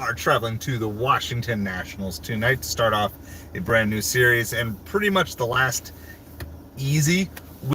are traveling to the Washington Nationals tonight to start off a brand new series and pretty much the last easy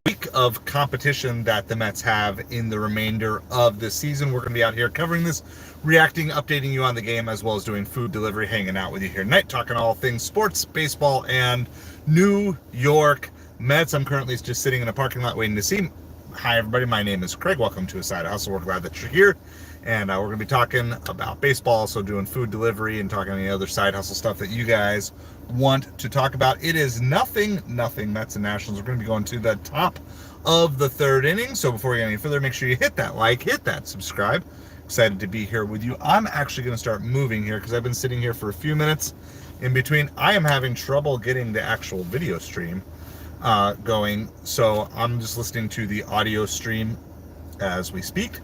week of competition that the Mets have in the remainder of the season. We're going to be out here covering this, reacting, updating you on the game, as well as doing food delivery, hanging out with you here tonight, talking all things sports, baseball, and New York Mets. I'm currently just sitting in a parking lot waiting to see. Hi, everybody. My name is Craig. Welcome to A Side Hustle. We're glad that you're here. And we're going to be talking about baseball, also doing food delivery and talking any other side hustle stuff that you guys want to talk about. It is nothing Mets and Nationals. We're going to be going to the top of the third inning. So before we get any further, make sure you hit that like, hit that subscribe. Excited to be here with you. I'm actually going to start moving here because I've been sitting here for a few minutes in between. I am having trouble getting the actual video stream going. So I'm just listening to the audio stream as we speak.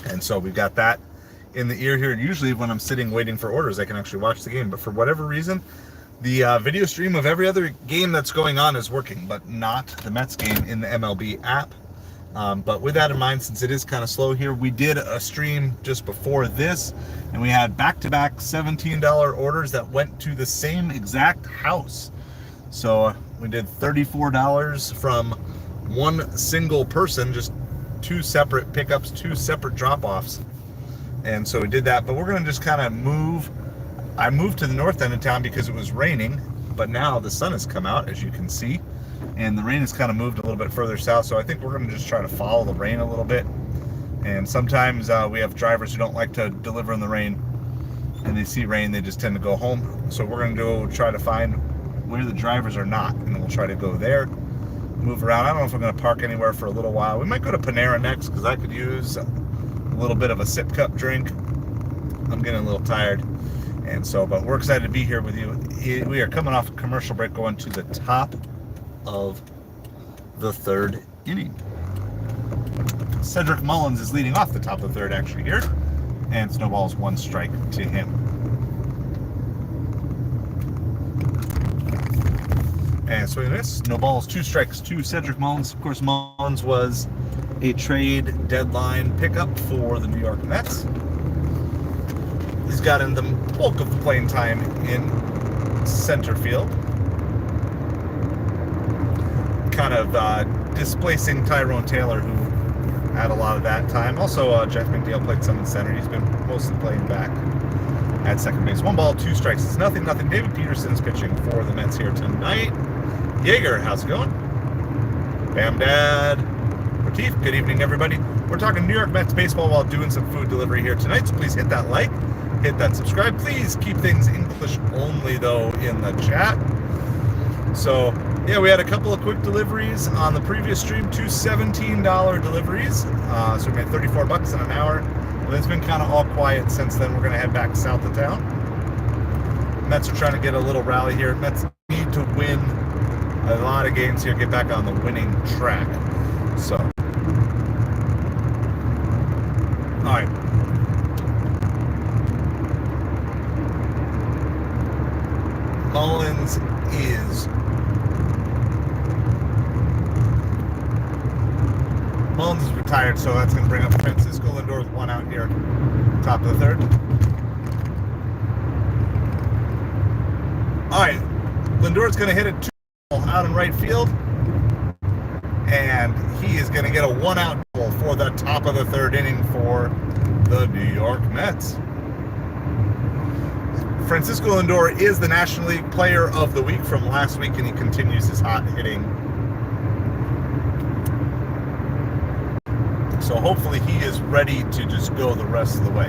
And so we've got that in the ear here. Usually when I'm sitting waiting for orders, I can actually watch the game. But for whatever reason, the video stream of every other game that's going on is working, but not the Mets game in the MLB app. But with that in mind, since it is kind of slow here, we did a stream just before this, and we had back-to-back $17 orders that went to the same exact house. So we did $34 from one single person, just two separate pickups, two separate drop-offs. And so we did that, but we're going to just kind of move. I moved to the north end of town because it was raining, but now the sun has come out, as you can see, and the rain has kind of moved a little bit further south. So I think we're going to just try to follow the rain a little bit. And sometimes we have drivers who don't like to deliver in the rain, and they see rain, they just tend to go home. So we're going to go try to find where the drivers are not, and we'll try to go there, move around. I don't know if we're going to park anywhere for a little while. We might go to Panera next because I could use a little bit of a sip cup drink. I'm getting a little tired. And so, but we're excited to be here with you. We are coming off a commercial break, going to the top of the third inning. Cedric Mullins is leading off the top of the third actually here. And Snowball's one strike to him. And swing and miss. Snowball's two strikes to Cedric Mullins. Of course, Mullins was a trade deadline pickup for the New York Mets. He's gotten the bulk of the playing time in center field, kind of displacing Tyrone Taylor, who had a lot of that time. Also, Jeff McNeil played some in center. He's been mostly playing back at second base. 1-2 strikes. It's nothing. David Peterson is pitching for the Mets here tonight. Jaeger, how's it going? Bam Dad. Retief, good evening, everybody. We're talking New York Mets baseball while doing some food delivery here tonight, so please hit that like, hit that subscribe. Please keep things English only, though, in the chat. So, yeah, we had a couple of quick deliveries on the previous stream, two $17 deliveries. So we made $34 in an hour. Well, it's been kind of all quiet since then. We're going to head back south of town. Mets are trying to get a little rally here. Mets need to win a lot of games here, get back on the winning track. So, all right. Mullins is retired, so that's going to bring up Francisco Lindor with one out here, top of the third. All right, Lindor's going to hit it out in right field, and he is going to get a one-out goal for the top of the third inning for the New York Mets. Francisco Lindor is the National League Player of the Week from last week, and he continues his hot hitting. So hopefully he is ready to just go the rest of the way.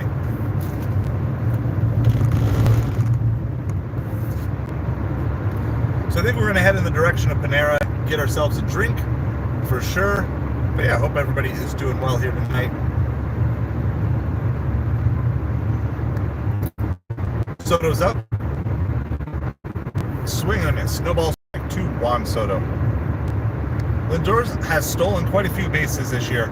So I think we're going to head in the direction of Panera, get ourselves a drink for sure. But yeah, I hope everybody is doing well here tonight. Soto's up. Swing and a miss. Snowball strike to Juan Soto. Lindor has stolen quite a few bases this year,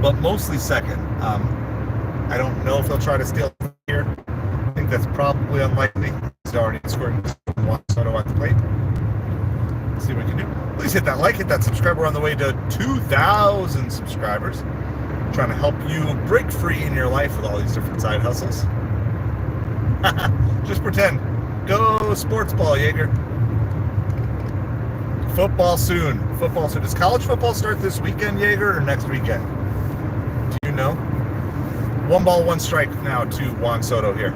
but mostly second. I don't know if they'll try to steal here. I think that's probably unlikely. He's already scoring Juan Soto at the plate. Let's see what we can do. Please hit that like, hit that subscribe. We're on the way to 2,000 subscribers. Trying to help you break free in your life with all these different side hustles. Just pretend. Go sports ball, Jaeger. Football soon. Football soon. Does college football start this weekend, Jaeger, or next weekend? Do you know? 1 ball, 1 strike now to Juan Soto here.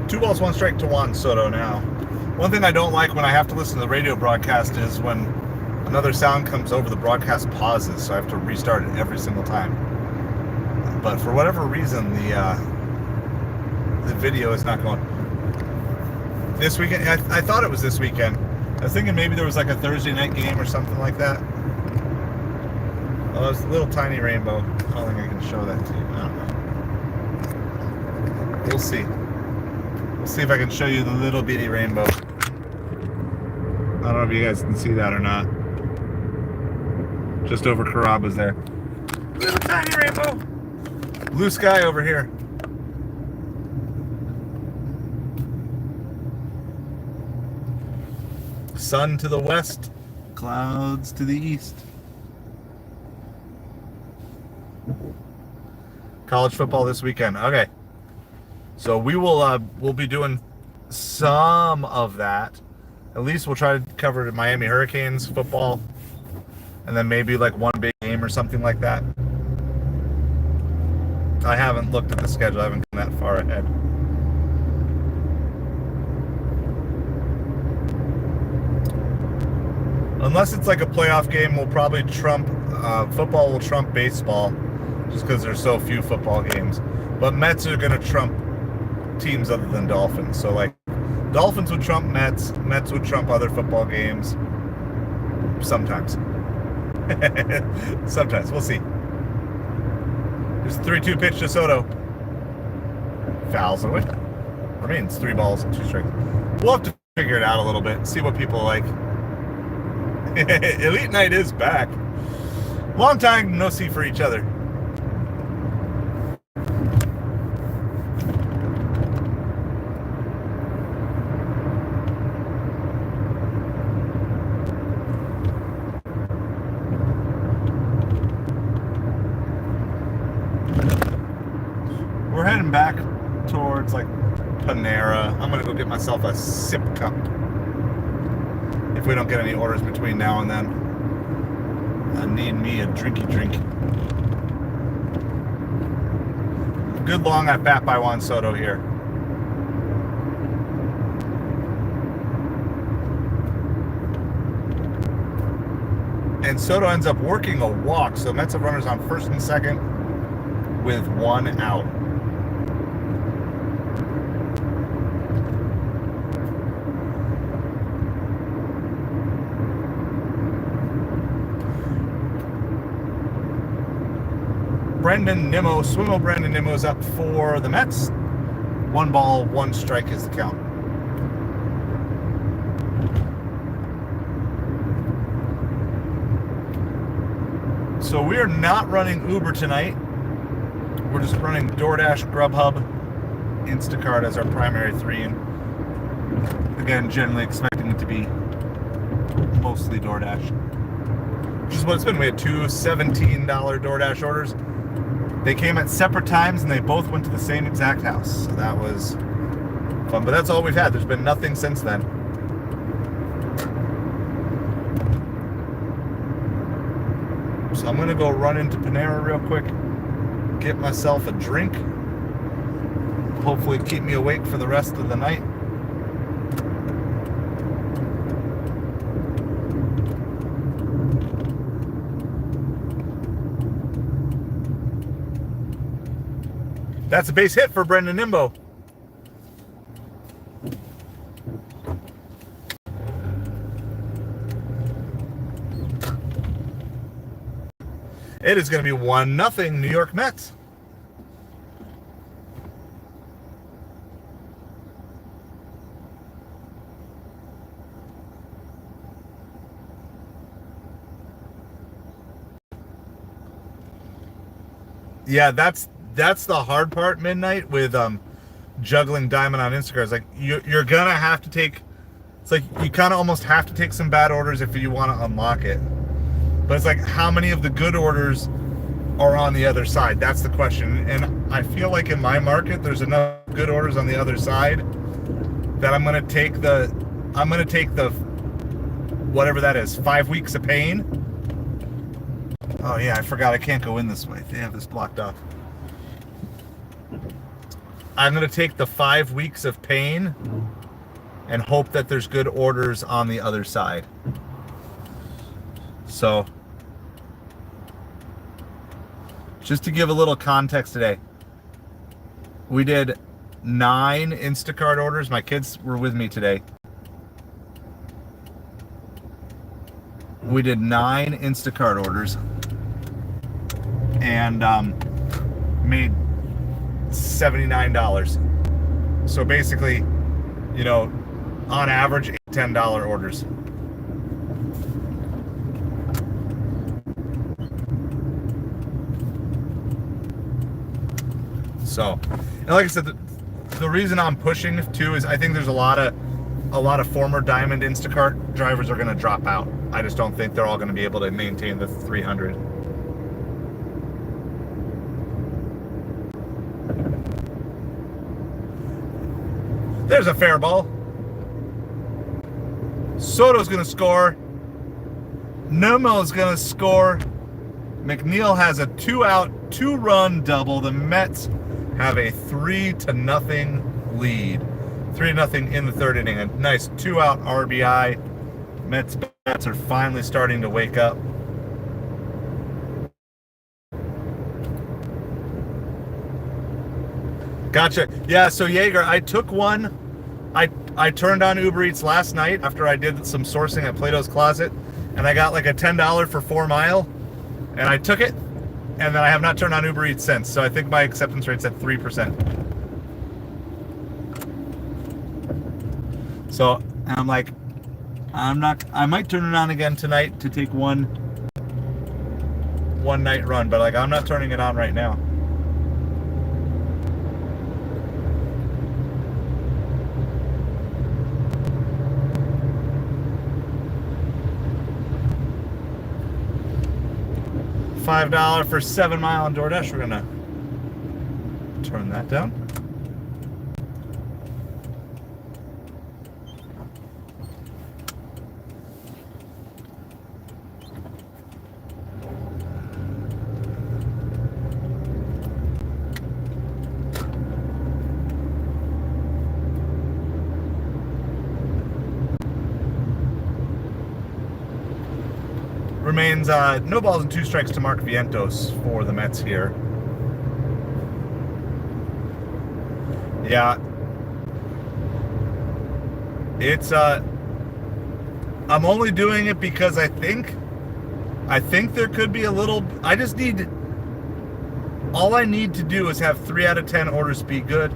Two balls, 1 strike to Juan Soto now. One thing I don't like when I have to listen to the radio broadcast is when another sound comes over, the broadcast pauses, so I have to restart it every single time. But for whatever reason, the video is not going. This weekend, I thought it was this weekend. I was thinking maybe there was like a Thursday night game or something like that. Oh, there's a little tiny rainbow. I don't think I can show that to you. I don't know. We'll see. We'll see if I can show you the little bitty rainbow. I don't know if you guys can see that or not. Just over Carrabba's there. Little tiny rainbow. Blue sky over here. Sun to the west, clouds to the east. College football this weekend. Okay. So we'll be doing some of that. At least we'll try to cover Miami Hurricanes football, and then maybe like one big game or something like that. I haven't looked at the schedule. I haven't gone that far ahead. Unless it's like a playoff game, we'll probably trump football will trump baseball, just because there's so few football games. But Mets are gonna trump teams other than Dolphins. So like Dolphins would trump Mets, Mets would trump other football games. Sometimes. Sometimes. We'll see. There's a 3-2 pitch to Soto. Fouls away. Remains 3 balls and 2 strikes. We'll have to figure it out a little bit, see what people like. Elite Night is back. Long time no see for each other. We're heading back towards like Panera. I'm gonna go get myself a sip cup. If we don't get any orders between now and then, I need me a drinky drink. Good long at bat by Juan Soto here. And Soto ends up working a walk, so Mets have runners on first and second with 1 out. Brendan Nimmo, Swimmo Brendan Nimmo is up for the Mets. 1 ball, 1 strike is the count. So we are not running Uber tonight. We're just running DoorDash, Grubhub, Instacart as our primary 3. And again, generally expecting it to be mostly DoorDash. Which is what it's been. We had 2 $17 DoorDash orders. They came at separate times and they both went to the same exact house. So that was fun. But that's all we've had. There's been nothing since then. So I'm going to go run into Panera real quick, get myself a drink. Hopefully keep me awake for the rest of the night. That's a base hit for Brendan Nimmo. It is going to be 1-0 New York Mets. Yeah, that's the hard part, Midnight, with juggling Diamond on Instacart. It's like you're gonna have to take. It's like you kind of almost have to take some bad orders if you want to unlock it. But it's like, how many of the good orders are on the other side? That's the question. And I feel like in my market, there's enough good orders on the other side that I'm gonna take the whatever that is, 5 weeks of pain. Oh yeah, I forgot I can't go in this way. They have this blocked off. I'm going to take the 5 weeks of pain and hope that there's good orders on the other side. So, just to give a little context today, we did 9 Instacart orders. My kids were with me today. We did 9 Instacart orders and made $79. So basically, you know, on average, $10 orders. So, and like I said, the reason I'm pushing too is I think there's a lot of former Diamond Instacart drivers are going to drop out. I just don't think they're all going to be able to maintain the 300. There's a fair ball. Soto's going to score. Nomo's going to score. McNeil has a 2-out, 2-run double. The Mets have a 3-0 lead. 3-0 in the third inning. A nice 2-out RBI. Mets bats are finally starting to wake up. Gotcha. Yeah, so Jaeger, I took one. I turned on Uber Eats last night after I did some sourcing at Plato's Closet, and I got like a $10 for 4 mile, and I took it, and then I have not turned on Uber Eats since. So I think my acceptance rate's at 3%. So I'm like, I might turn it on again tonight to take one night run, but like I'm not turning it on right now. $5 for 7 mile on DoorDash. We're gonna turn that down. Remains no balls and 2 strikes to Mark Vientos for the Mets here. Yeah. It's I'm only doing it because I think there could be a little. All I need to do is have 3 out of 10 orders be good.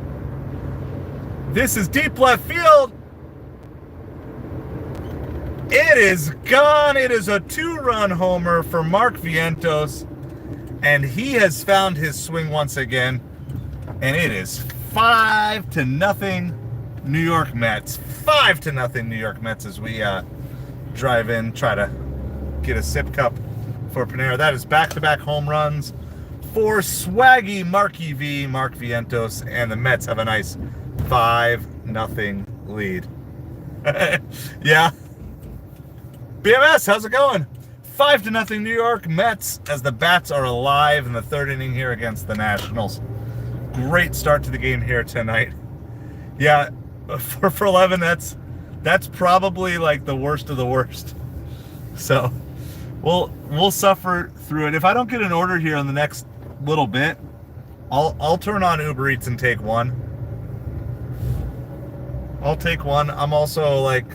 This is deep left field. It is gone. It is a 2-run homer for Mark Vientos, and he has found his swing once again. And it is 5-0 New York Mets. 5-0 New York Mets as we drive in, try to get a sip cup for Panera. That is back-to-back home runs for swaggy Marky V, Mark Vientos, and the Mets have a nice 5-0 lead. Yeah. BMS, how's it going? 5-0 New York Mets as the bats are alive in the third inning here against the Nationals. Great start to the game here tonight. Yeah, for 11, that's probably like the worst of the worst. So we'll suffer through it. If I don't get an order here in the next little bit, I'll turn on Uber Eats and take one. I'll take one. I'm also like,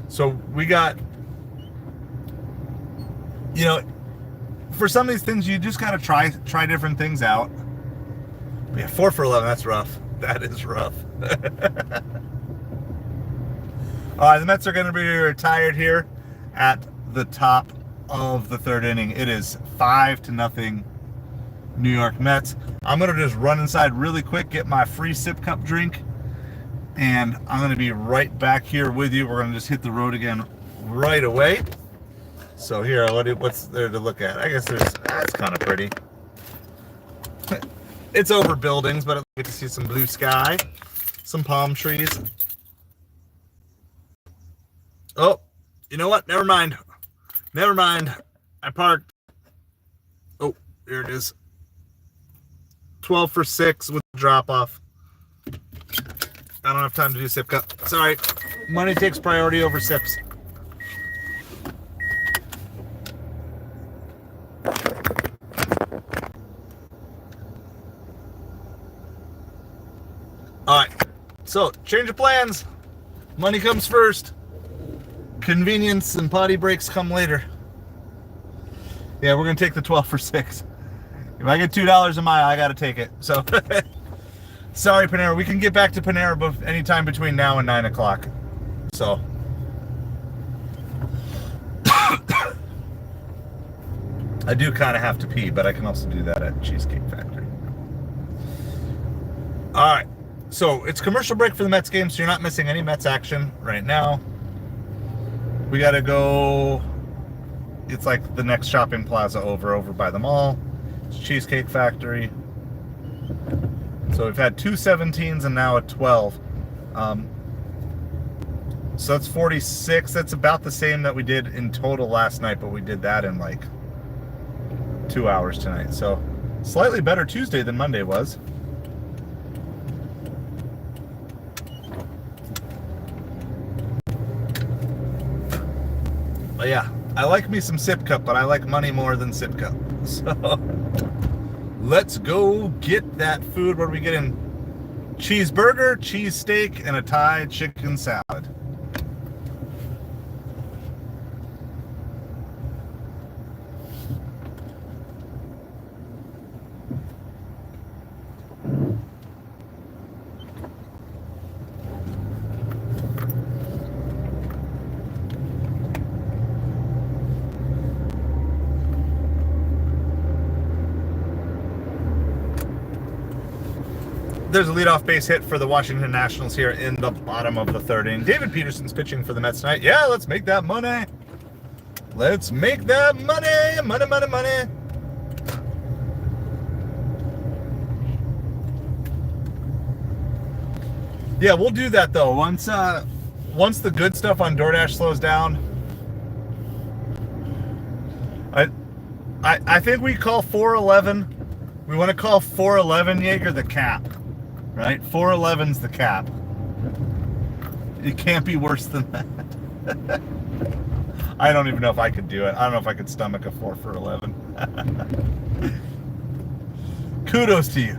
so we got, you know, for some of these things, you just gotta try different things out. But yeah, 4 for 11. That's rough. That is rough. All right, the Mets are going to be retired here at the top of the third inning. It is 5-0 New York Mets. I'm going to just run inside really quick, get my free sip cup drink, and I'm going to be right back here with you. We're going to just hit the road again right away. So here, what's there to look at? I guess that's kind of pretty. It's over buildings, but I get to see some blue sky, some palm trees. Oh, you know what? Never mind. Never mind. I parked. Oh, there it is. 12 for 6 with the drop off. I don't have time to do sip cup. Sorry. Money takes priority over sips. All right. So, change of plans. Money comes first. Convenience and potty breaks come later. Yeah, we're going to take the 12 for 6. If I get $2 a mile, I got to take it. So, sorry, Panera. We can get back to Panera anytime between now and 9 o'clock. So, I do kind of have to pee, but I can also do that at Cheesecake Factory. All right. So, it's commercial break for the Mets game, so you're not missing any Mets action right now. We got to go. It's like the next shopping plaza over by the mall. It's Cheesecake Factory. So we've had 2 17s and now a 12. So that's 46. That's about the same that we did in total last night, but we did that in like 2 hours tonight. So slightly better Tuesday than Monday was. But yeah, I like me some Sip Cup, but I like money more than Sip Cup. So let's go get that food. What are we getting? Cheeseburger, cheesesteak, and a Thai chicken salad. There's a leadoff base hit for the Washington Nationals here in the bottom of the third inning. David Peterson's pitching for the Mets tonight. Yeah, let's make that money. Let's make that money. Money, money, money. Yeah, we'll do that though. Once the good stuff on DoorDash slows down, I think we call 411. We want to call 411 Jaeger the cap. Right? 411's the cap. It can't be worse than that. I don't even know if I could do it. I don't know if I could stomach a 4 for 11. Kudos to you.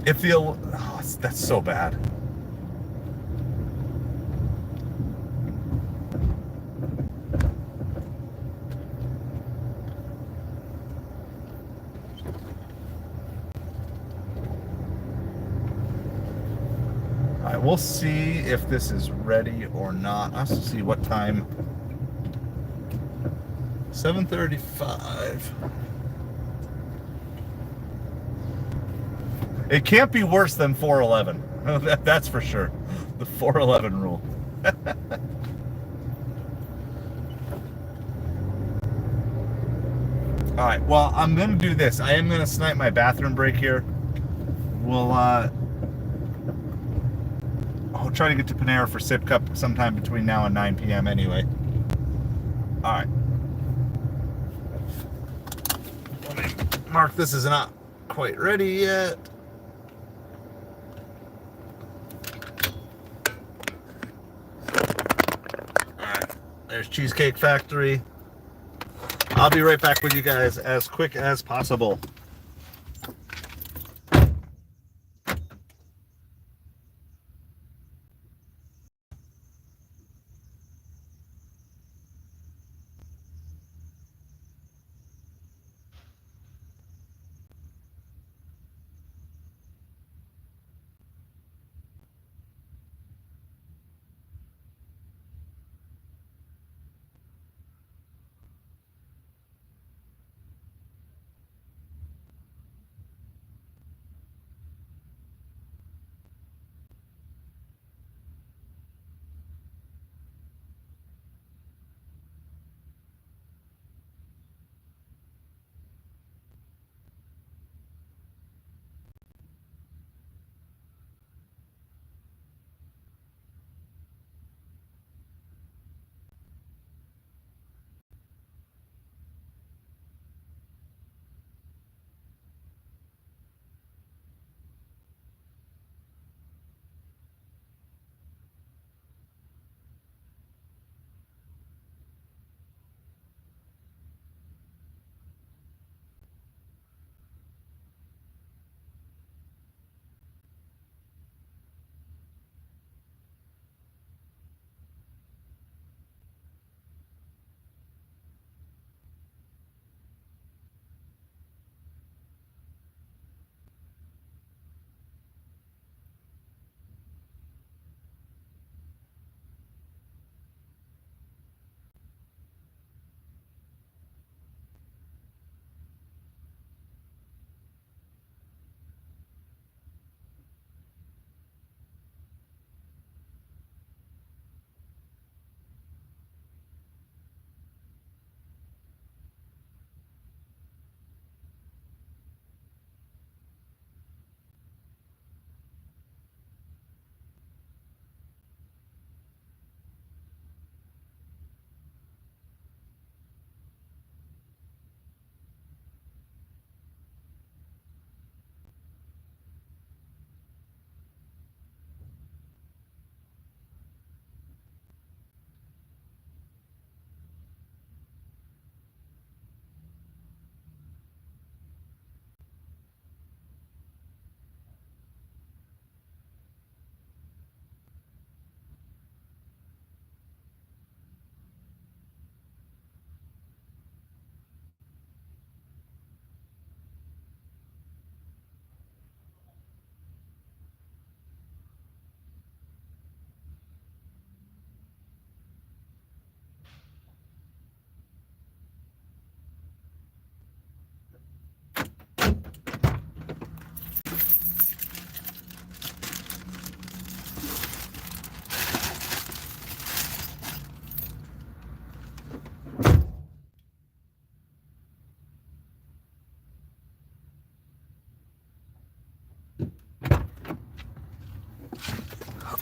If the that's so bad. We'll see if this is ready or not. I'll see what time. 7:35. It can't be worse than 411. That's for sure. The 411 rule. All right. Well, I'm going to do this. I am going to snipe my bathroom break here. I'll try to get to Panera for Sip Cup sometime between now and 9 p.m. anyway. All right. Let me mark this as not quite ready yet. All right. There's Cheesecake Factory. I'll be right back with you guys as quick as possible.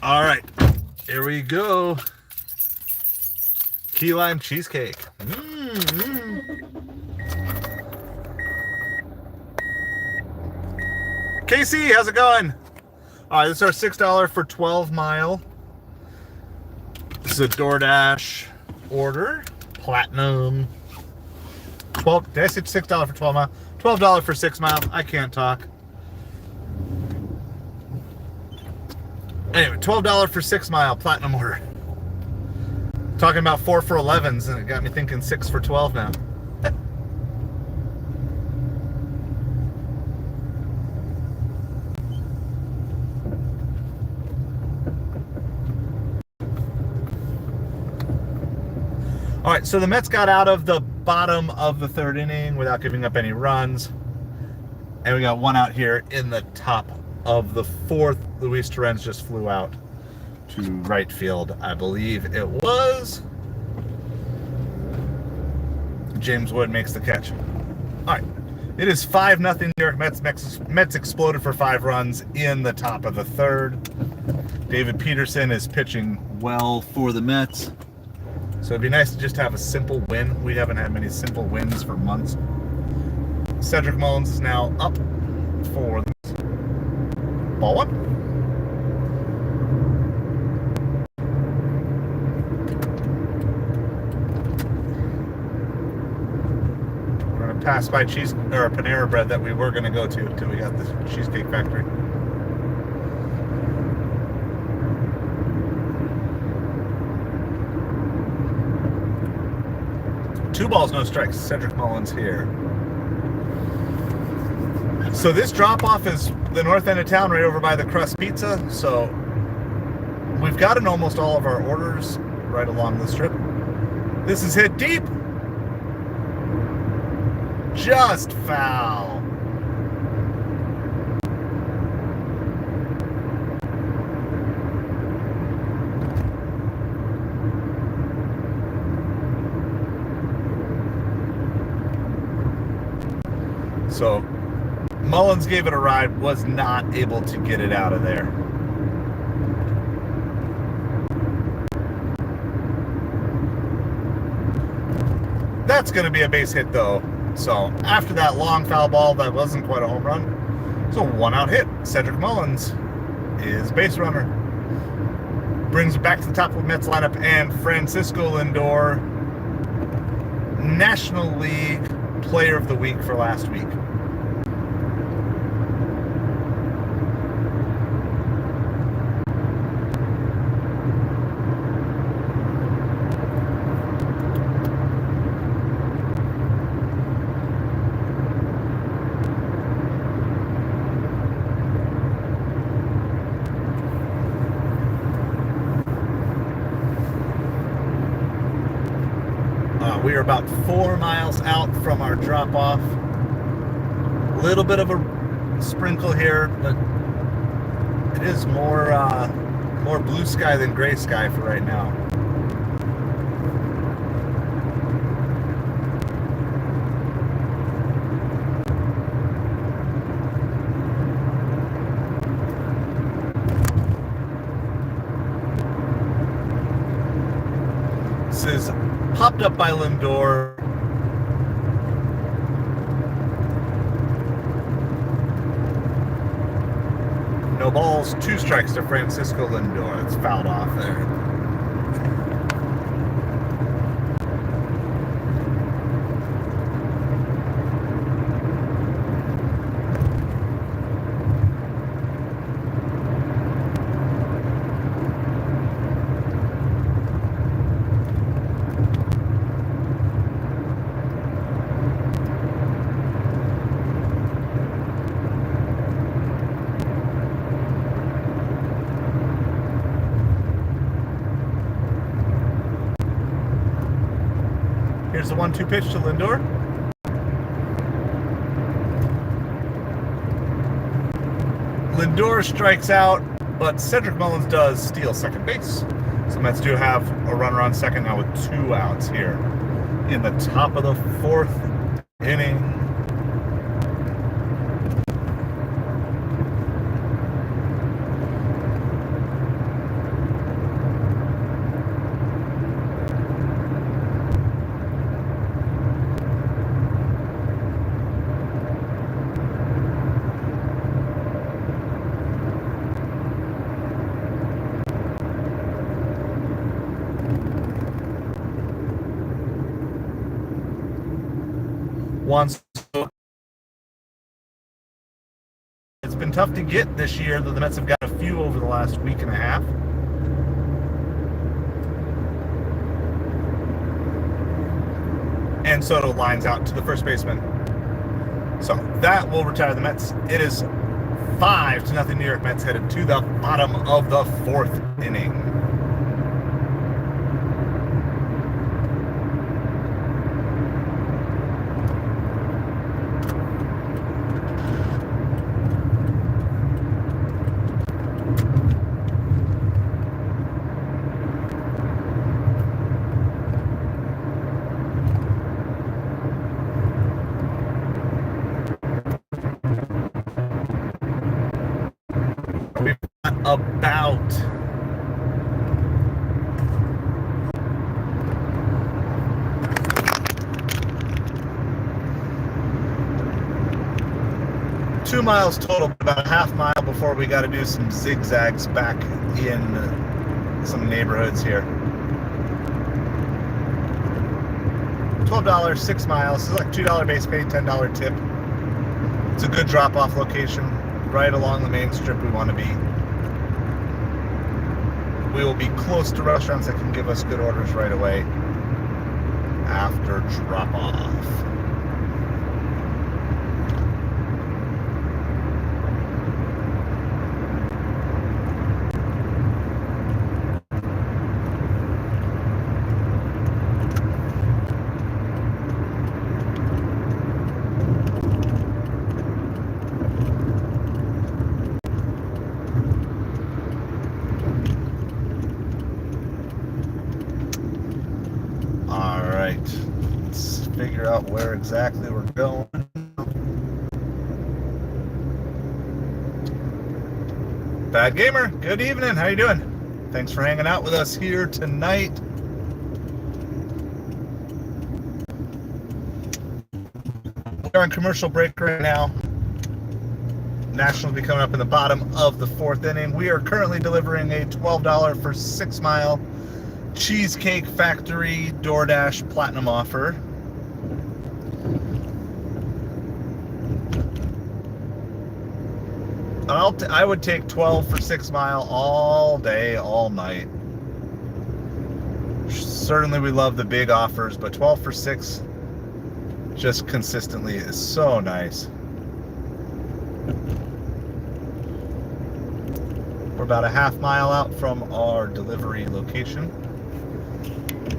All right, here we go. Key lime cheesecake. Casey, how's it going? All right, this is our $6 for 12 mile. This is a DoorDash order. Platinum. 12. Did I say $6 for 12 mile? $12 for 6 mile. I can't talk. Anyway, $12 for 6 mile platinum order. Talking about 4 for 11s, and it got me thinking 6 for 12 now. All right, so the Mets got out of the bottom of the third inning without giving up any runs. And we got one out here in the top of the fourth. Luis Torrens just flew out to right field, I believe it was. James Wood makes the catch. All right, it is 5-0 New York Mets. Mets exploded for 5 runs in the top of the third. David Peterson is pitching well for the Mets. So it'd be nice to just have a simple win. We haven't had many simple wins for months. Cedric Mullins is now up for the ball one. We're gonna pass by Panera Bread that we were gonna go to until we got the Cheesecake Factory. Two balls, no strikes. Cedric Mullins here. So this drop-off is the north end of town, right over by the Crust Pizza. So we've gotten almost all of our orders right along the strip. This is hit deep. Just foul. So Mullins gave it a ride, was not able to get it out of there. That's going to be a base hit, though. So after that long foul ball, that wasn't quite a home run. So 1-out hit. Cedric Mullins is base runner. Brings it back to the top of the Mets lineup, and Francisco Lindor, National League Player of the Week for last week. We are about 4 miles out from our drop-off. A little bit of a sprinkle here, but it is more blue sky than gray sky for right now. This is popped up by Lindor. No balls, 2 strikes to Francisco Lindor. It's fouled off there. Here's the 1-2 pitch to Lindor. Lindor strikes out, but Cedric Mullins does steal second base. So Mets do have a runner on second now with 2 outs here in the top of the 4th inning. Juan Soto. It's been tough to get this year, though the Mets have got a few over the last week and a half. And Soto lines out to the first baseman. So that will retire the Mets. It is 5-0 New York Mets, headed to the bottom of the fourth inning. We've got about 2 miles total, about a half mile before we got to do some zigzags back in some neighborhoods here. $12, 6 miles. This is like $2 base pay, $10 tip. It's a good drop-off location, right along the main strip we want to be. We will be close to restaurants that can give us good orders right away after drop-off. Let's figure out where exactly we're going. Bad Gamer, good evening. How you doing? Thanks for hanging out with us here tonight. We're on commercial break right now. Nationals will be coming up in the bottom of the fourth inning. We are currently delivering a $12 for 6 mile Cheesecake Factory DoorDash Platinum offer. I would take 12 for 6 mile all day, all night. Certainly we love the big offers, but 12 for 6 just consistently is so nice. We're about a half mile out from our delivery location.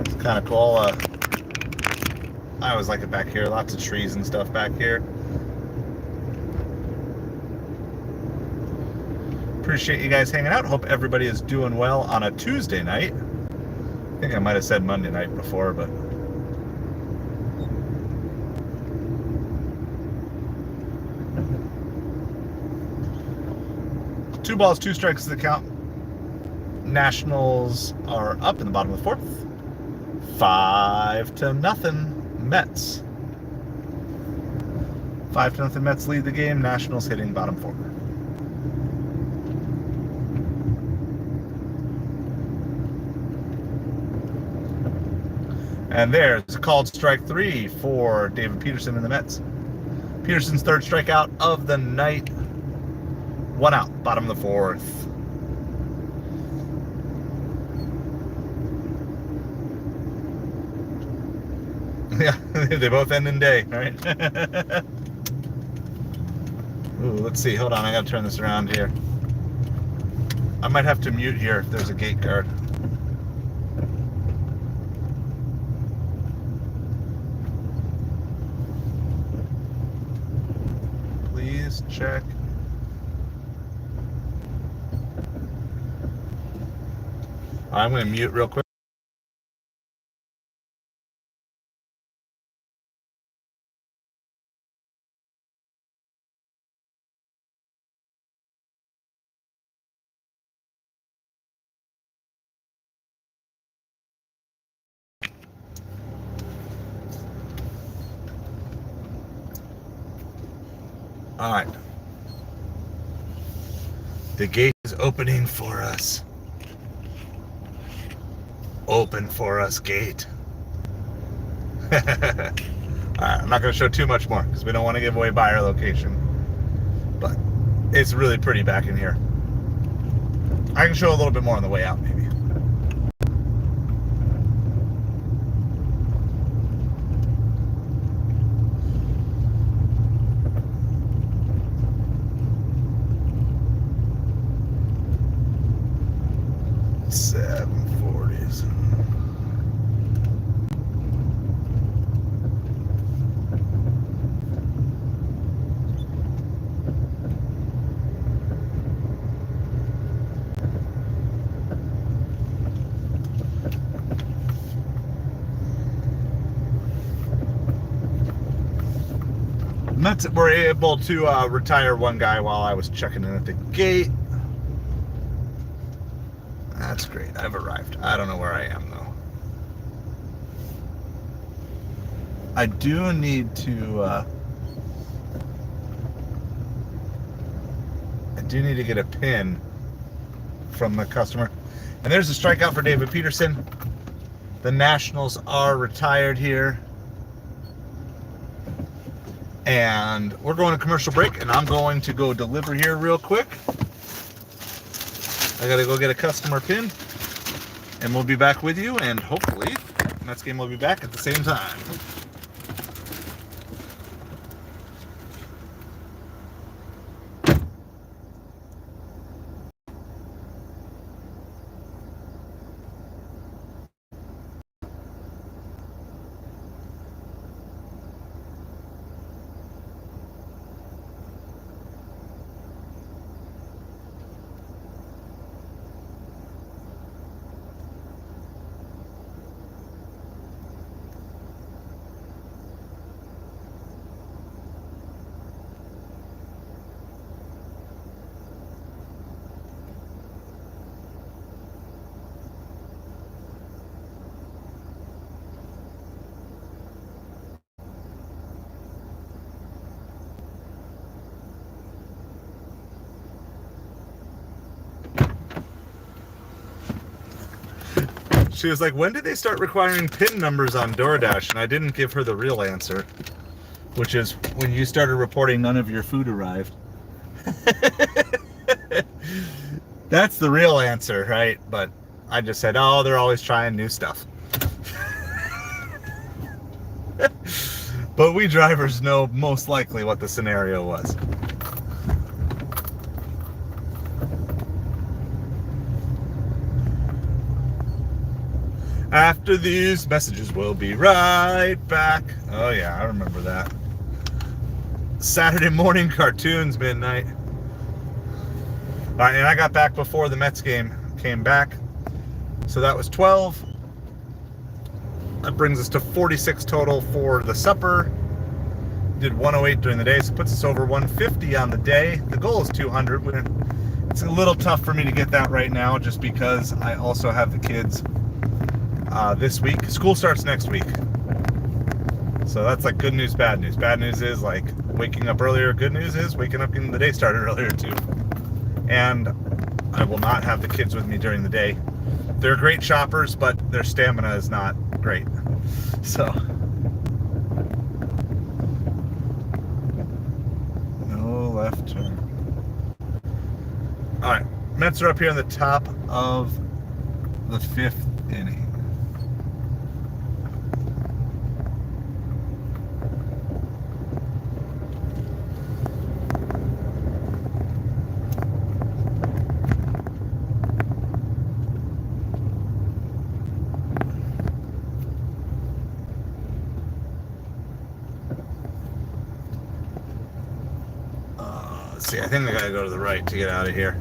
It's kind of cool. I always like it back here. Lots of trees and stuff back here. Appreciate you guys hanging out. Hope everybody is doing well on a Tuesday night. I think I might have said Monday night before, but two balls, 2 strikes to the count. Nationals are up in the bottom of the fourth. 5-0 Mets. 5-0 Mets lead the game. Nationals hitting bottom 4. And there's a called strike 3 for David Peterson and the Mets. Peterson's third strikeout of the night. 1 out, bottom of the fourth. Yeah, they both end in day, right? Ooh, let's see. Hold on, I gotta turn this around here. I might have to mute here if there's a gate guard. Please check. I'm going to mute real quick. All right. The gate is opening for us. Open for us, gate. I'm not going to show too much more because we don't want to give away buyer location. But it's really pretty back in here. I can show a little bit more on the way out, maybe. Mets were able to retire one guy while I was checking in at the gate. That's great. I've arrived. I don't know where I am, though. I do need to... get a pin from the customer. And there's a strikeout for David Peterson. The Nationals are retired here. And we're going to commercial break, and I'm going to go deliver here real quick. I gotta go get a customer pin, and we'll be back with you, and hopefully Mets game will be back at the same time. She was like, when did they start requiring PIN numbers on DoorDash? And I didn't give her the real answer, which is when you started reporting none of your food arrived. That's the real answer, right? But I just said, oh, they're always trying new stuff. But we drivers know most likely what the scenario was. After these messages, we'll be right back. Oh yeah, I remember that. Saturday morning cartoons, midnight. All right, and I got back before the Mets game came back. So that was 12. That brings us to 46 total for the supper. Did 108 during the day, so puts us over 150 on the day. The goal is 200. It's a little tough for me to get that right now just because I also have the kids this week. School starts next week. So that's like good news, bad news. Bad news is like waking up earlier. Good news is waking up getting the day started earlier too. And I will not have the kids with me during the day. They're great shoppers, but their stamina is not great. So no left turn. All right, Mets are up here on the top of the 5th inning. See, I think I gotta go to the right to get out of here.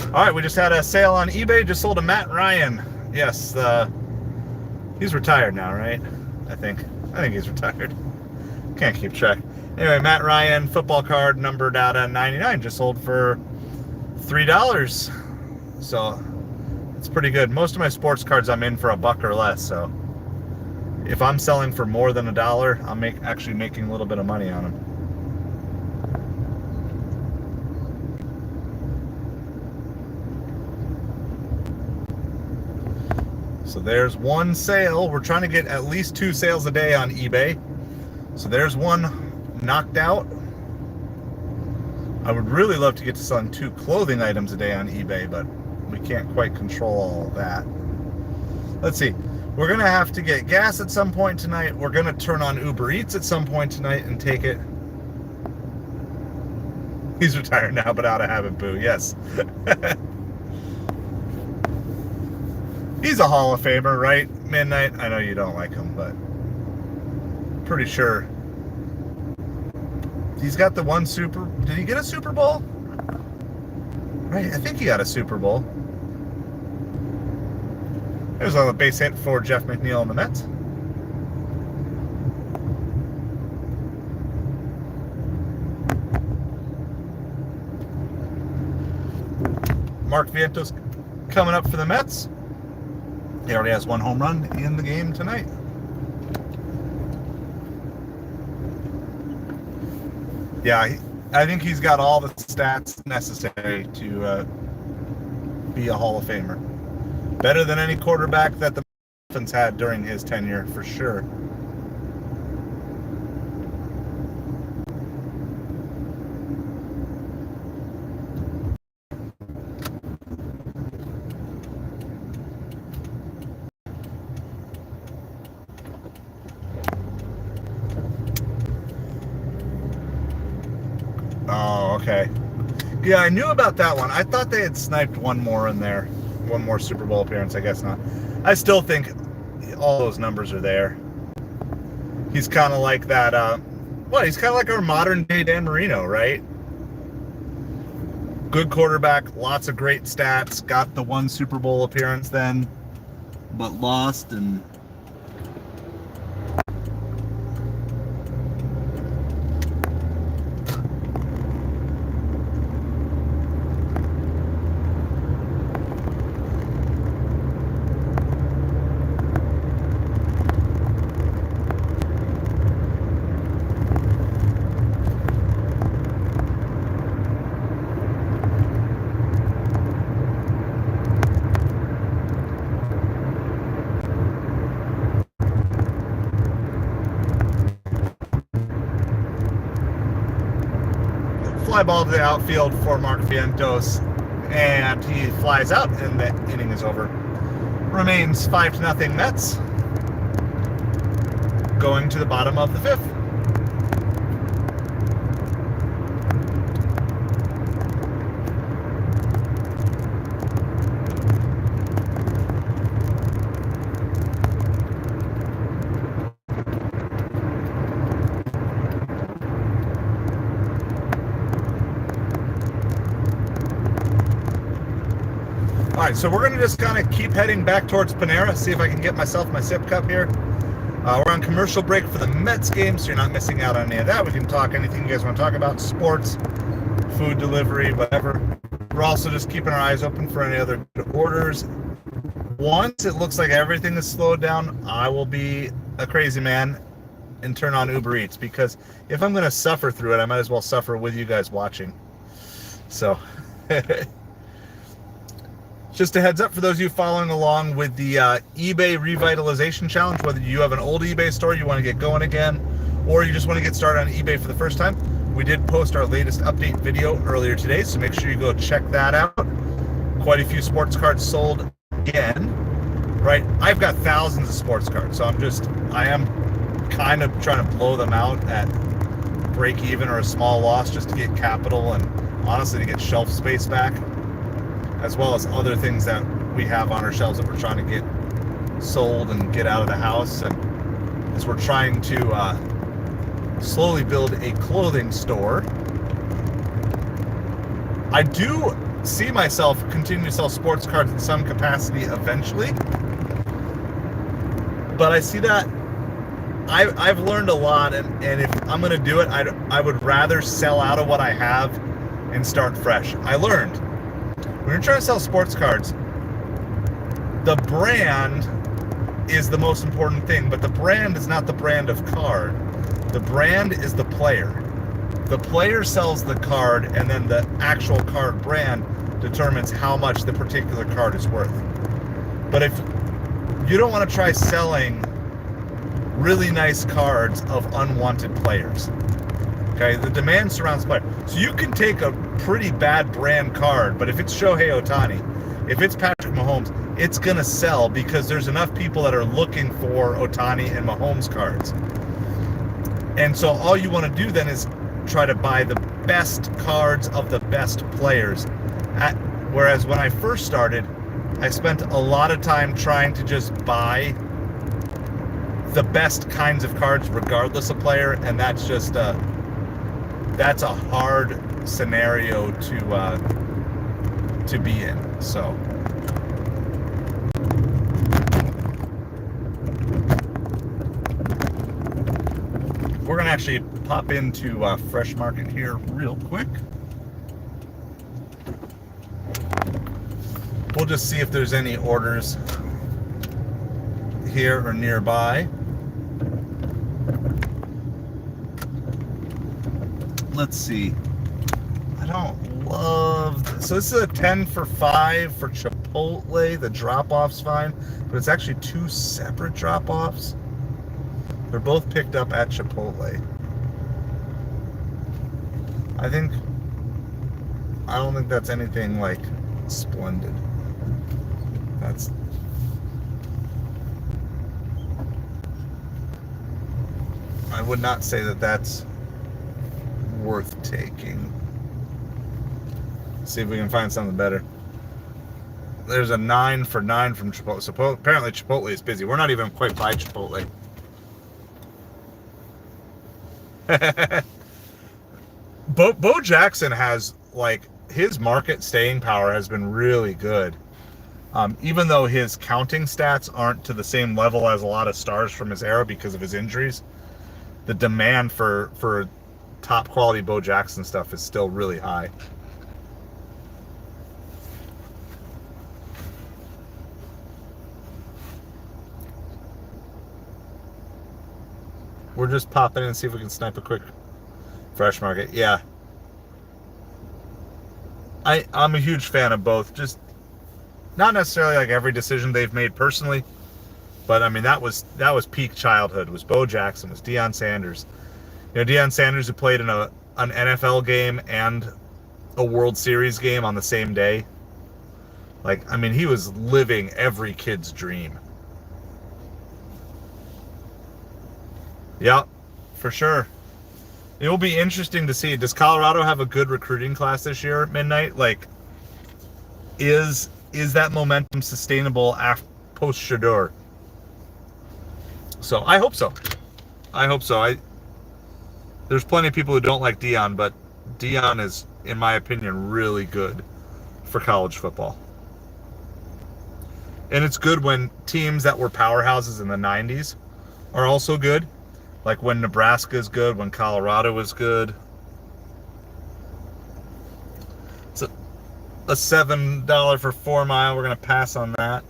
All right, we just had a sale on eBay. Just sold a Matt Ryan. Yes, he's retired now, right? I think he's retired. Can't keep track. Anyway, Matt Ryan football card numbered out of 99 just sold for $3. So it's pretty good. Most of my sports cards I'm in for $1 or less. So if I'm selling for more than $1, I'm actually making a little bit of money on them. So there's one sale. We're trying to get at least 2 sales a day on eBay. So there's one knocked out. I would really love to get to selling 2 clothing items a day on eBay, but we can't quite control all of that. Let's see. We're going to have to get gas at some point tonight. We're going to turn on Uber Eats at some point tonight and take it. He's retired now, but out of habit, boo. Yes. He's a Hall of Famer, right? Midnight. I know you don't like him, but pretty sure he's got the one Super. Did he get a Super Bowl? Right, I think he got a Super Bowl. There's a base hit for Jeff McNeil and the Mets. Mark Vientos coming up for the Mets. He already has 1 home run in the game tonight. Yeah, I think he's got all the stats necessary to be a Hall of Famer. Better than any quarterback that the Dolphins had during his tenure, for sure. Oh, okay. Yeah, I knew about that one. I thought they had sniped one more in there. One more Super Bowl appearance. I guess not. I still think all those numbers are there. He's kind of like that. He's kind of like our modern day Dan Marino, right? Good quarterback, lots of great stats. Got the 1 Super Bowl appearance then, but lost and. Fly ball to the outfield for Mark Vientos, and he flies out, and the inning is over. Remains 5-0 Mets, going to the bottom of the 5th. All right, so we're going to just kind of keep heading back towards Panera, see if I can get myself my sip cup here. We're on commercial break for the Mets game, so you're not missing out on any of that. We can talk anything you guys want to talk about, sports, food delivery, whatever. We're also just keeping our eyes open for any other orders. Once it looks like everything is slowed down, I will be a crazy man and turn on Uber Eats, because if I'm going to suffer through it, I might as well suffer with you guys watching. So... Just a heads up for those of you following along with the eBay Revitalization Challenge, whether you have an old eBay store you want to get going again, or you just want to get started on eBay for the first time. We did post our latest update video earlier today, so make sure you go check that out. Quite a few sports cards sold again, right? I've got thousands of sports cards, so I am kind of trying to blow them out at break even or a small loss just to get capital and honestly to get shelf space back, as well as other things that we have on our shelves that we're trying to get sold and get out of the house. And as we're trying to slowly build a clothing store, I do see myself continue to sell sports cards in some capacity eventually, but I see that I've learned a lot, and if I'm going to do it, I would rather sell out of what I have and start fresh. I learned when you're trying to sell sports cards, the brand is the most important thing, but the brand is not the brand of card. The brand is the player. The player sells the card, and then the actual card brand determines how much the particular card is worth. But if you don't want to try selling really nice cards of unwanted players. Okay, the demand surrounds the player. So you can take a pretty bad brand card, but if it's Shohei Ohtani, if it's Patrick Mahomes, it's gonna sell because there's enough people that are looking for Ohtani and Mahomes cards. And so all you want to do then is try to buy the best cards of the best players. Whereas when I first started, I spent a lot of time trying to just buy the best kinds of cards regardless of player, and that's just that's a hard scenario to be in. So we're gonna actually pop into Fresh Market here real quick. We'll just see if there's any orders here or nearby. Let's see. I don't love... So this is a 10 for 5 for Chipotle. The drop-off's fine, but it's actually 2 separate drop-offs. They're both picked up at Chipotle. I don't think that's anything like splendid. I would not say that that's worth taking. See if we can find something better. There's a 9 for 9 from Chipotle. So apparently Chipotle is busy. We're not even quite by Chipotle. Bo Jackson has, like, his market staying power has been really good. Even though his counting stats aren't to the same level as a lot of stars from his era because of his injuries, the demand for top quality Bo Jackson stuff is still really high. We're just popping in and see if we can snipe a quick Fresh Market. Yeah. I'm a huge fan of both. Just not necessarily like every decision they've made personally, but I mean that was peak childhood. It was Bo Jackson, it was Deion Sanders. You know, Deion Sanders, who played in an NFL game and a World Series game on the same day. Like, I mean, he was living every kid's dream. Yeah, for sure. It will be interesting to see. Does Colorado have a good recruiting class this year at Midnight? Like, is that momentum sustainable after post Shedeur? So I hope so. There's plenty of people who don't like Deion, but Deion is, in my opinion, really good for college football. And it's good when teams that were powerhouses in the 90s are also good. Like when Nebraska is good, when Colorado is good. It's a $7 for 4 Mile. We're going to pass on that.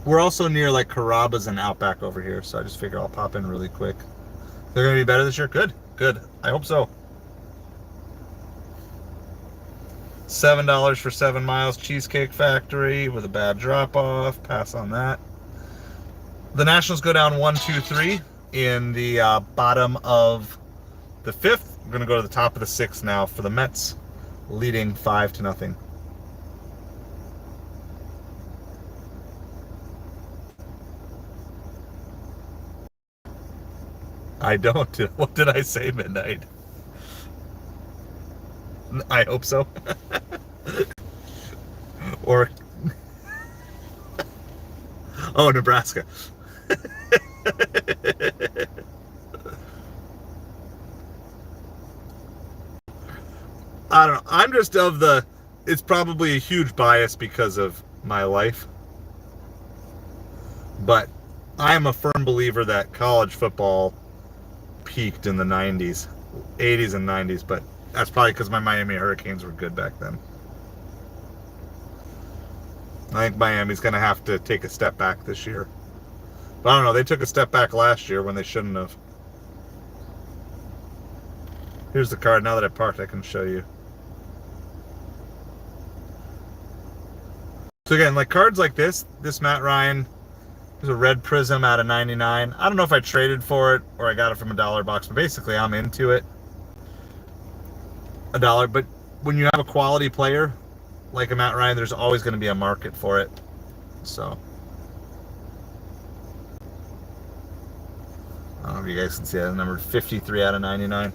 We're also near like Carrabba's and Outback over here, so I just figure I'll pop in really quick. They're going to be better this year? Good. I hope so. $7 for 7 Miles Cheesecake Factory with a bad drop-off. Pass on that. The Nationals go down 1-2-3 in the bottom of the 5th. We're going to go to the top of the 6th now for the Mets, leading 5-0. I don't. What did I say, Midnight? I hope so. Or... Oh, Nebraska. I don't know. I'm just of the... It's probably a huge bias because of my life. But I am a firm believer that college football peaked in the 90s, 80s and 90s, but that's probably because my Miami Hurricanes were good back then. I think Miami's going to have to take a step back this year. But I don't know, they took a step back last year when they shouldn't have. Here's the card. Now that I parked, I can show you. So again, like cards like this Matt Ryan, there's a red prism out of 99. I don't know if I traded for it or I got it from a dollar box, but basically I'm into it. $1. But when you have a quality player like a Matt Ryan, there's always going to be a market for it. So I don't know if you guys can see that. Number 53 out of 99.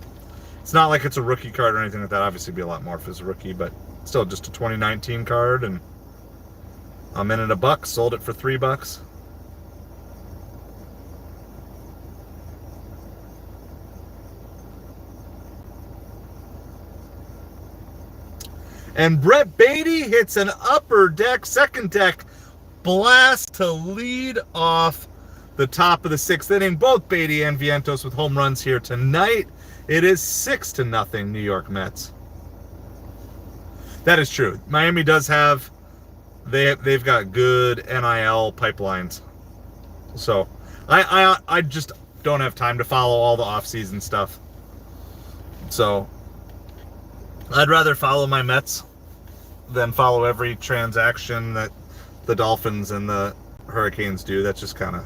It's not like it's a rookie card or anything like that. Obviously, it'd be a lot more if it's a rookie, but still just a 2019 card. And I'm in it $1. Sold it for $3. And Brett Beatty hits an upper deck, second deck blast to lead off the top of the 6th inning. Both Beatty and Vientos with home runs here tonight. It is 6-0 New York Mets. That is true. Miami does have, they've got good NIL pipelines. So I just don't have time to follow all the offseason stuff. So I'd rather follow my Mets than follow every transaction that the Dolphins and the Hurricanes do. That's just kind of...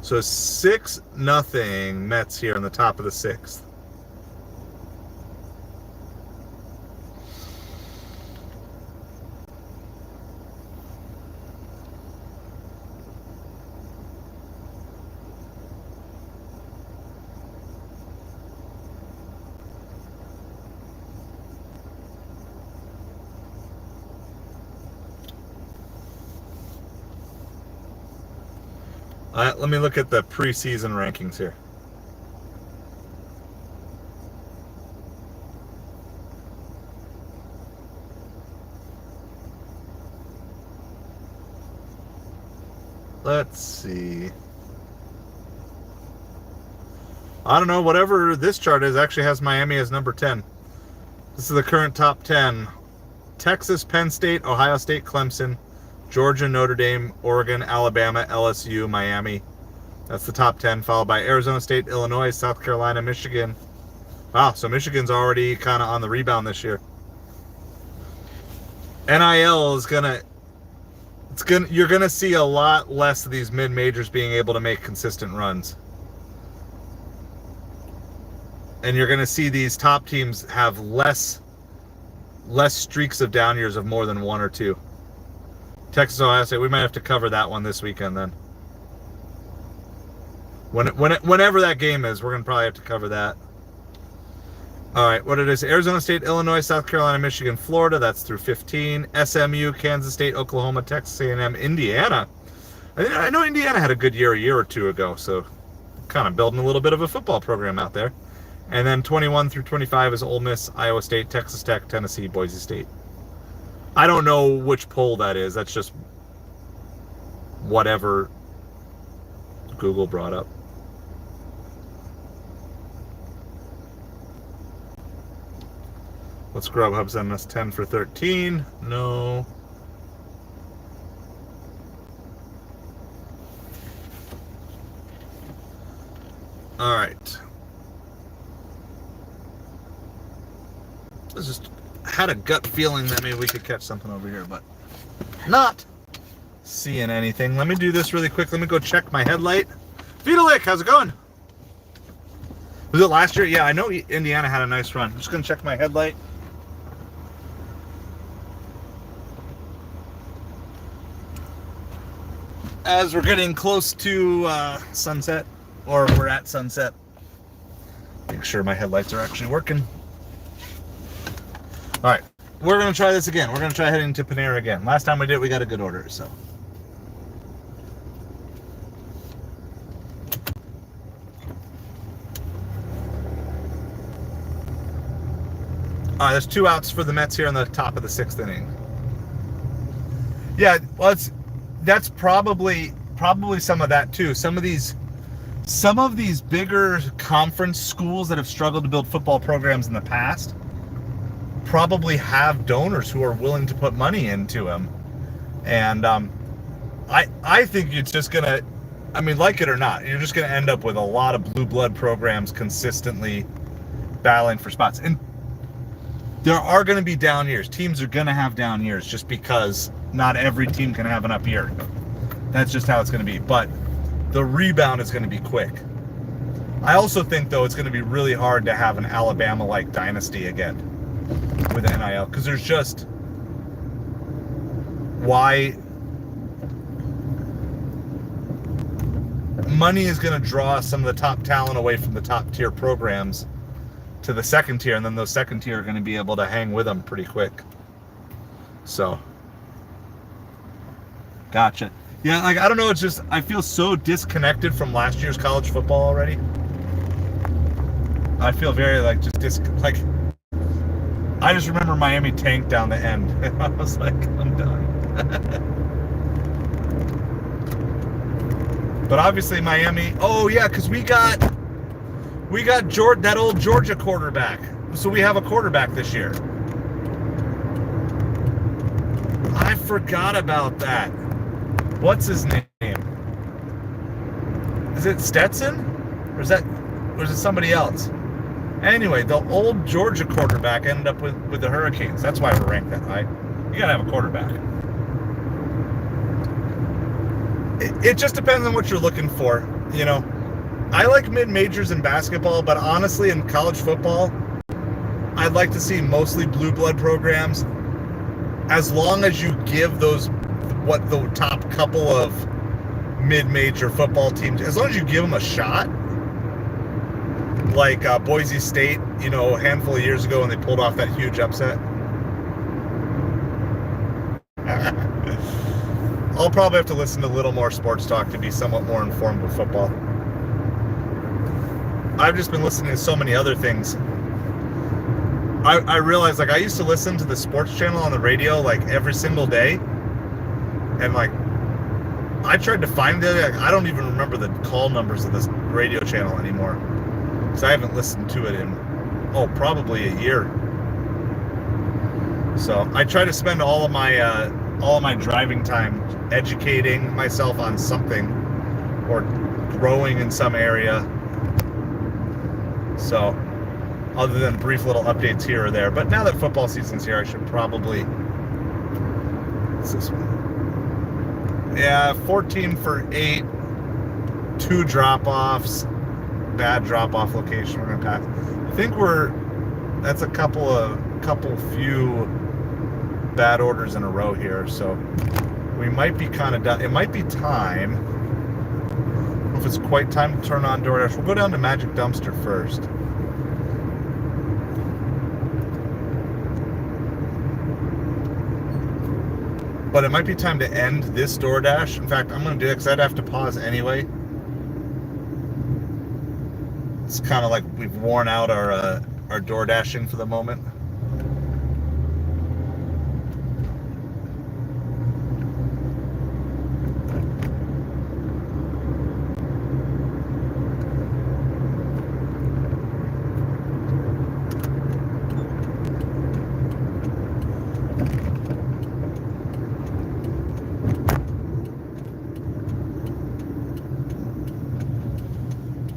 So 6-0 Mets here on the top of the 6th. Let me look at the preseason rankings here. Let's see. I don't know, whatever this chart is actually has Miami as number 10. This is the current top 10. Texas, Penn State, Ohio State, Clemson, Georgia, Notre Dame, Oregon, Alabama, LSU, Miami. That's the top 10, followed by Arizona State, Illinois, South Carolina, Michigan. Wow, so Michigan's already kind of on the rebound this year. NIL is you're gonna see a lot less of these mid-majors being able to make consistent runs. And you're gonna see these top teams have less streaks of down years of more than 1 or 2. Texas, Ohio State, we might have to cover that one this weekend then. Whenever that game is, we're going to probably have to cover that. All right, what it is, Arizona State, Illinois, South Carolina, Michigan, Florida, that's through 15. SMU, Kansas State, Oklahoma, Texas A&M, Indiana. I know Indiana had a good year a year or two ago, so kind of building a little bit of a football program out there. And then 21 through 25 is Ole Miss, Iowa State, Texas Tech, Tennessee, Boise State. I don't know which poll that is. That's just whatever Google brought up. What's Grubhub sending us? 10 for 13? No. All right. Let's just... had a gut feeling that maybe we could catch something over here, but not seeing anything. Let me do this really quick. Let me go check my headlight. Vitalik, how's it going? Was it last year? Yeah, I know Indiana had a nice run. I'm just going to check my headlight. As we're getting close to sunset, or we're at sunset, make sure my headlights are actually working. All right, we're going to try this again. We're going to try heading to Panera again. Last time we did, we got a good order, so. All right, there's 2 outs for the Mets here on the top of the 6th inning. Yeah, well, that's probably some of that too. Some of these bigger conference schools that have struggled to build football programs in the past probably have donors who are willing to put money into them. And I think it's just gonna, I mean, like it or not, you're just gonna end up with a lot of blue blood programs consistently battling for spots. And there are going to be down years. Teams are going to have down years just because not every team can have an up year. That's just how it's going to be. But the rebound is going to be quick. I also think, though, it's going to be really hard to have an Alabama-like dynasty again with NIL, because there's just why money is going to draw some of the top talent away from the top tier programs to the second tier, and then those second tier are going to be able to hang with them pretty quick. So, gotcha. Yeah, like, I don't know, it's just, I feel so disconnected from last year's college football already. I feel very, like, just I just remember Miami tanked down the end. I was like, I'm done. But obviously Miami, oh yeah, because we got that old Georgia quarterback. So we have a quarterback this year. I forgot about that. What's his name? Is it Stetson? Or is it somebody else? Anyway, the old Georgia quarterback ended up with the Hurricanes. That's why we're ranked that high. You gotta have a quarterback. It just depends on what you're looking for, you know. I like mid-majors in basketball, but honestly, in college football, I'd like to see mostly blue blood programs, as long as you give those, what the top couple of mid-major football teams, as long as you give them a shot. Like Boise State, you know, a handful of years ago when they pulled off that huge upset. I'll probably have to listen to a little more sports talk to be somewhat more informed with football. I've just been listening to so many other things. I realized, like, I used to listen to the sports channel on the radio, like, every single day. And, like, I tried to find it. Like, I don't even remember the call numbers of this radio channel anymore. Because I haven't listened to it in, probably a year. So I try to spend all of my driving time educating myself on something or growing in some area. So, other than brief little updates here or there. But now that football season's here, I should probably... What's this one? Yeah, 14 for 8. 2 drop-offs. Bad drop-off location we're going to pass. I think that's a couple few bad orders in a row here, so we might be kind of done. It might be time. I don't know if it's quite time to turn on DoorDash. We'll go down to Magic Dumpster first. But it might be time to end this DoorDash. In fact, I'm going to do it because I'd have to pause anyway. It's kind of like we've worn out our DoorDashing for the moment.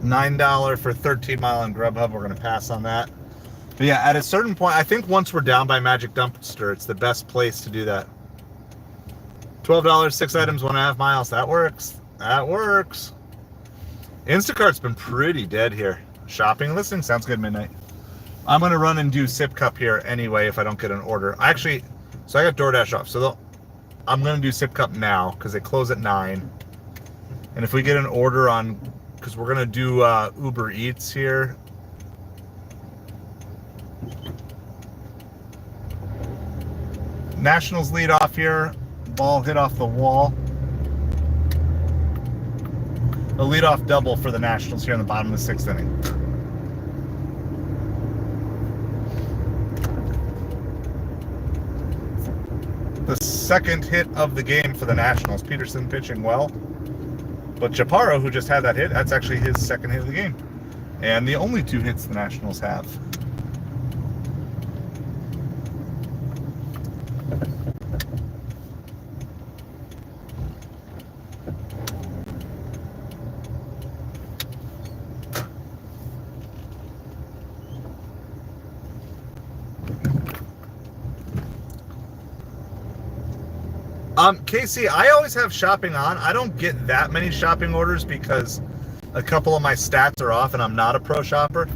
$9 for 13 Mile on Grubhub. We're going to pass on that. But yeah, at a certain point, I think once we're down by Magic Dumpster, it's the best place to do that. $12, 6 items, 1.5 miles. That works. That works. Instacart's been pretty dead here. Shopping listing sounds good. Midnight. I'm going to run and do Sip Cup here anyway if I don't get an order. So I got DoorDash off. So I'm going to do Sip Cup now because they close at 9. And if we get an order on... because we're going to do Uber Eats here. Nationals lead off here. Ball hit off the wall. A leadoff double for the Nationals here in the bottom of the 6th inning. The second hit of the game for the Nationals. Peterson pitching well. But Chaparro, who just had that hit, that's actually his second hit of the game. And the only 2 hits the Nationals have. Casey, I always have shopping on. I don't get that many shopping orders because a couple of my stats are off and I'm not a pro shopper.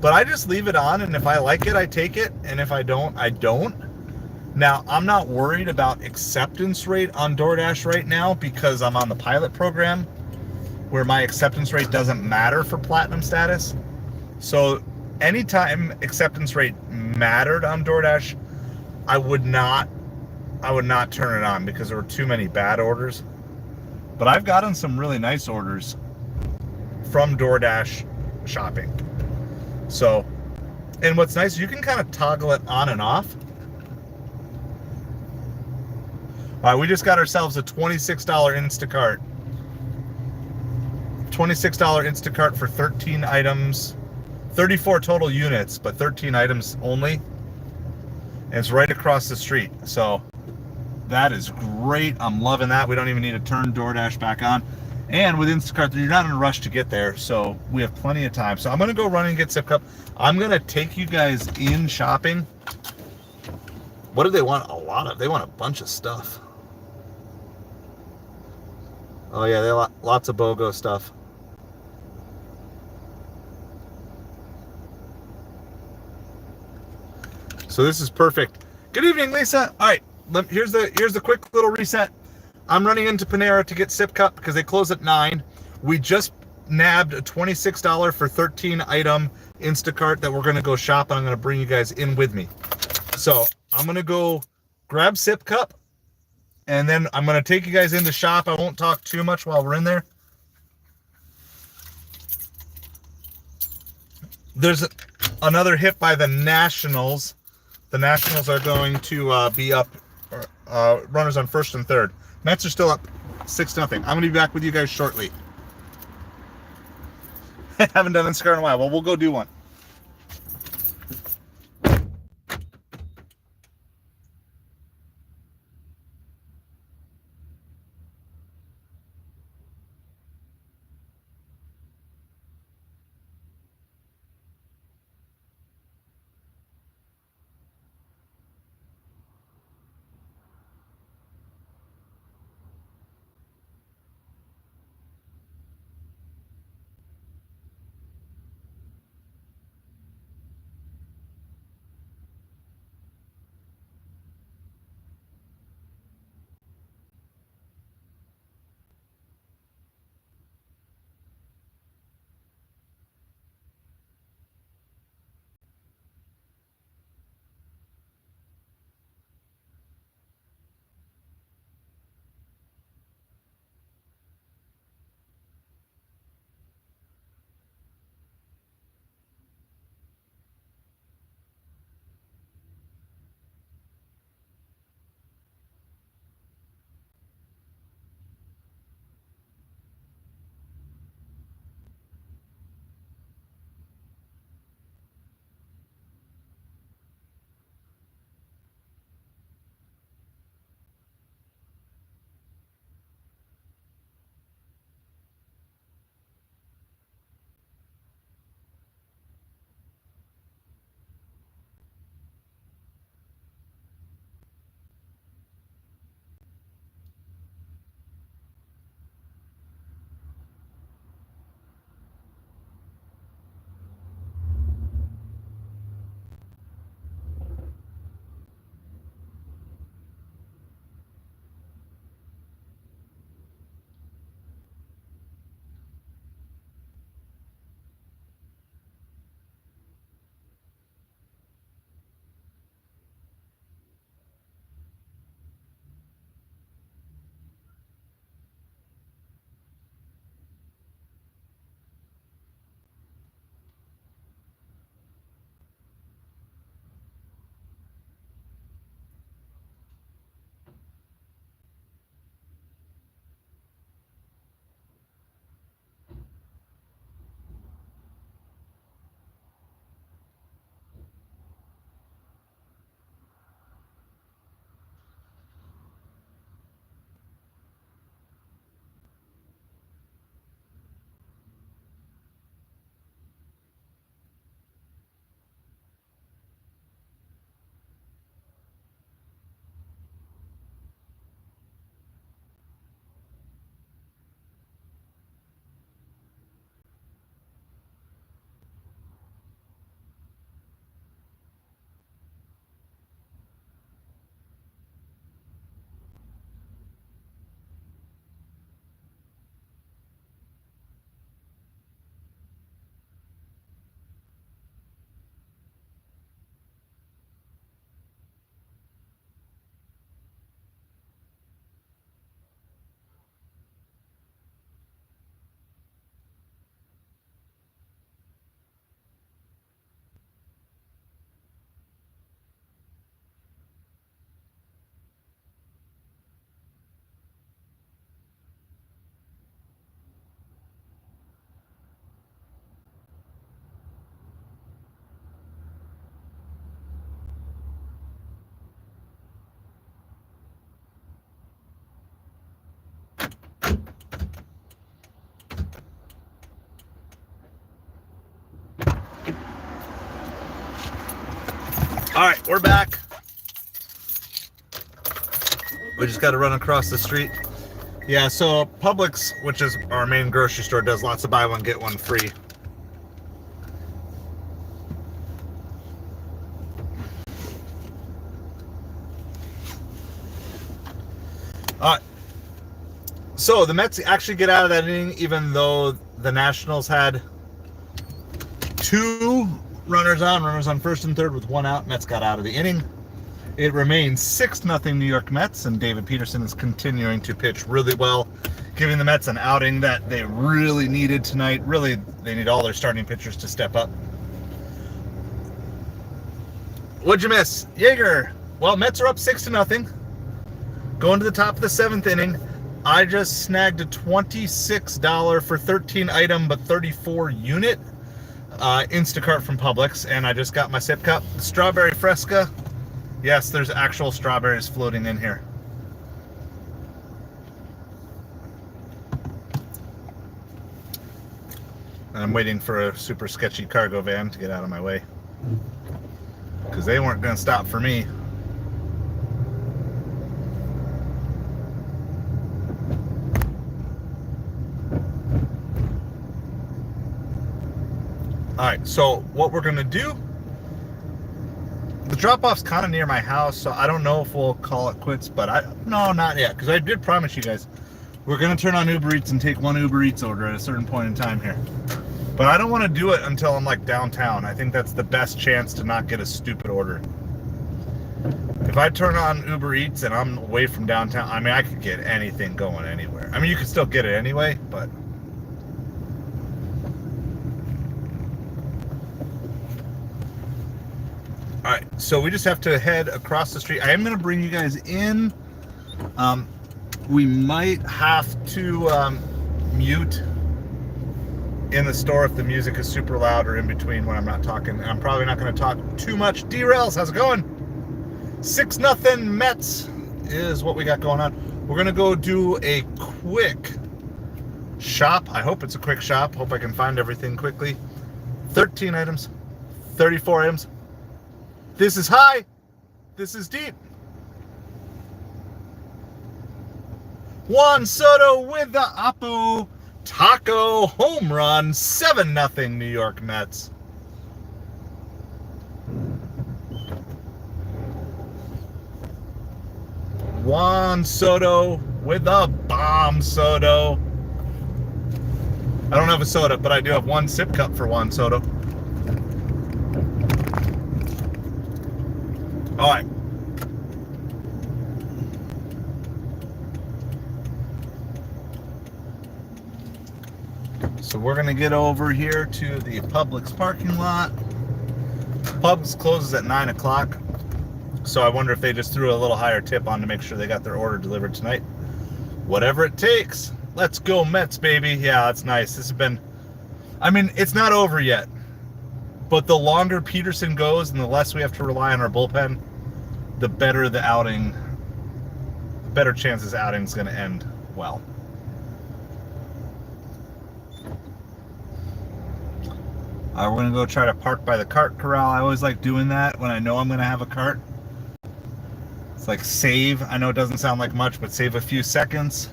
But I just leave it on, and if I like it, I take it, and if I don't, I don't. Now, I'm not worried about acceptance rate on DoorDash right now because I'm on the pilot program where my acceptance rate doesn't matter for platinum status. So anytime acceptance rate mattered on DoorDash, I would not turn it on because there were too many bad orders. But I've gotten some really nice orders from DoorDash shopping. So, and what's nice, you can kind of toggle it on and off. All right, we just got ourselves a $26 Instacart. $26 Instacart for 13 items. 34 total units, but 13 items only. And it's right across the street. So that is great. I'm loving that. We don't even need to turn DoorDash back on. And with Instacart, you're not in a rush to get there, so we have plenty of time. So I'm going to go run and get Sip Cup. I'm going to take you guys in shopping. What do they want? A lot of. They want a bunch of stuff. Oh, yeah, they want lots of BOGO stuff. So this is perfect. Good evening, Lisa. All right, here's the quick little reset. I'm running into Panera to get Sip Cup because they close at 9. We just nabbed a $26 for 13 item Instacart that we're going to go shop, and I'm going to bring you guys in with me. So I'm going to go grab Sip Cup, and then I'm going to take you guys in the shop. I won't talk too much while we're in there. There's another hit by the Nationals. The Nationals are going to be up runners on first and third. Mets are still up 6-0. I'm going to be back with you guys shortly. Haven't done Instacart in a while. Well, we'll go do one. All right, we're back. We just got to run across the street. Yeah, so Publix, which is our main grocery store, does lots of buy one, get one free. Uh, so the Mets actually get out of that inning, even though the Nationals had two runners on first and third with one out. Mets got out of the inning. It remains 6-0 New York Mets, and David Peterson is continuing to pitch really well, giving the Mets an outing that they really needed tonight. Really, they need all their starting pitchers to step up. What'd you miss? Yeager. Well, Mets are up 6-0. Going to the top of the 7th inning. I just snagged a $26 for 13 item but 34 unit Instacart from Publix, and I just got my sip cup. Strawberry Fresca. Yes, there's actual strawberries floating in here. And I'm waiting for a super sketchy cargo van to get out of my way, because they weren't going to stop for me. Alright, so what we're going to do, the drop-off's kind of near my house, so I don't know if we'll call it quits, but no, not yet, because I did promise you guys we're going to turn on Uber Eats and take one Uber Eats order at a certain point in time here. But I don't want to do it until I'm like downtown. I think that's the best chance to not get a stupid order. If I turn on Uber Eats and I'm away from downtown, I mean, I could get anything going anywhere. I mean, you could still get it anyway, but... Alright, so we just have to head across the street. I am going to bring you guys in. We might have to mute in the store if the music is super loud or in between when I'm not talking. I'm probably not going to talk too much. D-Rails, how's it going? 6-0 Mets is what we got going on. We're going to go do a quick shop. I hope it's a quick shop. Hope I can find everything quickly. 13 items, 34 items. This is high. This is deep. Juan Soto with the Apu Taco home run. 7-0 New York Mets. Juan Soto with the bomb Soto. I don't have a soda, but I do have one sip cup for Juan Soto. All right. So we're going to get over here to the Publix parking lot. Publix closes at 9 o'clock. So I wonder if they just threw a little higher tip on to make sure they got their order delivered tonight. Whatever it takes. Let's go Mets, baby. Yeah, that's nice. This has been... I mean, it's not over yet. But the longer Peterson goes and the less we have to rely on our bullpen, the better the outing, better chances the outing's going to end well. We're going to go try to park by the cart corral. I always like doing that when I know I'm going to have a cart. It's like save. I know it doesn't sound like much, but save a few seconds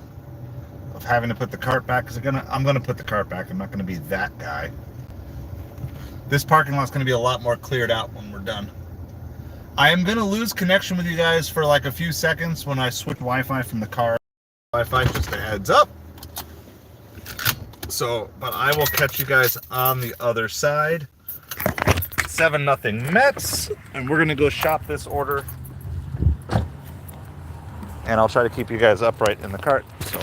of having to put the cart back. Because I'm going to put the cart back. I'm not going to be that guy. This parking lot's going to be a lot more cleared out when we're done. I am going to lose connection with you guys for like a few seconds when I switch Wi-Fi from the car Wi-Fi, just a heads up. So, but I will catch you guys on the other side. 7-0 Mets, and we're going to go shop this order. And I'll try to keep you guys upright in the cart. So.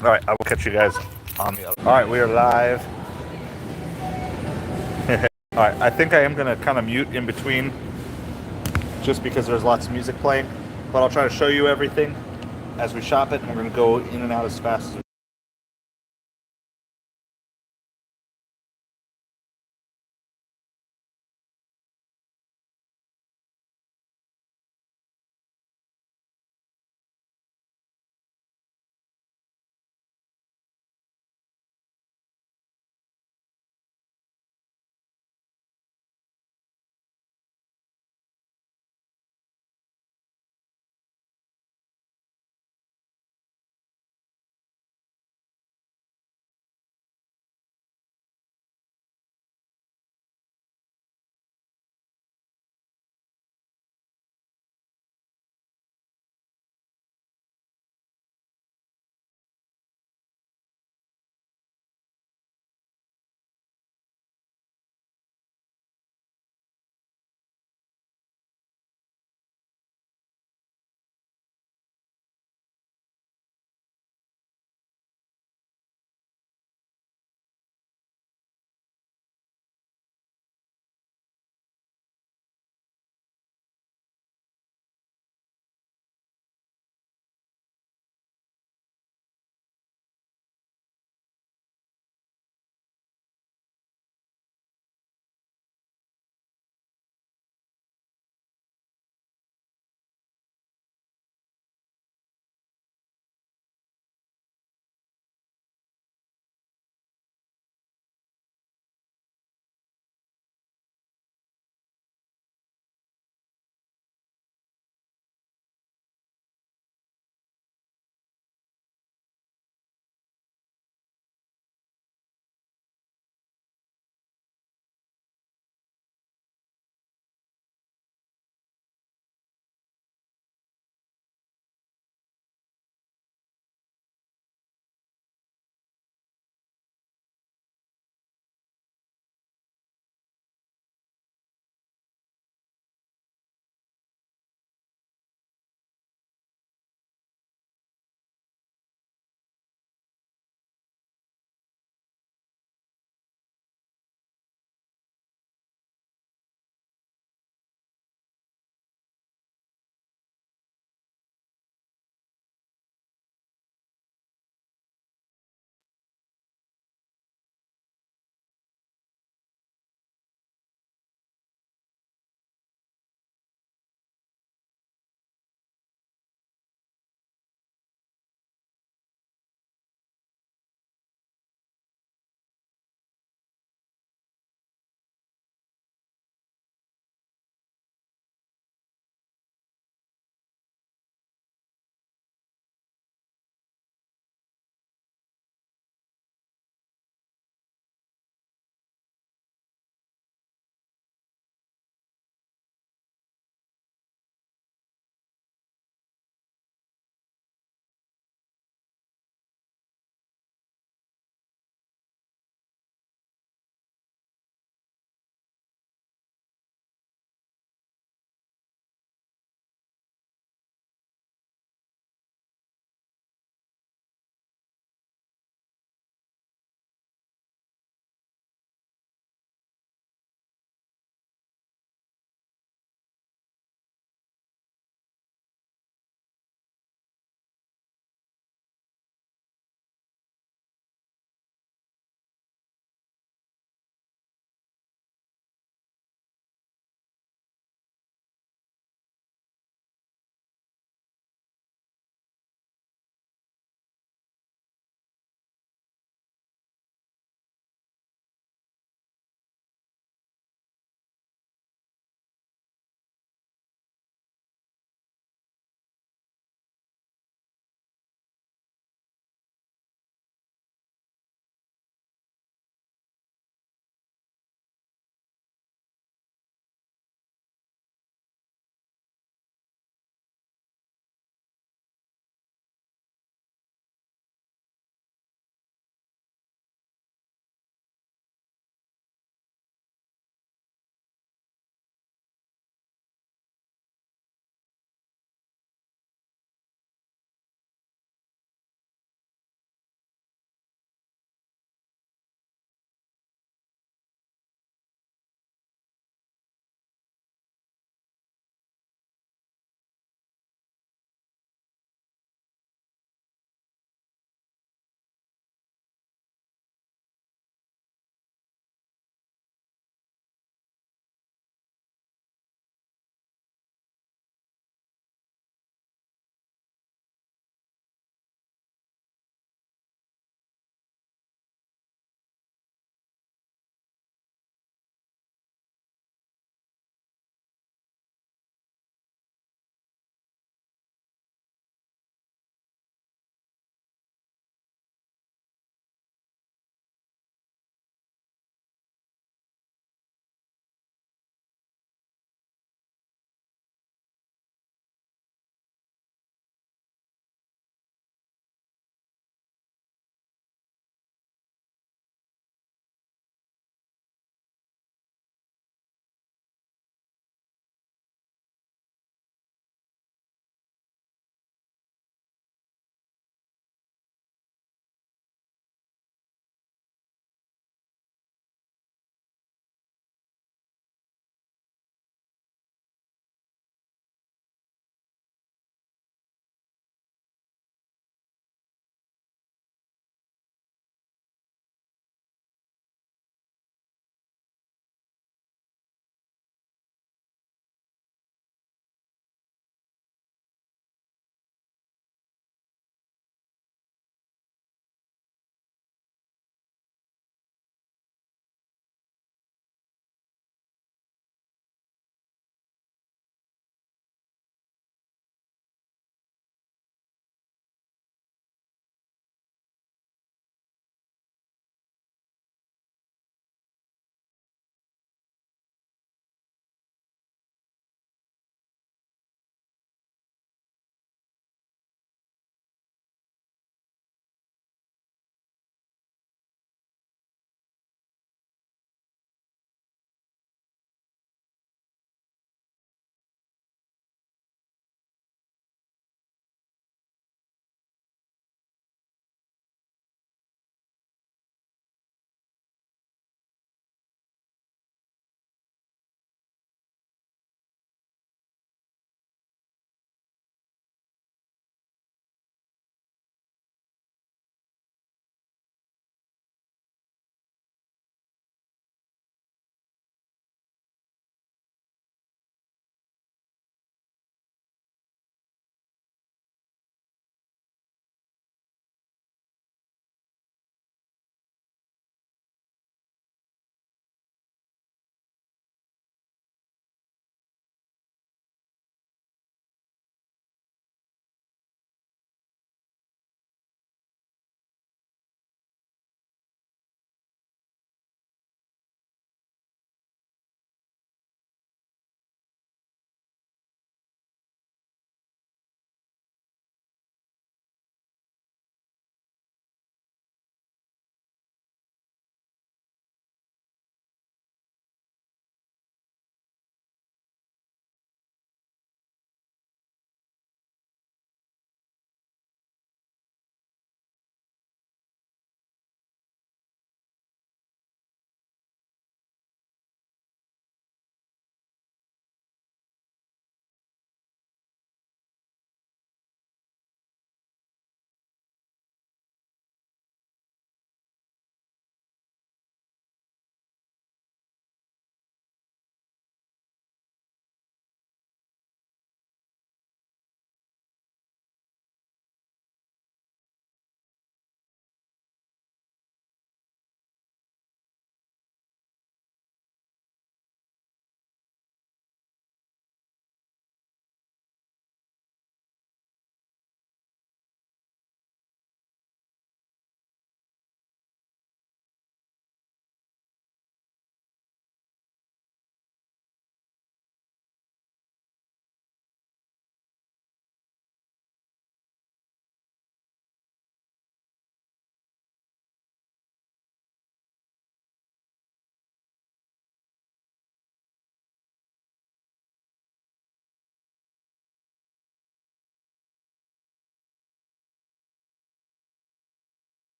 All right, I will catch you guys on the other. All right, we are live. All right, I think I am going to kind of mute in between just because there's lots of music playing, but I'll try to show you everything as we shop it, and we're going to go in and out as fast as we can.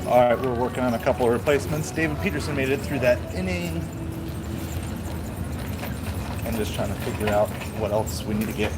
All right, we're working on a couple of replacements. David Peterson made it through that inning. I'm just trying to figure out what else we need to get.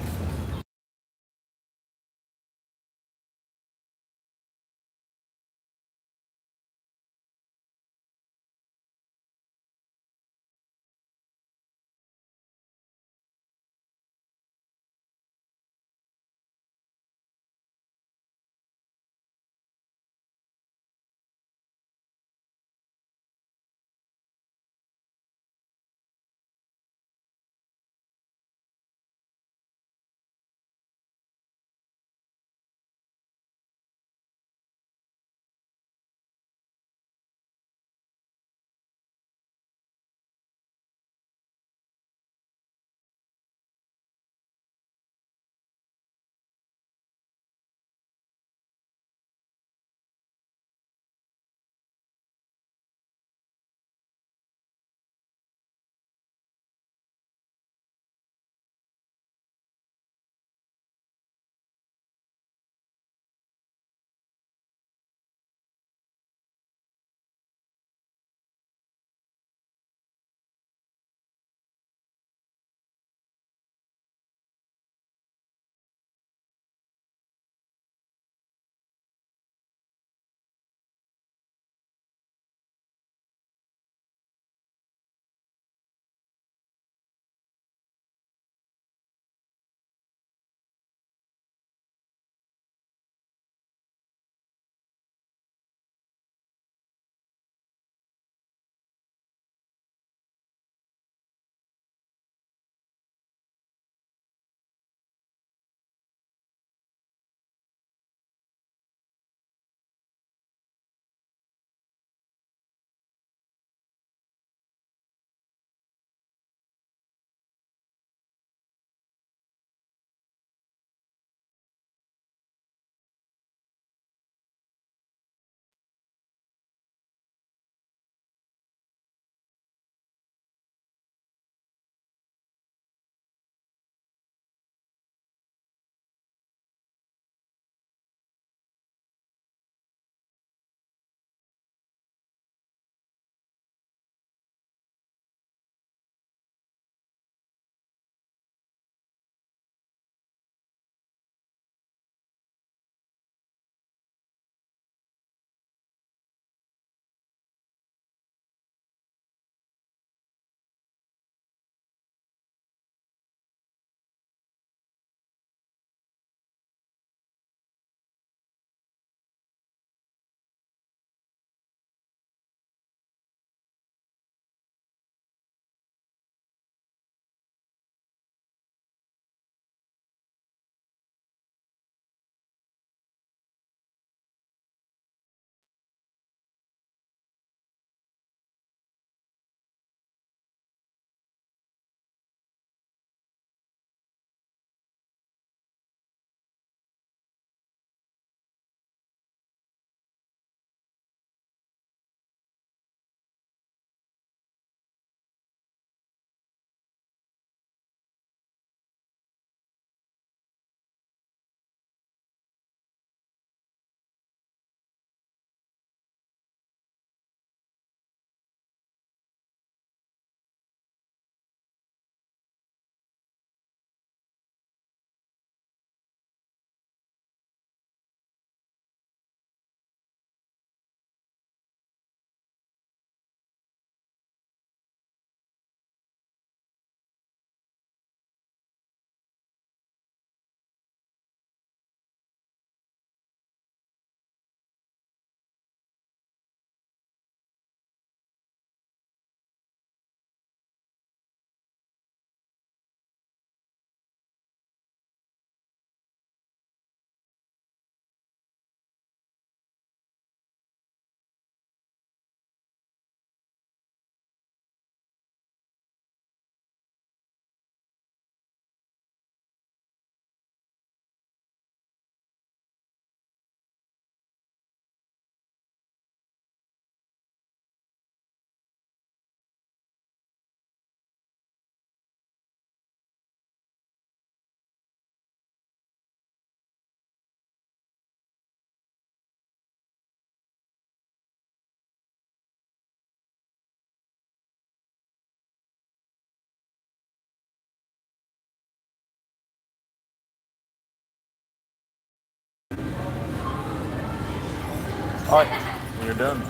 All right, we're done.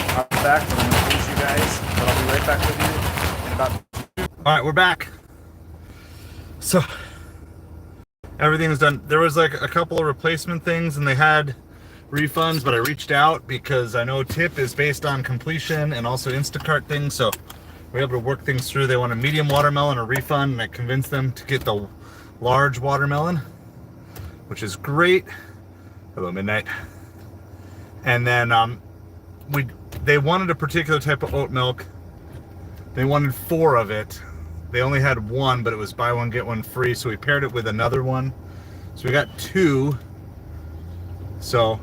I'm back, but I'm going to finish you guys, but I'll be right back with you in about... All right, we're back. So, everything's done. There was like a couple of replacement things, and they had refunds, but I reached out because I know tip is based on completion and also Instacart things, so we're able to work things through. They want a medium watermelon, a refund, and I convinced them to get the large watermelon, which is great. Hello, midnight. And then they wanted a particular type of oat milk. They wanted 4 of it. They only had 1, but it was buy one get one free, so we paired it with another one. So we got 2. So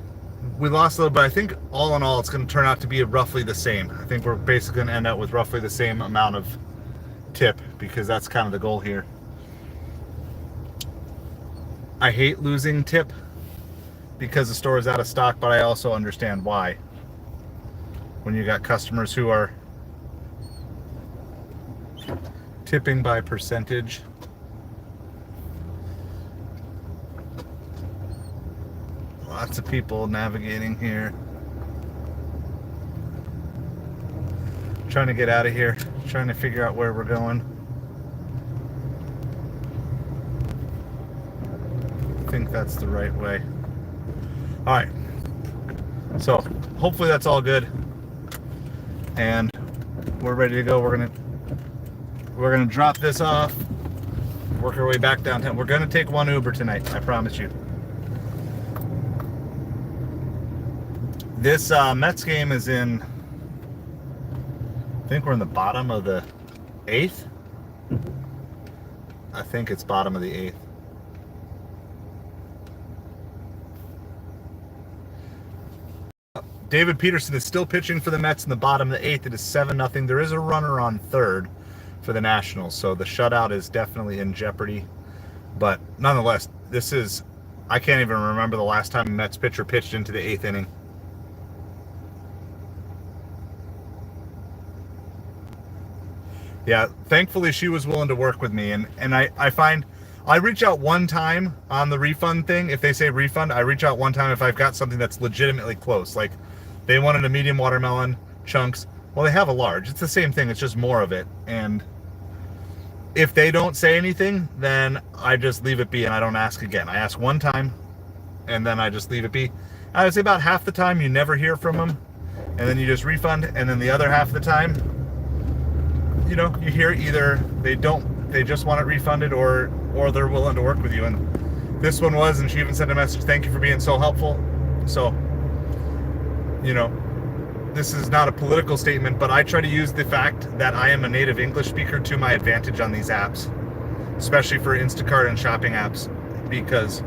we lost a little bit. I think all in all it's going to turn out to be roughly the same. I think we're basically going to end up with roughly the same amount of tip, because that's kind of the goal here. I hate losing tip because the store is out of stock, but I also understand why. When you got customers who are tipping by percentage. Lots of people navigating here. Trying to get out of here, trying to figure out where we're going. I think that's the right way. All right, so hopefully that's all good, and we're ready to go. We're gonna drop this off, work our way back downtown. We're gonna take one Uber tonight, I promise you. This Mets game is in, I think we're in the bottom of the 8th. I think it's bottom of the 8th. David Peterson is still pitching for the Mets in the bottom of the 8th. It is 7-0. There is a runner on third for the Nationals, so the shutout is definitely in jeopardy. But nonetheless, this is, I can't even remember the last time a Mets pitcher pitched into the 8th inning. Yeah, thankfully she was willing to work with me, and I find I reach out one time on the refund thing. If they say refund, I reach out one time if I've got something that's legitimately close. Like they wanted a medium watermelon chunks. Well, they have a large. It's the same thing. It's just more of it. And if they don't say anything, then I just leave it be and I don't ask again. I ask one time and then I just leave it be. I would say about half the time you never hear from them, and then you just refund, and then the other half of the time, you know, you hear either they just want it refunded, or they're willing to work with you. And this one was, and she even sent a message, thank you for being so helpful. So, you know, this is not a political statement, but I try to use the fact that I am a native English speaker to my advantage on these apps, especially for Instacart and shopping apps, because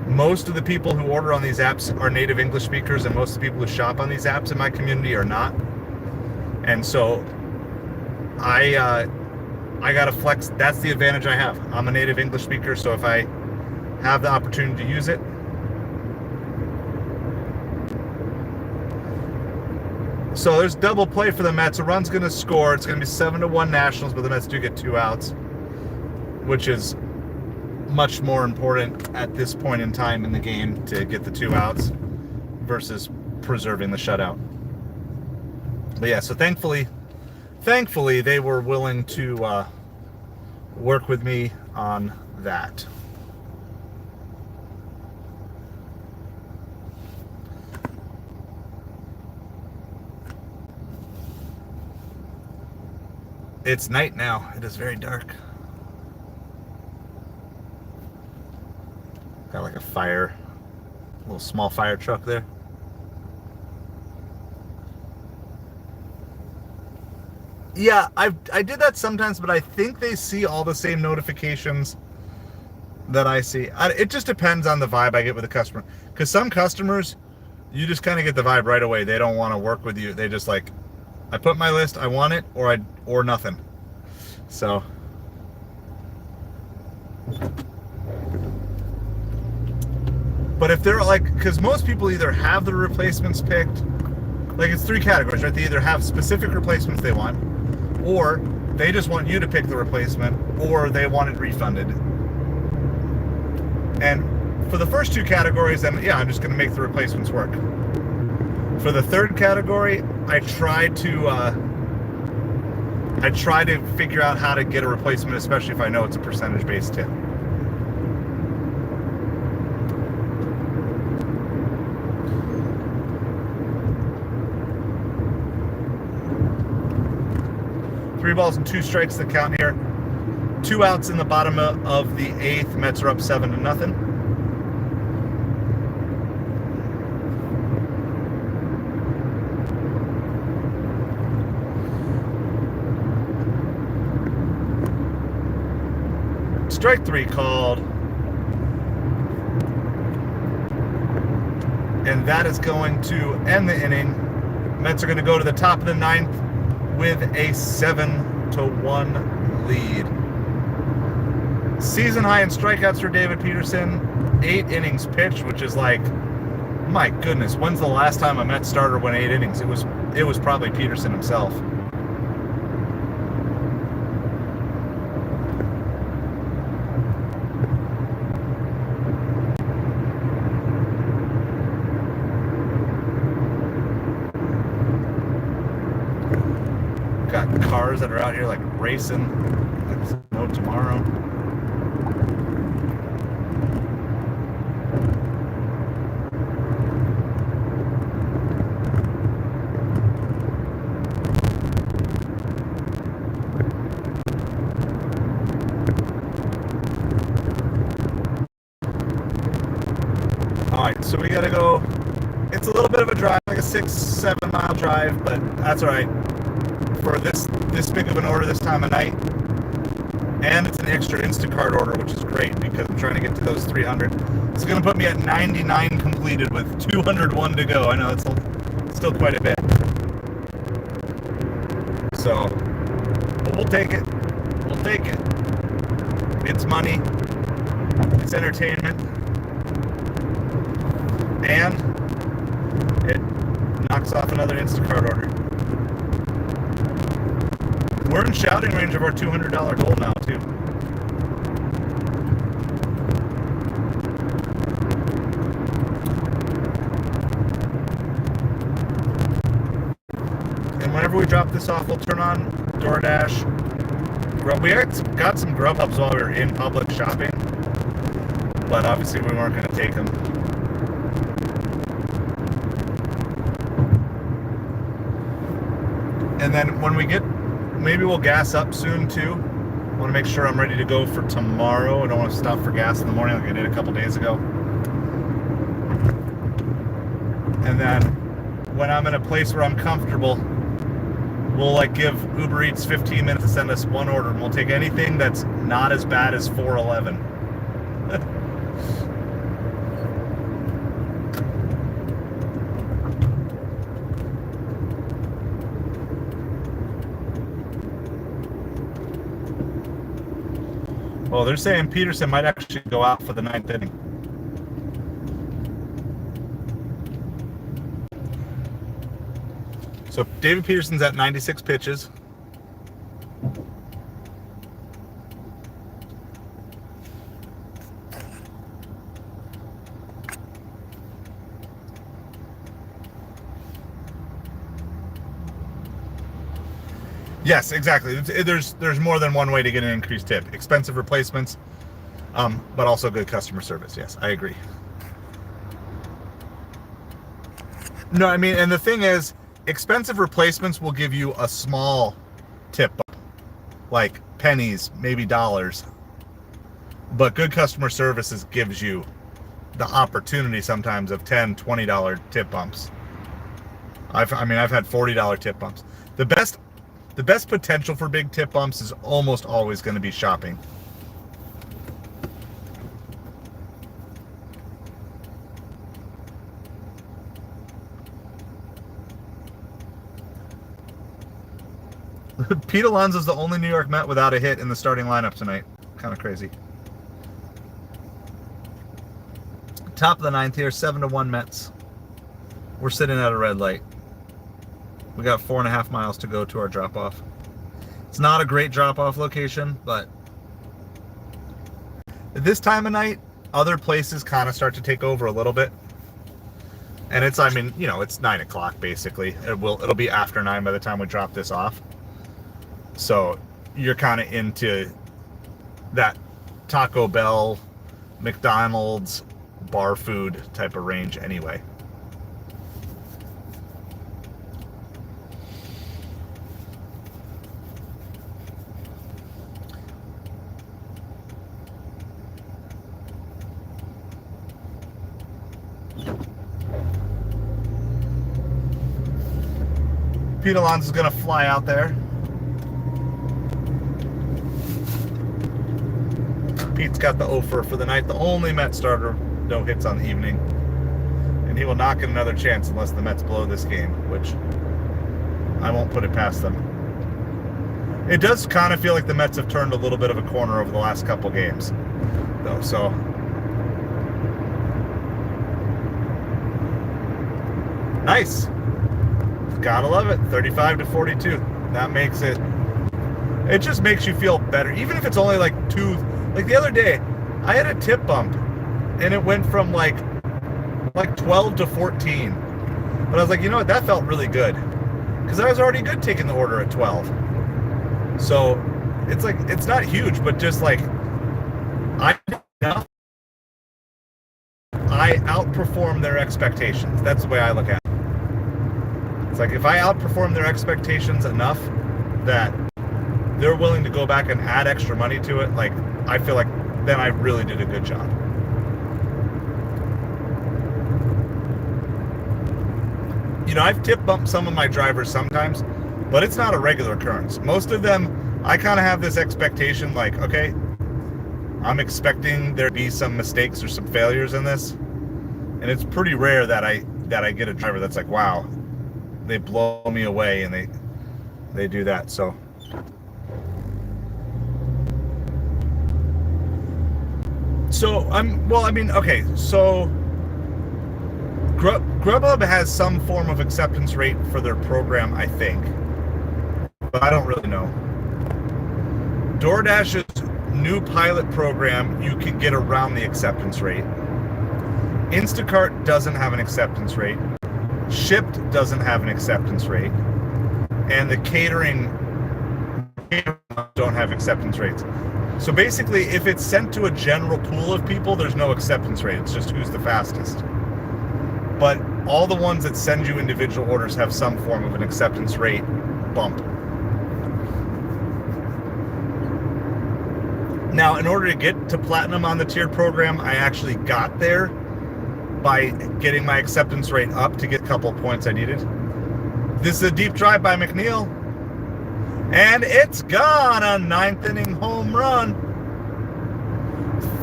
most of the people who order on these apps are native English speakers, and most of the people who shop on these apps in my community are not. And so I gotta flex. That's the advantage I have. I'm a native English speaker, so if I have the opportunity to use it, so there's double play for the Mets. A run's gonna score. It's gonna be 7-1 Nationals, but the Mets do get 2 outs, which is much more important at this point in time in the game to get the 2 outs versus preserving the shutout. But yeah, so thankfully they were willing to work with me on that. It's night now. It is very dark. Got like a little small fire truck there. Yeah, I did that sometimes, but I think they see all the same notifications that I see. It just depends on the vibe I get with the customer. Because some customers, you just kind of get the vibe right away. They don't want to work with you. They just like, I put my list, I want it, or nothing. So, but if they're like, because most people either have the replacements picked, like it's 3 categories, right? They either have specific replacements they want, or they just want you to pick the replacement, or they want it refunded. And for the first two categories, then yeah, I'm just going to make the replacements work. For the third category, I try to figure out how to get a replacement, especially if I know it's a percentage-based tip. Three balls and two strikes that count here. 2 outs in the bottom of the 8th. Mets are up 7-0. Strike 3 called. And that is going to end the inning. Mets are going to go to the top of the 9th with a 7-1 lead. Season high in strikeouts for David Peterson. 8 innings pitched, which is like, my goodness, when's the last time a Mets starter went 8 innings? It was probably Peterson himself. Got cars that are out here like racing. There's no tomorrow. Alright, so we gotta go. It's a little bit of a drive, like a 6-7 mile drive, but that's alright. For this big of an order this time of night, and it's an extra Instacart order, which is great because I'm trying to get to those 300. It's going to put me at 99 completed with 201 to go. I know it's still quite a bit, so but we'll take it. We'll take it. It's money, it's entertainment, and it knocks off another Instacart order. We're in shouting range of our $200 goal now, too. And whenever we drop this off, we'll turn on DoorDash. We got some Grubhubs while we were in public shopping, but obviously we weren't going to take them. And then when we get, maybe we'll gas up soon too. I want to make sure I'm ready to go for tomorrow. I don't want to stop for gas in the morning like I did a couple days ago. And then when I'm in a place where I'm comfortable, we'll like give Uber Eats 15 minutes to send us one order, and we'll take anything that's not as bad as 411. Well, they're saying Peterson might actually go out for the 9th inning. So David Peterson's at 96 pitches. Yes, exactly. There's more than one way to get an increased tip. Expensive replacements, but also good customer service. Yes, I agree. No, I mean, and the thing is, expensive replacements will give you a small tip, like pennies, maybe dollars. But good customer services gives you the opportunity sometimes of $10, $20 tip bumps. I've had $40 tip bumps. The best potential for big tip bumps is almost always going to be shopping. Pete Alonso's the only New York Met without a hit in the starting lineup tonight. Kind of crazy. Top of the 9th here, 7-1 Mets. We're sitting at a red light. We got 4.5 miles to go to our drop-off. It's not a great drop-off location, but at this time of night, Other places kind of start to take over a little bit. And it's, I mean, you know, it's 9 o'clock basically. It'll be after 9 by the time we drop this off. So you're kind of into that Taco Bell, McDonald's, bar food type of range anyway. Pete Alonso's gonna fly out there. Pete's got the offer for the night. The only Mets starter, no hits on the evening. And he will not get another chance unless the Mets blow this game, which I won't put it past them. It does kind of feel like the Mets have turned a little bit of a corner over the last couple games, though, so. Nice. Gotta love it. 35-42. That makes it. It just makes you feel better, even if it's only like 2. Like the other day, I had a tip bump, and it went from like 12 to 14. But I was like, you know what? That felt really good, because I was already good taking the order at 12. So it's like, it's not huge, but just like I outperform their expectations. That's the way I look at it. It's like if I outperform their expectations enough that they're willing to go back and add extra money to it, like I feel like then I really did a good job. You know, I've tip bumped some of my drivers sometimes, but it's not a regular occurrence. Most of them, I kind of have this expectation like, okay, I'm expecting there to be some mistakes or some failures in this. And it's pretty rare that I get a driver that's like, wow, they blow me away and they do that. So so Grubhub has some form of acceptance rate for their program, I think, but I don't really know. DoorDash's new pilot program, you can get around the acceptance rate. Instacart doesn't have an acceptance rate. Shipt doesn't have an acceptance rate. And the catering don't have acceptance rates. So basically, if it's sent to a general pool of people, there's no acceptance rate. It's just who's the fastest. But all the ones that send you individual orders have some form of an acceptance rate bump. Now, in order to get to platinum on the tiered program, I actually got there by getting my acceptance rate up to get a couple of points I needed. This is a deep drive by McNeil. And it's gone, a 9th inning home run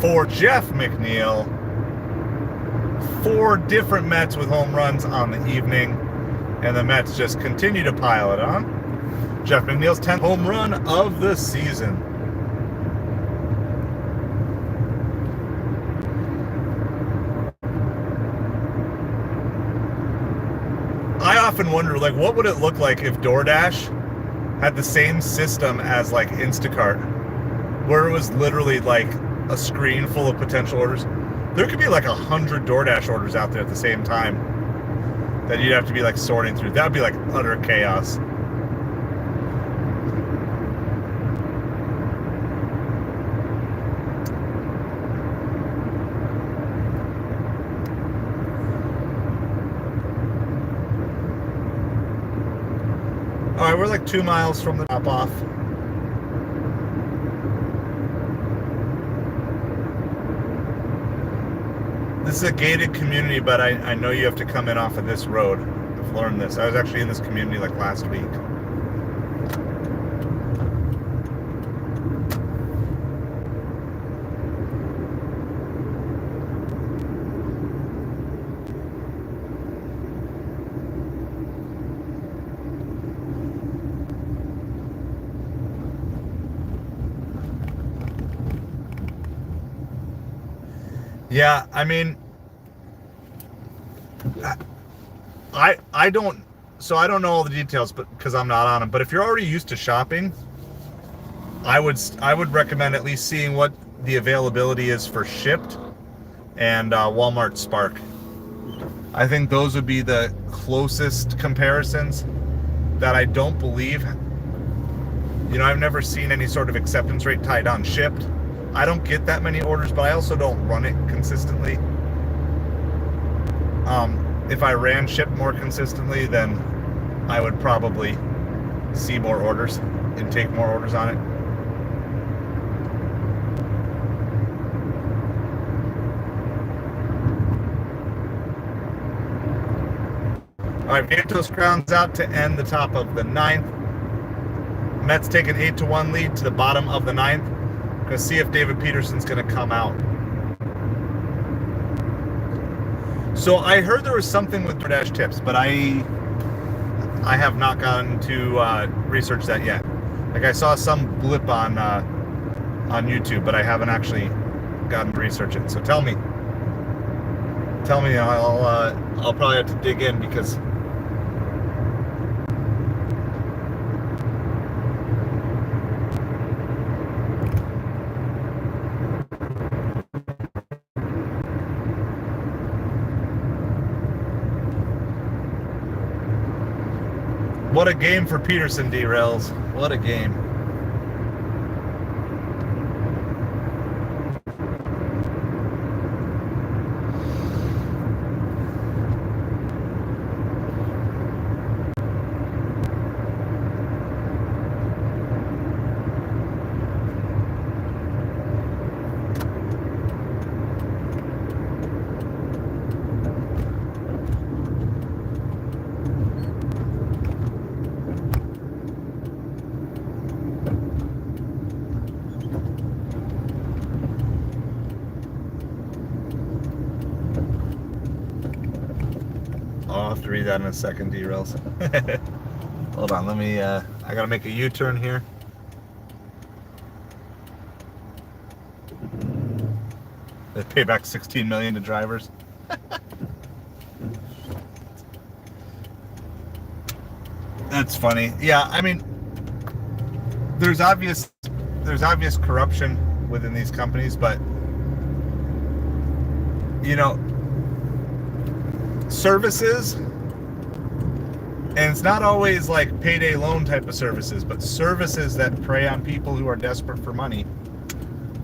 for Jeff McNeil. 4 different Mets with home runs on the evening, and the Mets just continue to pile it on. Jeff McNeil's 10th home run of the season. I often wonder, like, what would it look like if DoorDash had the same system as like Instacart, where it was literally like a screen full of potential orders? There could be like 100 DoorDash orders out there at the same time that you'd have to be like sorting through. That would be like utter chaos. All right, we're like 2 miles from the drop off. This is a gated community, but I know you have to come in off of this road. I've learned this. I was actually in this community like last week. Yeah, I mean, I don't know all the details, but because I'm not on them. But if you're already used to shopping, I would recommend at least seeing what the availability is for Shipt and Walmart Spark. I think those would be the closest comparisons that I don't believe. I've never seen any sort of acceptance rate tied on shipped. I don't get that many orders, but I also don't run it consistently. If I ran ship more consistently, then I would probably see more orders and take more orders on it. All right, Vientos grounds out to end the top of the ninth. Mets take an 8-1 lead to the bottom of the ninth. Going to see if David Peterson's going to come out. So I heard there was something with DoorDash tips, but I have not gotten to research that yet. Like I saw some blip on YouTube, but I haven't actually gotten to research it. So tell me. I'll probably have to dig in because what a game for Peterson, D-Rails. What a game. I'll have to read that in a second, D-Rails. Hold on, let me, I gotta make a U-turn here. They pay back $16 million to drivers. That's funny. Yeah, I mean, there's obvious corruption within these companies, but services, and it's not always like payday loan type of services, but services that prey on people who are desperate for money.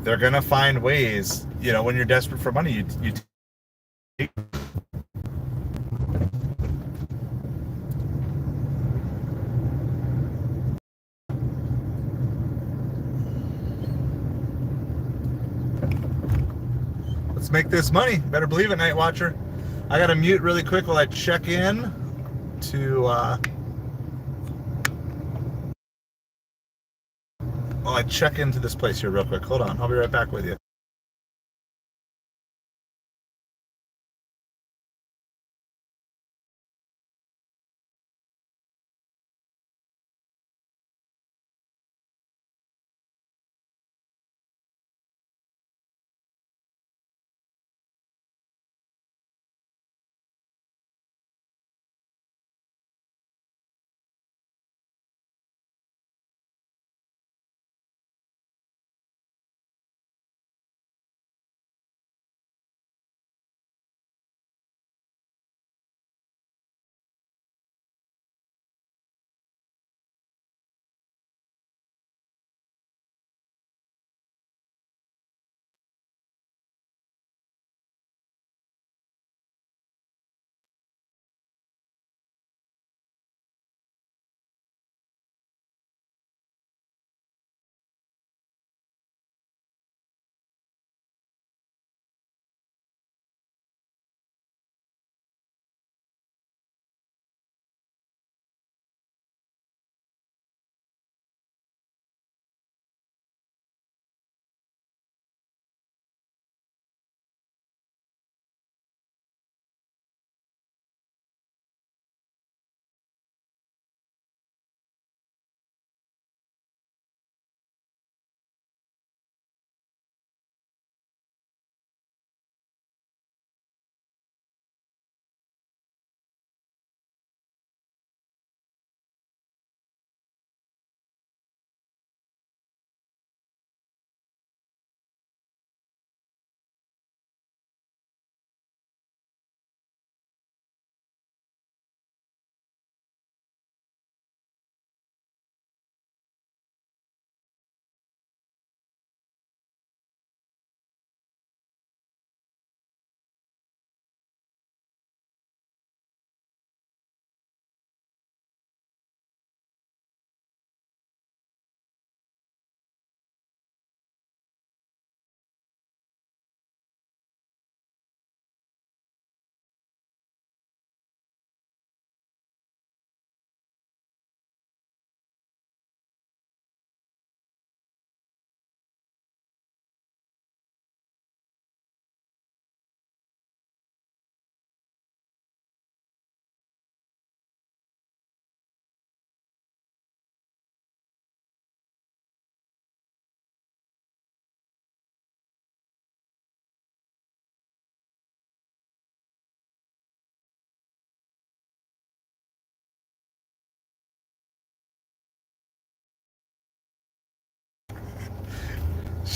They're gonna find ways. When you're desperate for money, you take. Let's make this money. Better believe it, Night Watcher. I gotta mute really quick while I check in to while I check into this place here real quick. Hold on, I'll be right back with you.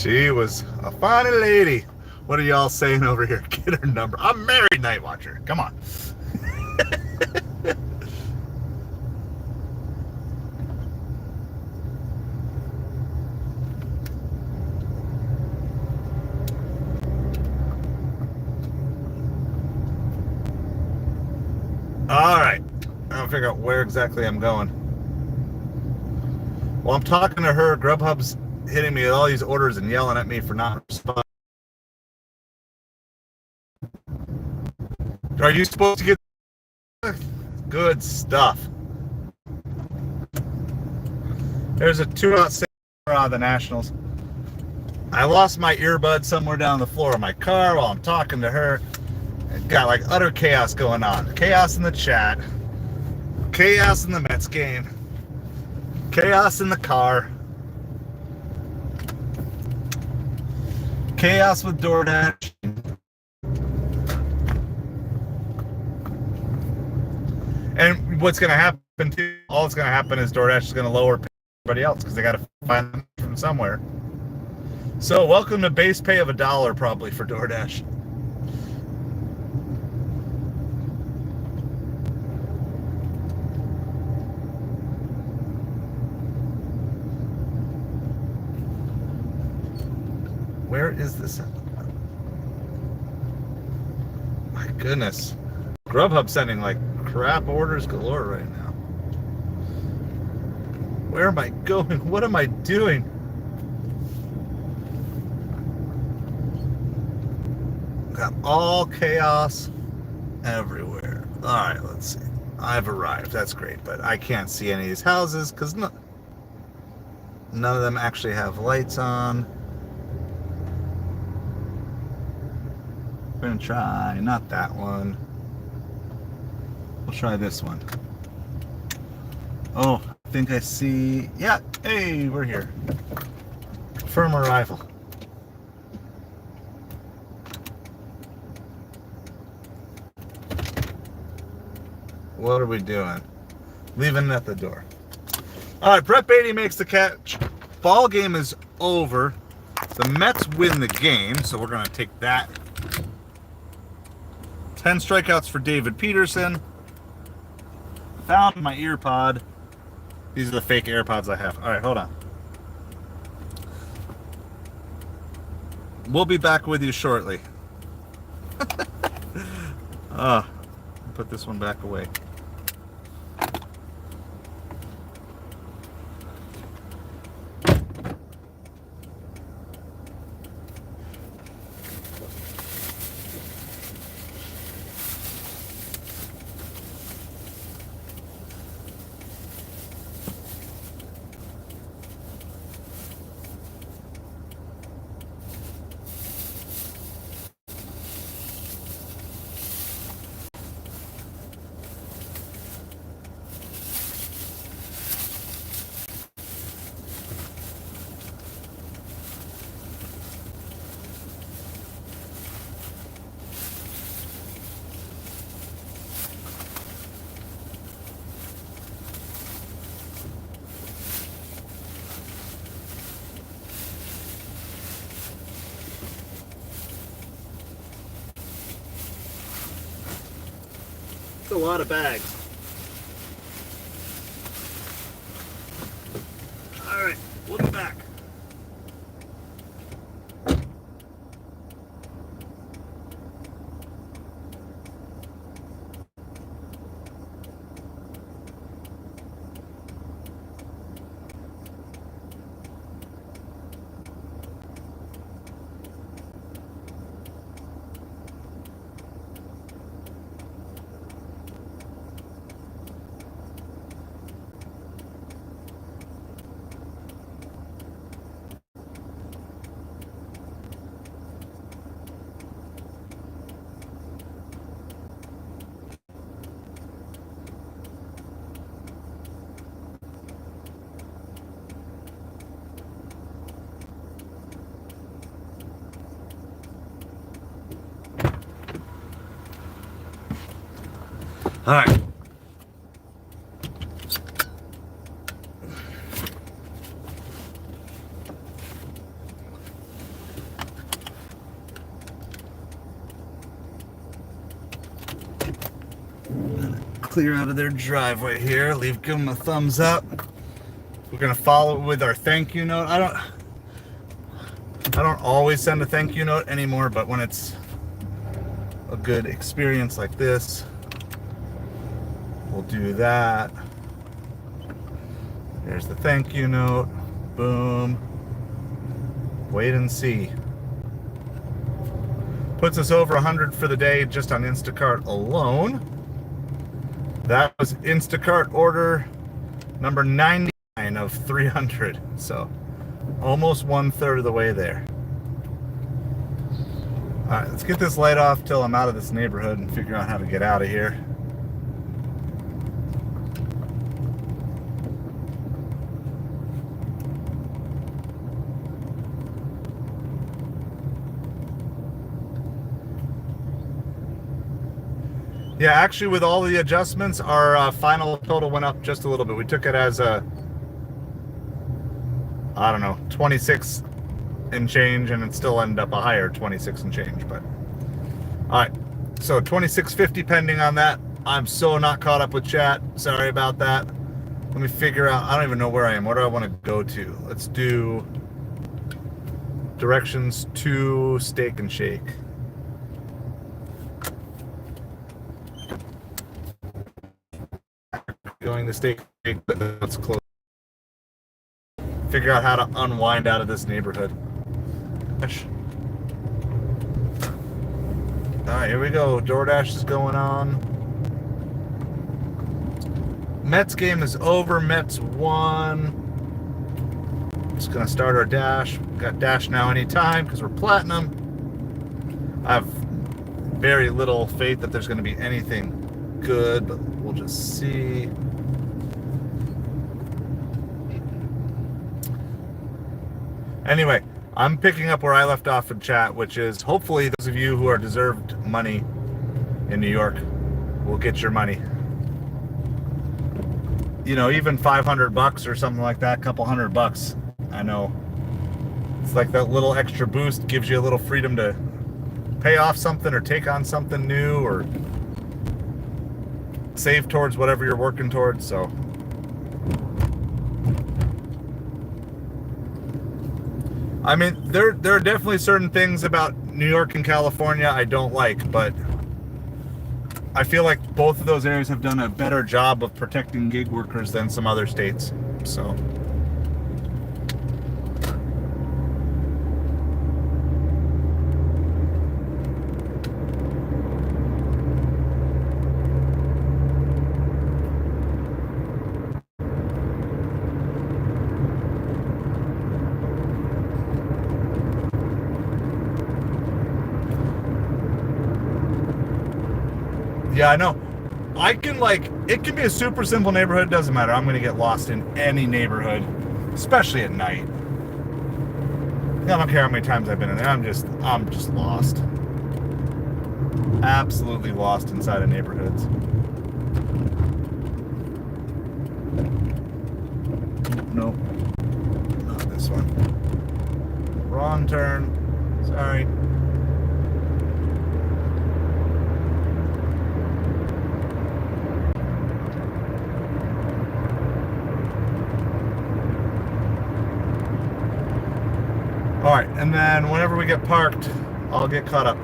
She was a funny lady. What are y'all saying over here? Get her number. I'm married, Night Watcher. Come on. All right. I'll figure out where exactly I'm going. Well, I'm talking to her. Grubhub's hitting me with all these orders and yelling at me for not responding. Are you supposed to get good stuff? There's a 2-out sale on the Nationals. I lost my earbud somewhere down the floor of my car while I'm talking to her. Got like utter chaos going on. Chaos in the chat. Chaos in the Mets game. Chaos in the car. Chaos with DoorDash. And what's going to happen too, all that's going to happen is DoorDash is going to lower everybody else because they got to find them from somewhere. So welcome to base pay of $1 probably for DoorDash. Where is this? My goodness. Grubhub sending like crap orders galore right now. Where am I going? What am I doing? Got all chaos everywhere. All right, let's see. I've arrived. That's great, but I can't see any of these houses because none of them actually have lights on. We're gonna try not that one. We'll try this one. Oh, I think I see. Yeah, hey, we're here. Firm arrival. What are we doing? Leaving it at the door. All right, Brett Baty makes the catch. Ball game is over. The Mets win the game, so we're gonna take that. 10 strikeouts for David Peterson. Found my ear pod. These are the fake AirPods I have. All right, hold on. We'll be back with you shortly. Put this one back away. It's a lot of bags. All right, we'll be back. All right. clear out of their driveway here. Give them a thumbs up. We're gonna follow it with our thank you note. I don't always send a thank you note anymore, but when it's a good experience like this, we'll do that. There's the thank you note. Boom. Wait and see. Puts us over 100 for the day just on Instacart alone. That was Instacart order number 99 of 300. So almost 1/3 of the way there. All right, let's get this light off till I'm out of this neighborhood and figure out how to get out of here. Yeah, actually, with all the adjustments, our final total went up just a little bit. We took it as a, I don't know, 26 and change, and it still ended up a higher 26 and change. But all right, so 26.50 pending on that. I'm so not caught up with chat. Sorry about that. Let me figure out. I don't even know where I am. Where do I want to go to? Let's do directions to Steak and Shake. Going to Steak and Shake, but let's close. Figure out how to unwind out of this neighborhood. Alright, here we go. DoorDash is going on. Mets game is over. Mets won. Just gonna start our dash. Got dash now anytime because we're platinum. I have very little faith that there's gonna be anything good, but we'll just see. Anyway, I'm picking up where I left off in chat, which is hopefully those of you who are deserved money in New York will get your money. You know, even $500 or something like that, a couple $100. I know it's like that little extra boost gives you a little freedom to pay off something or take on something new or save towards whatever you're working towards. So I mean, there are definitely certain things about New York and California I don't like, but I feel like both of those areas have done a better job of protecting gig workers than some other states. So yeah, I know. I can it can be a super simple neighborhood, doesn't matter. I'm gonna get lost in any neighborhood, especially at night. I don't care how many times I've been in there. I'm just lost. Absolutely lost inside of neighborhoods. Nope. Not this one. Wrong turn. Sorry. Alright, and then whenever we get parked, I'll get caught up.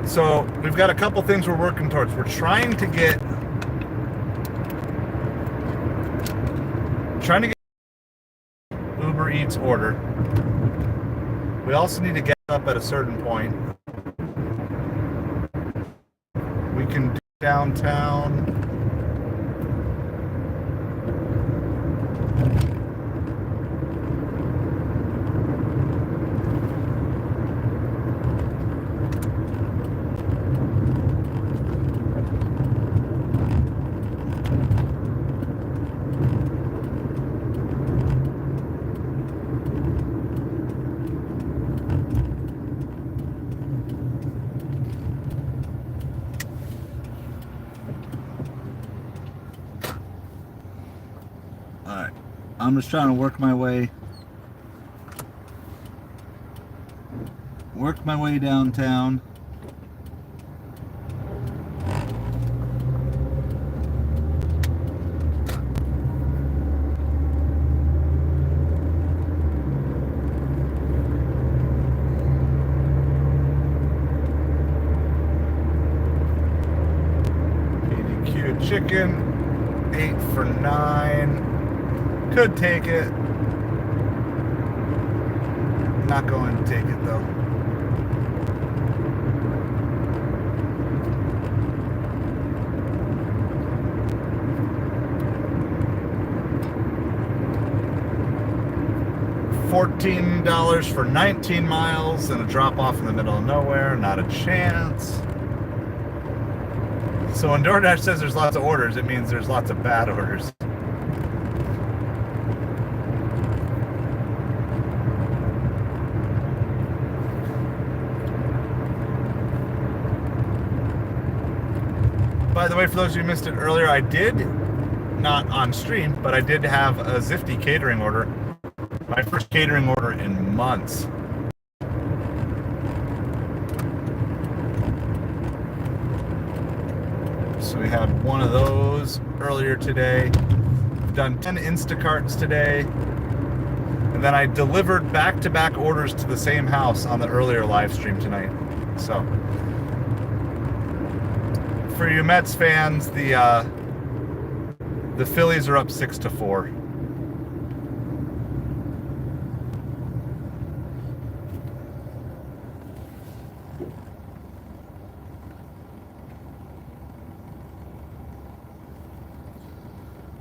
So, we've got a couple things we're working towards. We're trying to get Uber Eats order. We also need to get up at a certain point. We can do downtown. Alright, I'm just trying to work my way downtown. chicken, 8 for $9. Could take it. Not going to take it though. $14 for 19 miles and a drop off in the middle of nowhere. Not a chance. So when DoorDash says there's lots of orders, it means there's lots of bad orders. By the way, for those of you who missed it earlier, I did, not on stream, but I did have a Zifty catering order. My first catering order in months. So we had one of those earlier today. I've done 10 Instacarts today. And then I delivered back-to-back orders to the same house on the earlier live stream tonight. So for you Mets fans, the Phillies are up 6-4.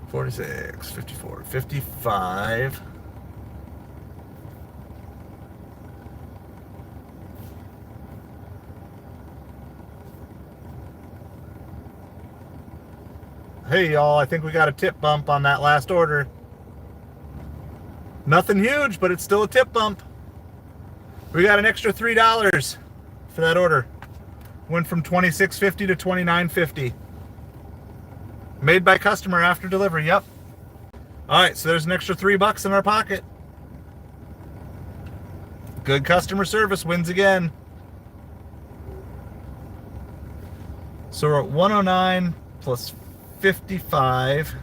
$46, $54, $55. Hey y'all, I think we got a tip bump on that last order. Nothing huge, but it's still a tip bump. We got an extra $3 for that order. Went from $26.50 to $29.50. Made by customer after delivery, yep. All right, so there's an extra $3 in our pocket. Good customer service wins again. So we're at 109 plus 55.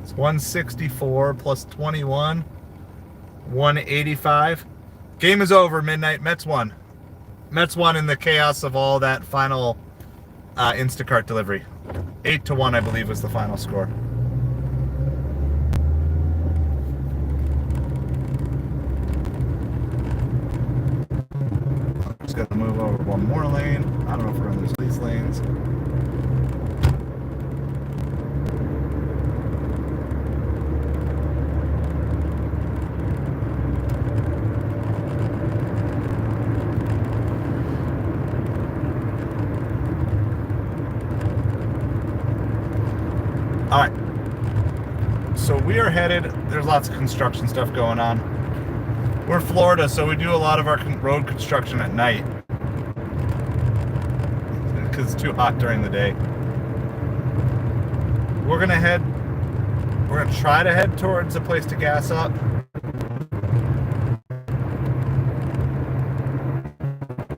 It's 164 plus 21. 185. Game is over, midnight. Mets won. Mets won in the chaos of all that final Instacart delivery. 8-1, I believe, was the final score. Just got to move over one more lane. I don't know if we're in these lanes. All right, so we are headed, there's lots of construction stuff going on. We're Florida, so we do a lot of our road construction at night because it's too hot during the day. We're gonna try to head towards a place to gas up.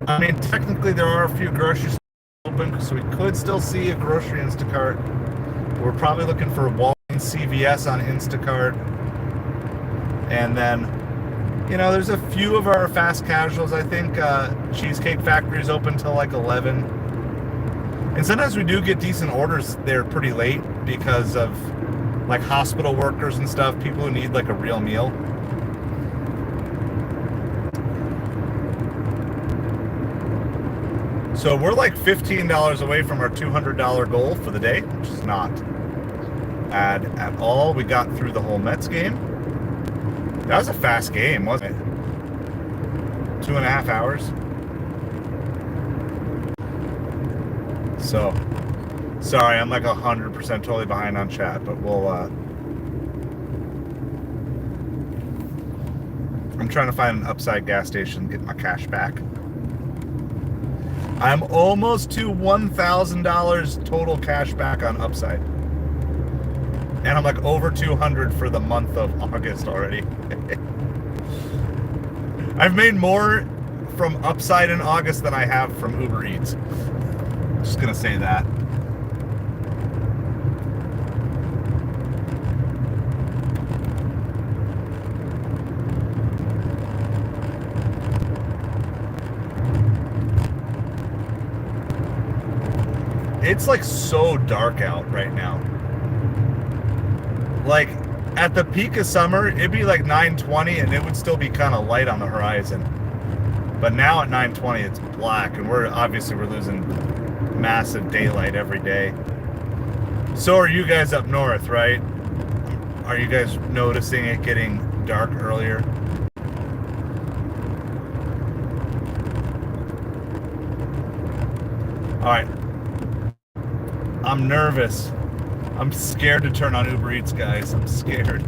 I mean, technically there are a few grocery stores open, so we could still see a grocery Instacart. We're probably looking for a Walgreens, CVS on Instacart. And then, you know, there's a few of our fast casuals. I think Cheesecake Factory is open till like 11. And sometimes we do get decent orders there pretty late because of like hospital workers and stuff, people who need like a real meal. So we're like $15 away from our $200 goal for the day, which is not bad at all. We got through the whole Mets game. That was a fast game, wasn't it? 2.5 hours. So, sorry, I'm like 100% totally behind on chat, but we'll, I'm trying to find an Upside gas station and get my cash back. I'm almost to $1,000 total cash back on Upside. And I'm like over 200 for the month of August already. I've made more from Upside in August than I have from Uber Eats. Just gonna say that. It's like so dark out right now. Like at the peak of summer, it'd be like 9:20 and it would still be kind of light on the horizon. But now at 9:20 it's black, and we're losing massive daylight every day. So are you guys up north, right? Are you guys noticing it getting dark earlier? All right. I'm nervous. I'm scared to turn on Uber Eats, guys. I'm scared.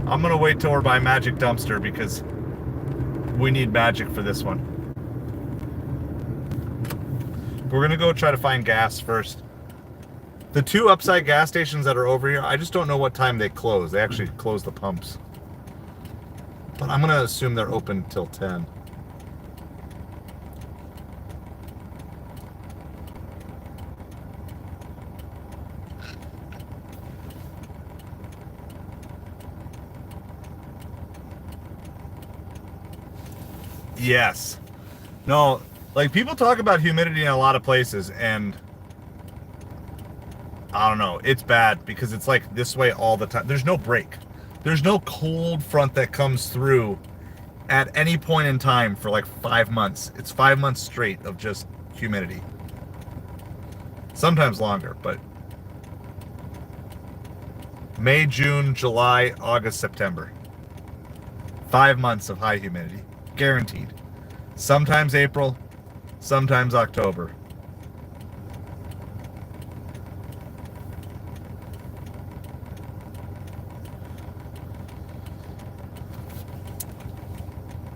I'm gonna wait till we're by Magic Dumpster because we need magic for this one. We're gonna go try to find gas first. The two Upside gas stations that are over here, I just don't know what time they close. They actually close the pumps. But I'm gonna assume they're open till 10. Yes. No, like people talk about humidity in a lot of places, and I don't know, it's bad because it's like this way all the time. There's no break. There's no cold front that comes through at any point in time for like 5 months. It's 5 months straight of just humidity. Sometimes longer, but May, June, July, August, September. 5 months of high humidity. Guaranteed. Sometimes April, sometimes October.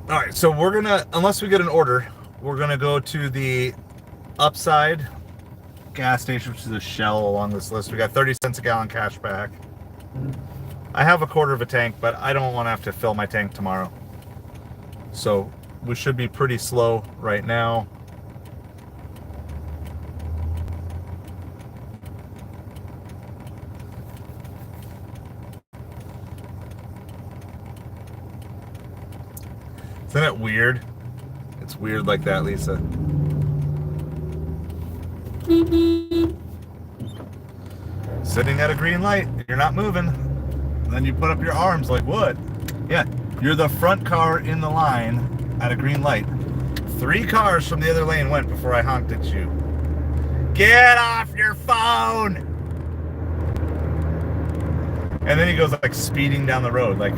All right, so we're gonna, unless we get an order, we're gonna go to the Upside gas station, which is a Shell along this list. We got 30 cents a gallon cash back. I have a quarter of a tank, but I don't want to have to fill my tank tomorrow. So we should be pretty slow right now. Isn't it weird? It's weird like that, Lisa. Sitting at a green light, you're not moving. And then you put up your arms like what? Yeah, you're the front car in the line at a green light. 3 cars from the other lane went before I honked at you. Get off your phone! And then he goes like speeding down the road, like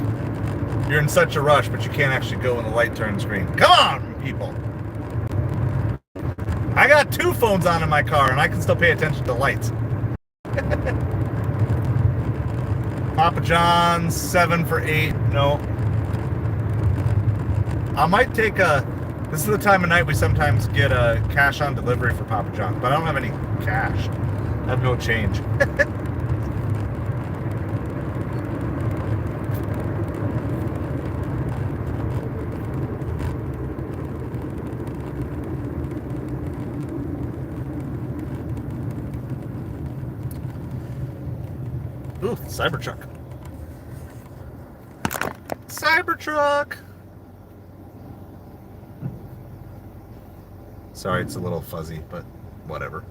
you're in such a rush, but you can't actually go when the light turns green. Come on, people! I got 2 phones on in my car, and I can still pay attention to lights. Papa John's, 7 for $8. No. I might take a... This is the time of night we sometimes get a cash on delivery for Papa John's, but I don't have any cash. I have no change. Ooh, Cybertruck. Cybertruck! Sorry, it's a little fuzzy, but whatever.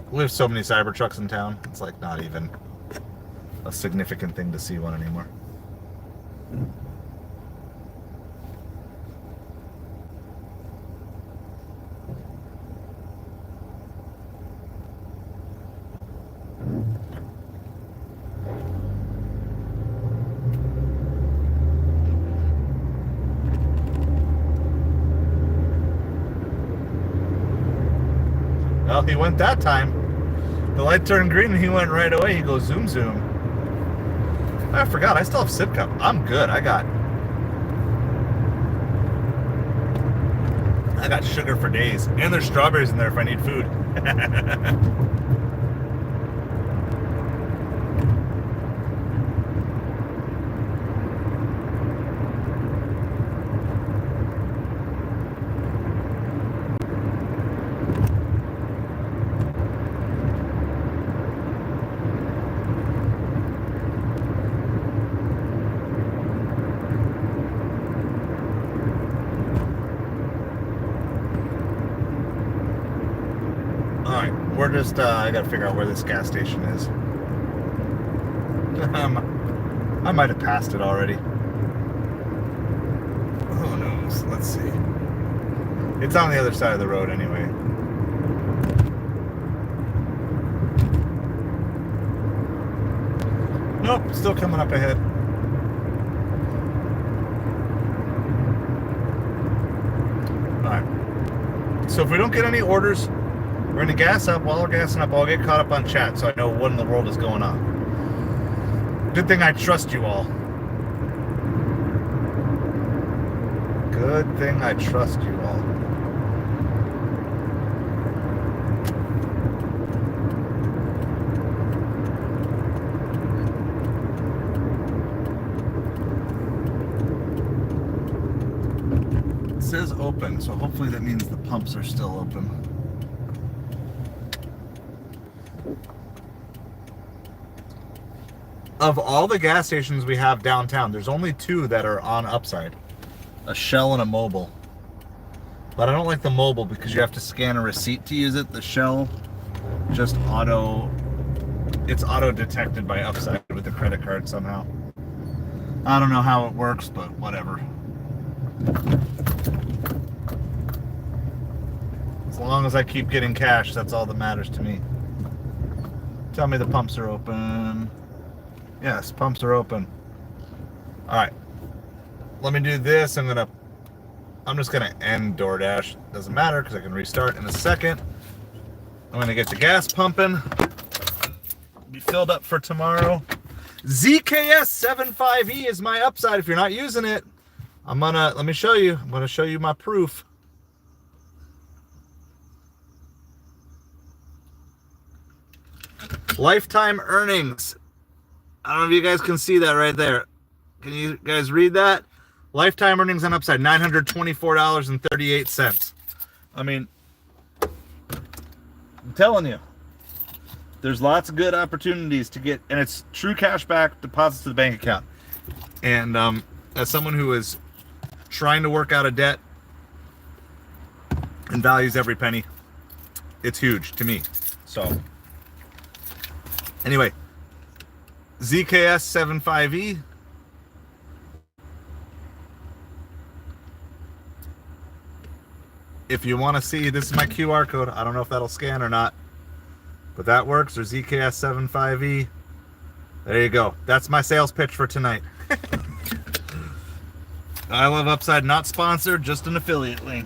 We have so many Cybertrucks in town, it's like not even a significant thing to see one anymore. Well, he went that time. The light turned green and he went right away. He goes zoom zoom. I forgot, I still have Sip Cup. I'm good. I got sugar for days. And there's strawberries in there if I need food. Alright, we're just, I gotta figure out where this gas station is. I might have passed it already. Who knows? Let's see. It's on the other side of the road anyway. Nope, still coming up ahead. Alright. So if we don't get any orders, we're gonna gas up. While we're gassing up, I'll get caught up on chat so I know what in the world is going on. Good thing I trust you all. Good thing I trust you all. It says open, so hopefully that means the pumps are still open. Of all the gas stations we have downtown, there's only 2 that are on Upside. A Shell and a Mobil. But I don't like the Mobil because you have to scan a receipt to use it. The Shell just it's auto detected by Upside with the credit card somehow. I don't know how it works, but whatever. As long as I keep getting cash, that's all that matters to me. Tell me the pumps are open. Yes, pumps are open. Alright. Let me do this. I'm just gonna end DoorDash. Doesn't matter because I can restart in a second. I'm gonna get the gas pumping. Be filled up for tomorrow. ZKS75E is my Upside. If you're not using it, let me show you. I'm gonna show you my proof. Lifetime earnings. I don't know if you guys can see that right there. Can you guys read that? Lifetime earnings on Upside, $924.38. I mean, I'm telling you, there's lots of good opportunities to get, and it's true cash back deposits to the bank account. And as someone who is trying to work out of debt and values every penny, it's huge to me. So, anyway, ZKS75E. If you want to see, this is my QR code. I don't know if that'll scan or not, but that works. Or ZKS75E. There you go. That's my sales pitch for tonight. I Love Upside, not sponsored, just an affiliate link.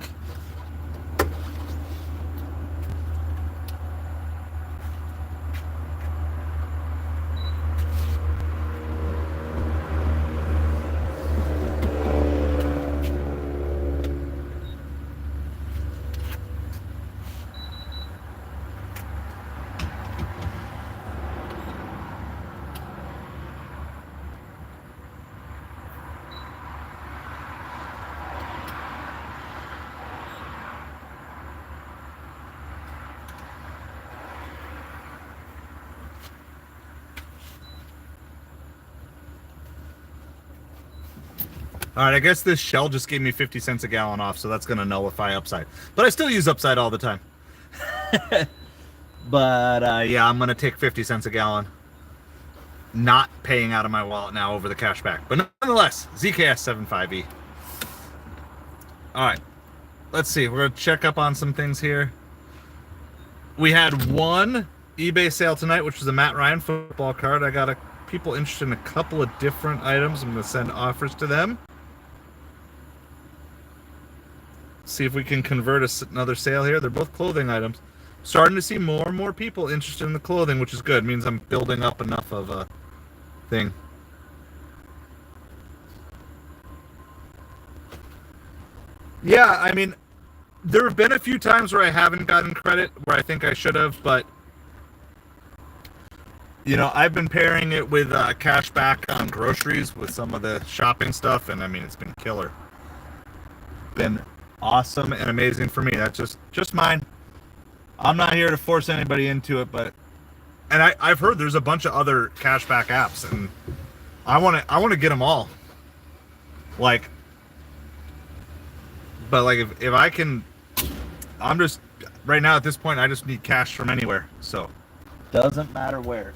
All right, I guess this Shell just gave me 50 cents a gallon off, so that's going to nullify Upside. But I still use Upside all the time. But, yeah, I'm going to take 50 cents a gallon. Not paying out of my wallet now over the cash back. But nonetheless, ZKS75E. All right, let's see. We're going to check up on some things here. We had one eBay sale tonight, which was a Matt Ryan football card. I got people interested in a couple of different items. I'm going to send offers to them. See if we can convert another sale here. They're both clothing items. Starting to see more and more people interested in the clothing, which is good. It means I'm building up enough of a thing. Yeah, I mean, there have been a few times where I haven't gotten credit where I think I should have, but you know, I've been pairing it with cash back on groceries with some of the shopping stuff, and I mean, it's been killer. Been awesome and amazing for me. That's just mine. I'm not here to force anybody into it, but I've heard there's a bunch of other cashback apps, and I want to get them all. Like, but like if I can, right now at this point, I just need cash from anywhere. So Doesn't matter where.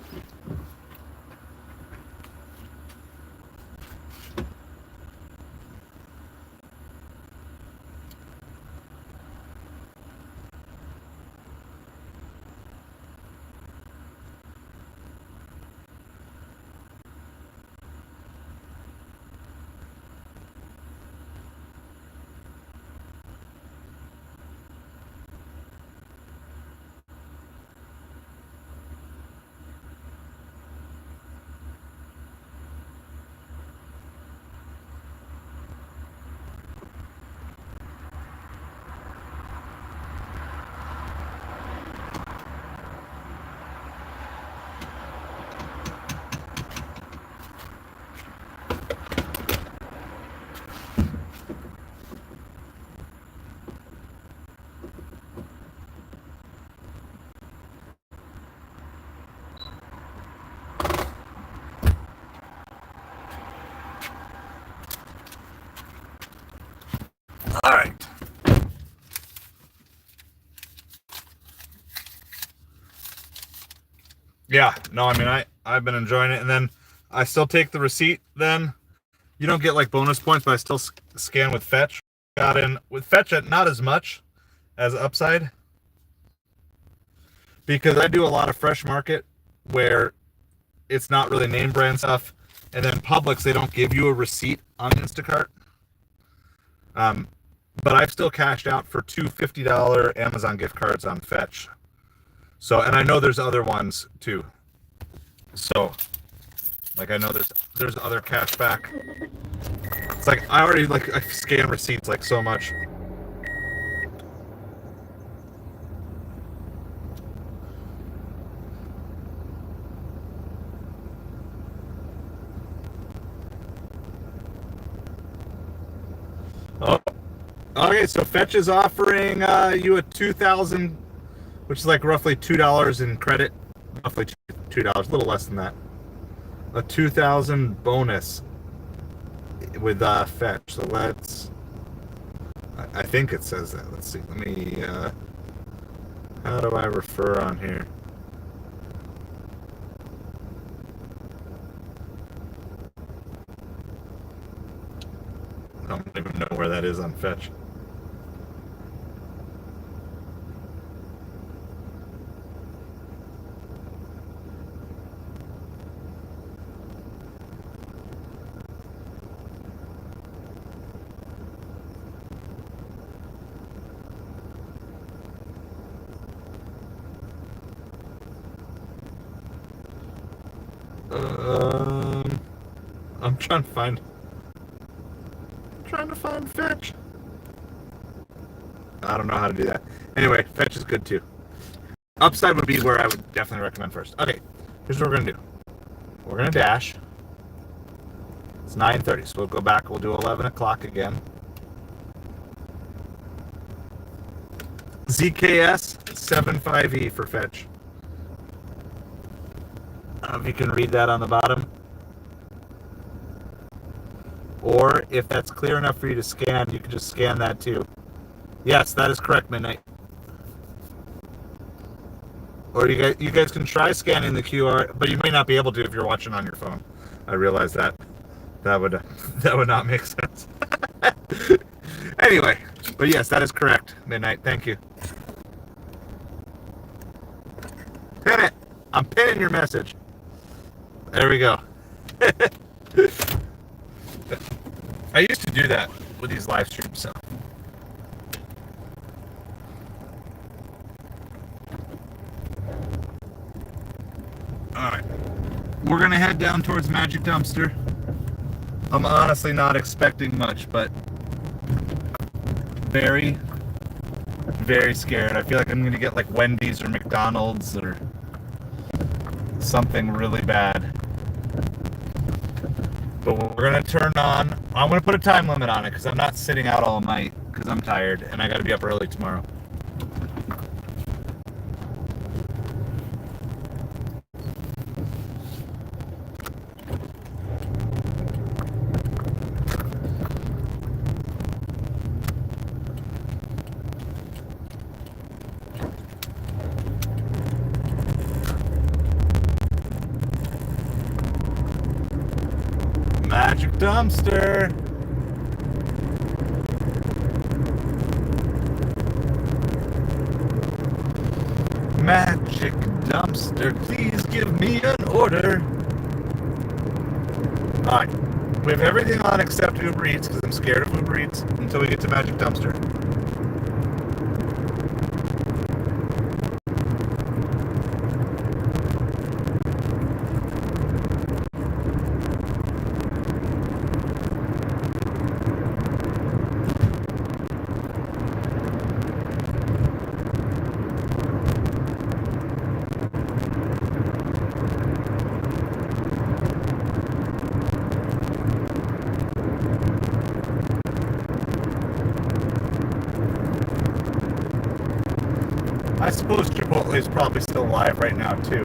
all right. Yeah, no, I mean, I've been enjoying it, and then I still take the receipt. Then you don't get like bonus points, but I still scan with Fetch. Got in with Fetch at not as much as Upside, because I do a lot of Fresh Market where it's not really name brand stuff, and then Publix, they don't give you a receipt on Instacart. But I've still cashed out for two $50 Amazon gift cards on Fetch. So, and I know there's other ones too. So, like, I know there's other cash back. It's like I already I scan receipts like so much. Oh, okay. So Fetch is offering you a 2,000, which is like roughly $2 in credit, roughly $2, a little less than that. A 2,000 bonus with Fetch. So let's. I think it says that. Let's see. Let me. How do I refer on here? I don't even know where that is on Fetch. I'm trying to find Fetch. I don't know how to do that. Anyway, Fetch is good too. Upside would be where I would definitely recommend first. Okay, here's what we're gonna do. We're gonna dash. It's 9:30, so we'll go back. We'll do 11 o'clock again. ZKS 75E for Fetch. I don't know if you can read that on the bottom. Or if that's clear enough for you to scan, you can just scan that too. Yes, that is correct, Midnight. Or you guys can try scanning the QR, but you may not be able to if you're watching on your phone. I realize that. That would not make sense. Anyway, but yes, that is correct, Midnight. Thank you. Pin it. I'm pinning your message. There we go. I used to do that with these live streams, so. Alright. We're going to head down towards Magic Dumpster. I'm honestly not expecting much, but very, very scared. I feel like I'm going to get like Wendy's or McDonald's or something really bad. But we're going to turn on. I'm going to put a time limit on it because I'm not sitting out all night because I'm tired and I got to be up early tomorrow. Dumpster. Magic Dumpster, please give me an order. Alright, we have everything on except Uber Eats because I'm scared of Uber Eats until we get to Magic Dumpster. I suppose Chipotle is probably still live right now, too.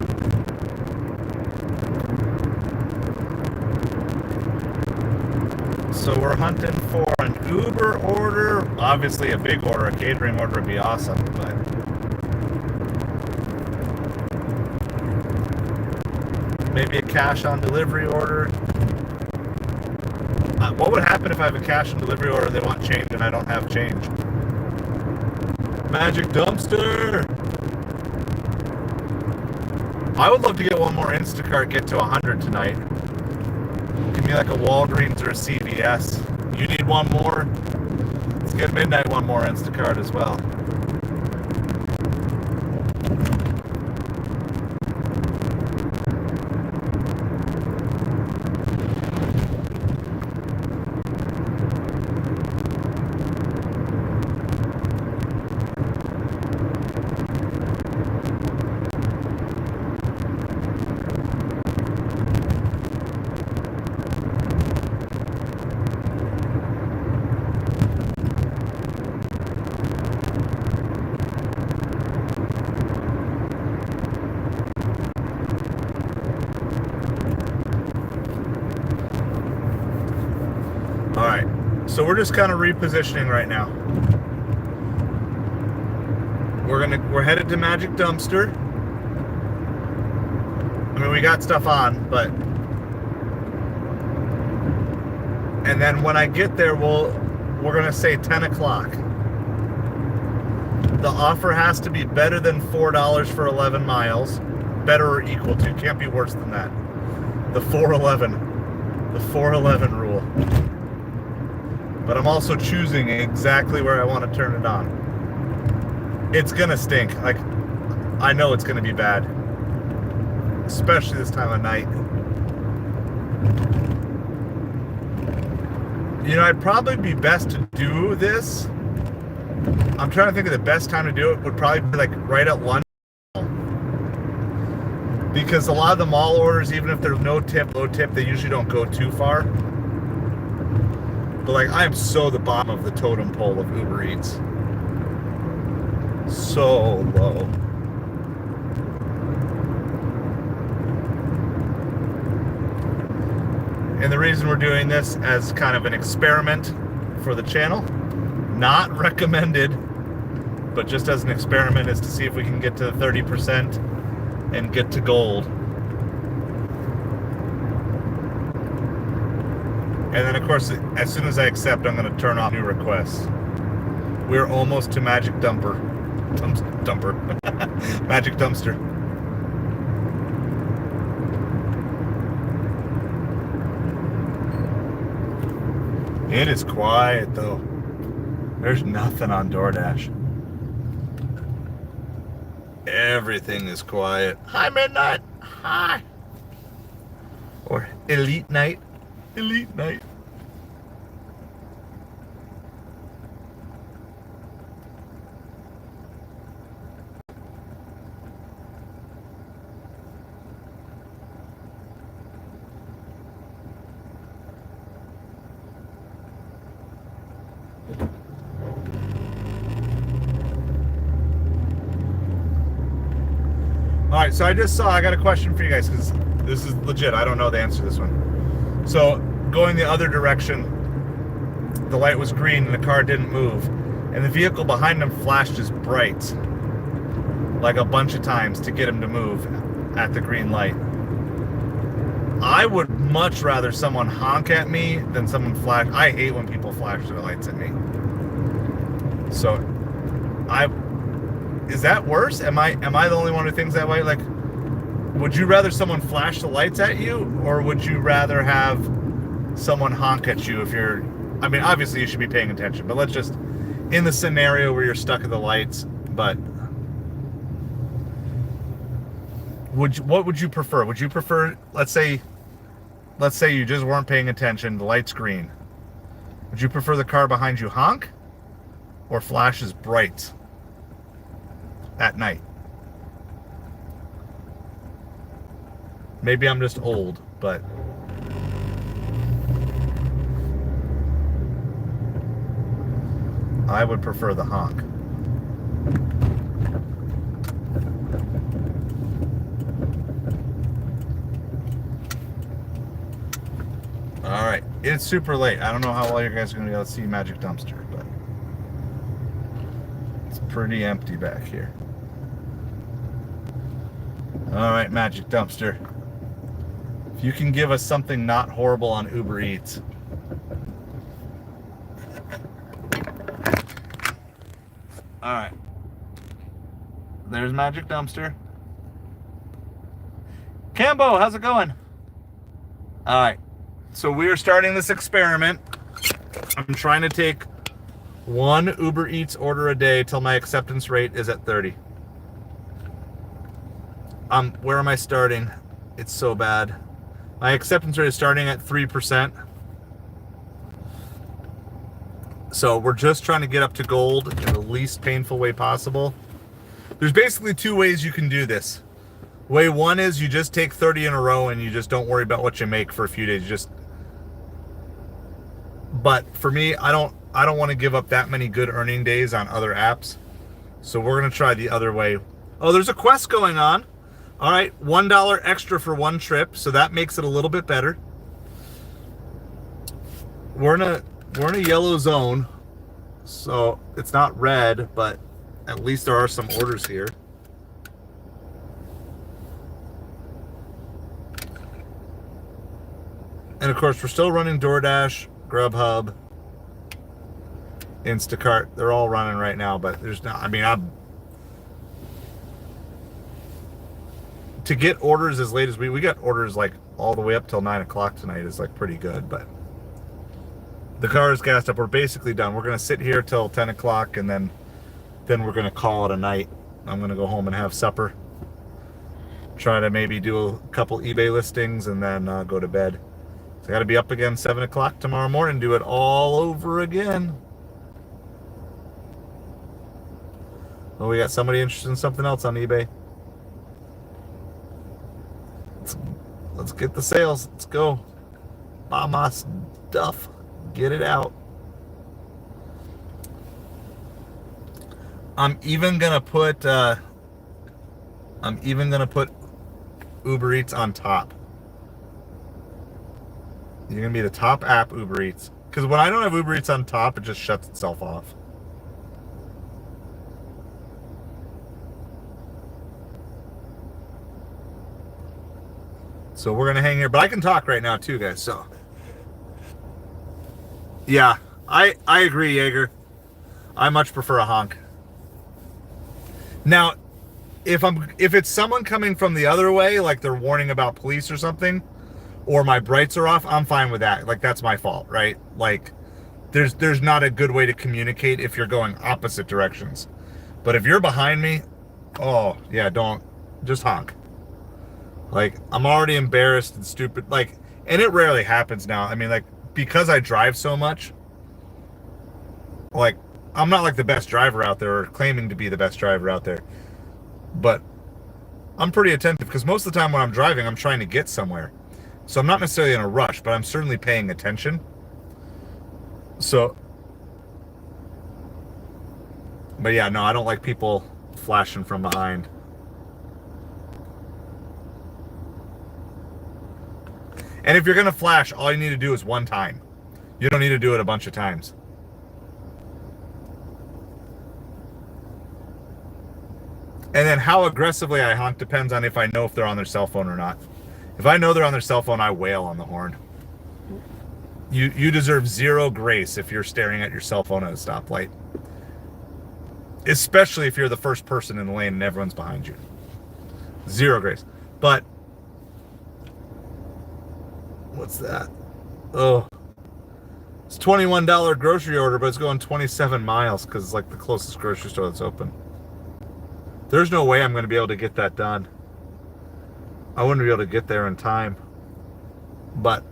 So we're hunting for an Uber order. Obviously, a big order, a catering order would be awesome, but maybe a cash on delivery order. What would happen if I have a cash on delivery order and they want change and I don't have change? Magic Dumpster! I would love to get one more Instacart get to 100 tonight. Give me like a Walgreens or a CVS. You need one more? Let's get midnight one more Instacart as well. Alright, so we're just kind of repositioning right now. We're headed to Magic Dumpster. I mean, we got stuff on, but and then when I get there, we're gonna say 10 o'clock. The offer has to be better than $4 for 11 miles. Better or equal to, can't be worse than that. The 411 rule. But I'm also choosing exactly where I want to turn it on. It's gonna stink. Like, I know it's gonna be bad. Especially this time of night. You know, I'd probably be best to do this. I'm trying to think of the best time to do it. Would probably be like right at lunch. Because a lot of the mall orders, even if there's no tip, low tip, they usually don't go too far. But like, I am so the bottom of the totem pole of Uber Eats. So low. And the reason we're doing this as kind of an experiment for the channel, not recommended, but just as an experiment, is to see if we can get to 30% and get to gold. And then, of course, as soon as I accept, I'm going to turn off new requests. We're almost to Magic Dumper. Magic Dumpster. It is quiet, though. There's nothing on DoorDash. Everything is quiet. Hi, Midnight. Hi. Or Elite Night. Elite Night. All right, so I got a question for you guys, because this is legit. I don't know the answer to this one. So going the other direction, the light was green and the car didn't move, and the vehicle behind him flashed as bright, like a bunch of times to get him to move at the green light. I would much rather someone honk at me than someone flash. I hate when people flash their lights at me. So, is that worse? Am I the only one who thinks that way? Like, would you rather someone flash the lights at you, or would you rather have someone honk at you if you're? I mean, obviously you should be paying attention, but let's just in the scenario where you're stuck at the lights, but. What would you prefer? Would you prefer, let's say you just weren't paying attention, the light's green. Would you prefer the car behind you honk or flashes bright at night? Maybe I'm just old, but I would prefer the honk. All right, it's super late. I don't know how well you guys are going to be able to see Magic Dumpster, but it's pretty empty back here. All right, Magic Dumpster. If you can give us something not horrible on Uber Eats. All right. There's Magic Dumpster. Cambo, how's it going? All right. So we are starting this experiment. I'm trying to take one Uber Eats order a day till my acceptance rate is at 30. Where am I starting? It's so bad. My acceptance rate is starting at 3%. So we're just trying to get up to gold in the least painful way possible. There's basically two ways you can do this. Way one is you just take 30 in a row and you just don't worry about what you make for a few days. But for me, I don't want to give up that many good earning days on other apps. So we're going to try the other way. Oh, there's a quest going on. All right, $1 extra for one trip, so that makes it a little bit better. We're in a yellow zone, so it's not red, but at least there are some orders here. And of course, we're still running DoorDash, Grubhub, Instacart. They're all running right now, but there's not, I mean, to get orders as late as we got orders like all the way up till 9 o'clock tonight is like pretty good, but the car is gassed up. We're basically done. We're going to sit here till 10 o'clock and then we're going to call it a night. I'm going to go home and have supper. Try to maybe do a couple eBay listings and then go to bed. So I got to be up again 7 o'clock tomorrow morning, do it all over again. Oh, we got somebody interested in something else on eBay. Let's get the sales. Let's go. Buy my stuff. Get it out. I'm even gonna put Uber Eats on top. You're gonna be the top app, Uber Eats. Because when I don't have Uber Eats on top, it just shuts itself off. So we're gonna hang here, but I can talk right now too, guys. So yeah, I agree, Jaeger. I much prefer a honk. Now, if it's someone coming from the other way, like they're warning about police or something, or my brights are off, I'm fine with that. Like that's my fault, right? Like there's not a good way to communicate if you're going opposite directions. But if you're behind me, oh yeah, don't just honk. Like, I'm already embarrassed and stupid. Like, and it rarely happens now. I mean, like, because I drive so much, like, I'm not like the best driver out there or claiming to be the best driver out there. But I'm pretty attentive because most of the time when I'm driving, I'm trying to get somewhere. So I'm not necessarily in a rush, but I'm certainly paying attention. So, but yeah, no, I don't like people flashing from behind. And if you're going to flash, all you need to do is one time. You don't need to do it a bunch of times. And then how aggressively I honk depends on if I know if they're on their cell phone or not. If I know they're on their cell phone, I wail on the horn. You deserve zero grace if you're staring at your cell phone at a stoplight. Especially if you're the first person in the lane and everyone's behind you. Zero grace. But what's that? Oh. It's $21 grocery order, but it's going 27 miles because it's like the closest grocery store that's open. There's no way I'm going to be able to get that done. I wouldn't be able to get there in time. But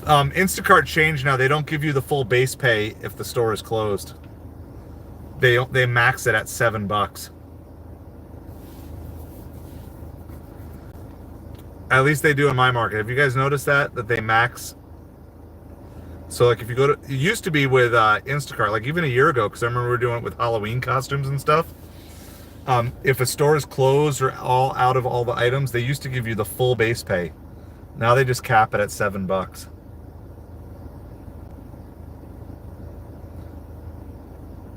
Instacart changed now. They don't give you the full base pay if the store is closed. They max it at $7. At least they do in my market. Have you guys noticed that they max? So like if you go to, it used to be with Instacart, like even a year ago, because I remember we were doing it with Halloween costumes and stuff. If a store is closed or all out of all the items, they used to give you the full base pay. Now they just cap it at $7.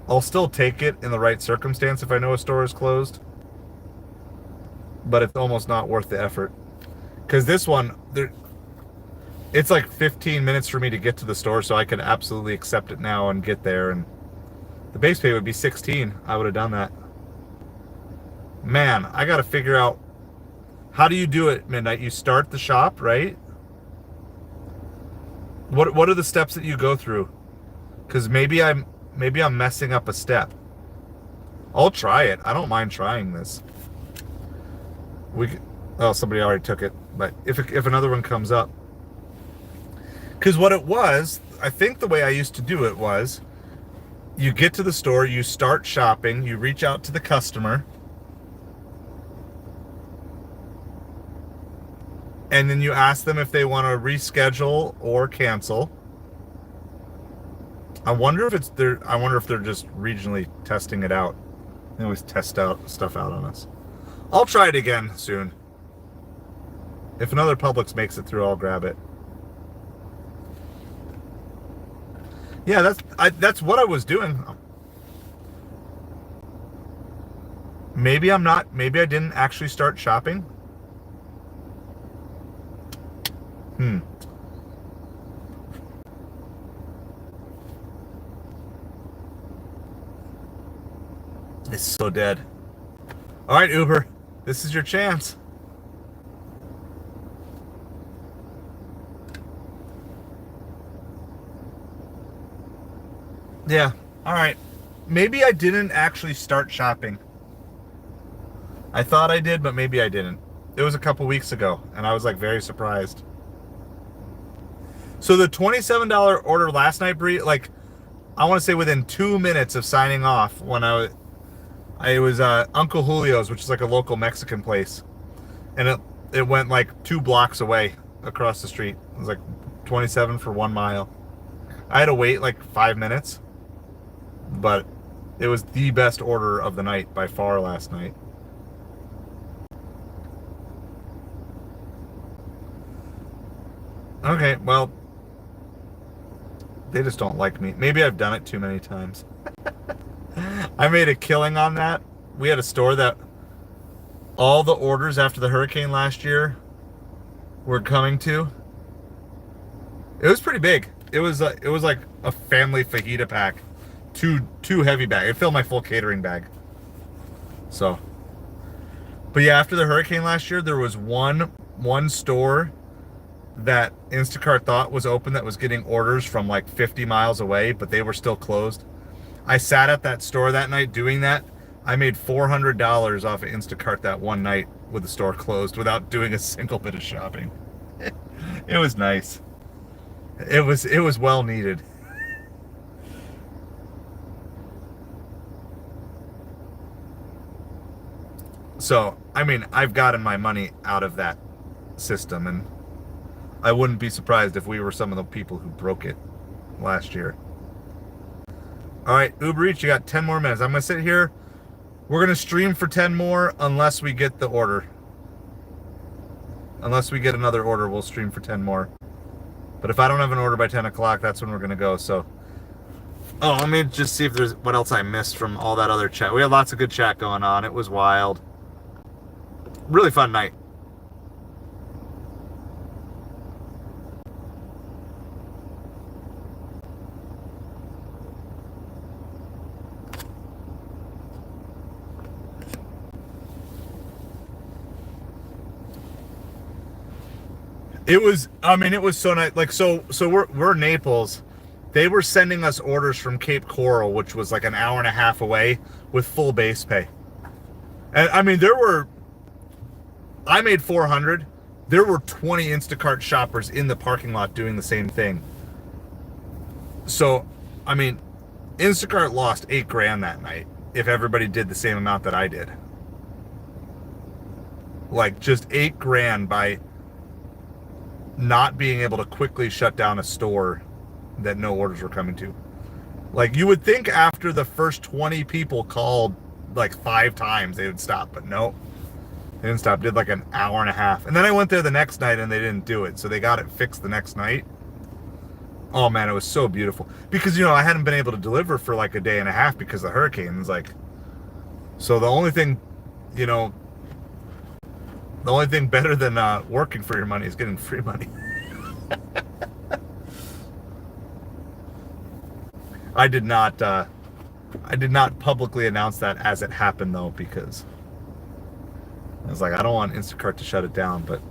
I'll still take it in the right circumstance if I know a store is closed, but it's almost not worth the effort. Because this one, it's like 15 minutes for me to get to the store, so I could absolutely accept it now and get there. And the base pay would be 16. I would have done that. Man, I got to figure out, how do you do it, Midnight? You start the shop, right? What are the steps that you go through? Because maybe I'm messing up a step. I'll try it. I don't mind trying this. Oh, somebody already took it. But if another one comes up. Because what it was, I think the way I used to do it was, you get to the store, you start shopping, you reach out to the customer, and then you ask them if they want to reschedule or cancel. I wonder if they're just regionally testing it out. They always test out stuff out on us. I'll try it again soon. If another Publix makes it through, I'll grab it. Yeah, that's what I was doing. Maybe I didn't actually start shopping. It's so dead. All right, Uber, this is your chance. Yeah, all right. Maybe I didn't actually start shopping. I thought I did, but maybe I didn't. It was a couple weeks ago, and I was like very surprised. So the $27 order last night, Bree, like I want to say within 2 minutes of signing off, when it was Uncle Julio's, which is like a local Mexican place, and it went like 2 blocks away across the street. It was like 27 for 1 mile. I had to wait like 5 minutes, but it was the best order of the night by far last night. Okay, well, they just don't like me. Maybe I've done it too many times. I made a killing on that. We had a store that all the orders after the hurricane last year were coming to. It was pretty big. It was like a family fajita pack, two heavy bags. It filled my full catering bag. So, but yeah, after the hurricane last year, there was one store that Instacart thought was open that was getting orders from like 50 miles away, but they were still closed. I sat at that store that night doing that. I made $400 off of Instacart that one night with the store closed without doing a single bit of shopping. It was nice. It was well needed. So, I mean, I've gotten my money out of that system, and I wouldn't be surprised if we were some of the people who broke it last year. All right, Uber Eats, you got 10 more minutes. I'm going to sit here. We're going to stream for 10 more unless we get the order. Unless we get another order, we'll stream for 10 more. But if I don't have an order by 10 o'clock, that's when we're going to go. So, oh, let me just see if there's what else I missed from all that other chat. We had lots of good chat going on. It was wild. Really fun night. It was, I mean, it was so nice. Like, so we're Naples. They were sending us orders from Cape Coral, which was like an hour and a half away, with full base pay. And I mean, I made 400. There were 20 Instacart shoppers in the parking lot doing the same thing. So, I mean, Instacart lost $8,000 that night if everybody did the same amount that I did. Like, just $8,000 by not being able to quickly shut down a store that no orders were coming to. Like, you would think after the first 20 people called like 5 times they would stop, but no, they didn't stop. Did like an hour and a half, and then I went there the next night and they didn't do it, so they got it fixed the next night. Oh man, it was so beautiful, because I hadn't been able to deliver for like a day and a half because of the hurricanes. Like, so the only thing better than working for your money is getting free money. I did not publicly announce that as it happened, though, because I was like, I don't want Instacart to shut it down. But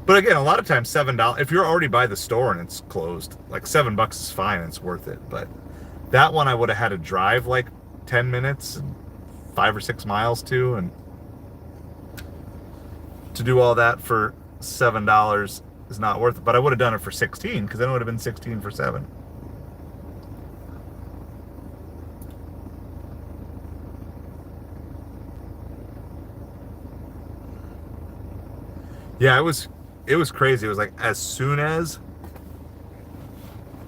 but again, a lot of times $7, if you're already by the store and it's closed, like $7 is fine, it's worth it. But that one I would have had to drive like 10 minutes and 5 or 6 miles to, and to do all that for $7 is not worth it. But I would have done it for 16, because then it would have been 16 for 7. Yeah, it was crazy. It was like as soon as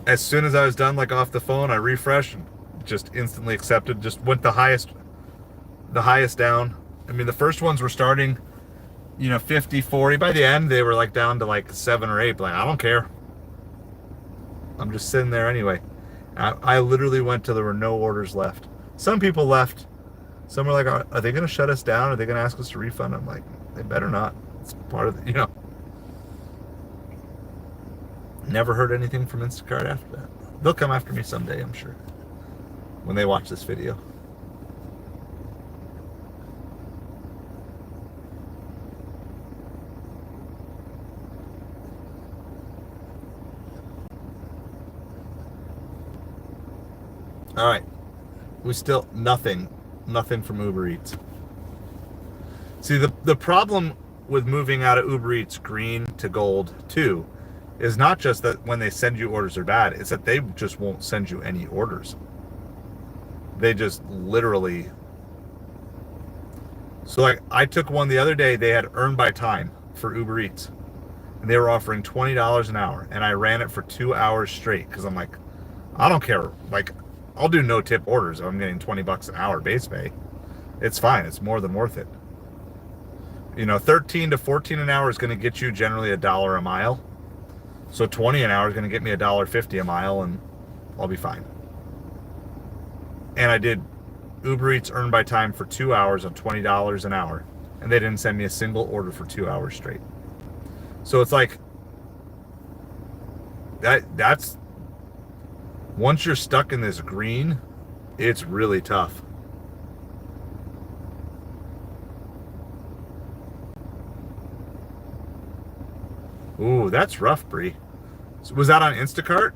I was done, like off the phone, I refreshed and just instantly accepted. Just went the highest down. I mean, the first ones were starting, 50, 40. By the end, they were like down to like 7 or 8. But like, I don't care. I'm just sitting there anyway. I literally went till there were no orders left. Some people left. Some were like, are they going to shut us down? Are they going to ask us to refund? I'm like, they better not. It's part of the, Never heard anything from Instacart after that. They'll come after me someday, I'm sure, when they watch this video. All right. We still nothing from Uber Eats. See, the problem with moving out of Uber Eats Green to Gold 2 is not just that when they send you orders are bad, it's that they just won't send you any orders. They just literally... So like, I took one the other day, they had earn by time for Uber Eats. And they were offering $20 an hour, and I ran it for 2 hours straight, because I'm like, I don't care. Like, I'll do no tip orders if I'm getting $20 an hour base pay. It's fine. It's more than worth it. 13 to 14 an hour is going to get you generally $1 a mile. So 20 an hour is going to get me $1.50 a mile, and I'll be fine. And I did Uber Eats earn by time for 2 hours on $20 an hour, and they didn't send me a single order for 2 hours straight. So it's like that's once you're stuck in this green, it's really tough. Ooh, that's rough, Bree. So was that on Instacart?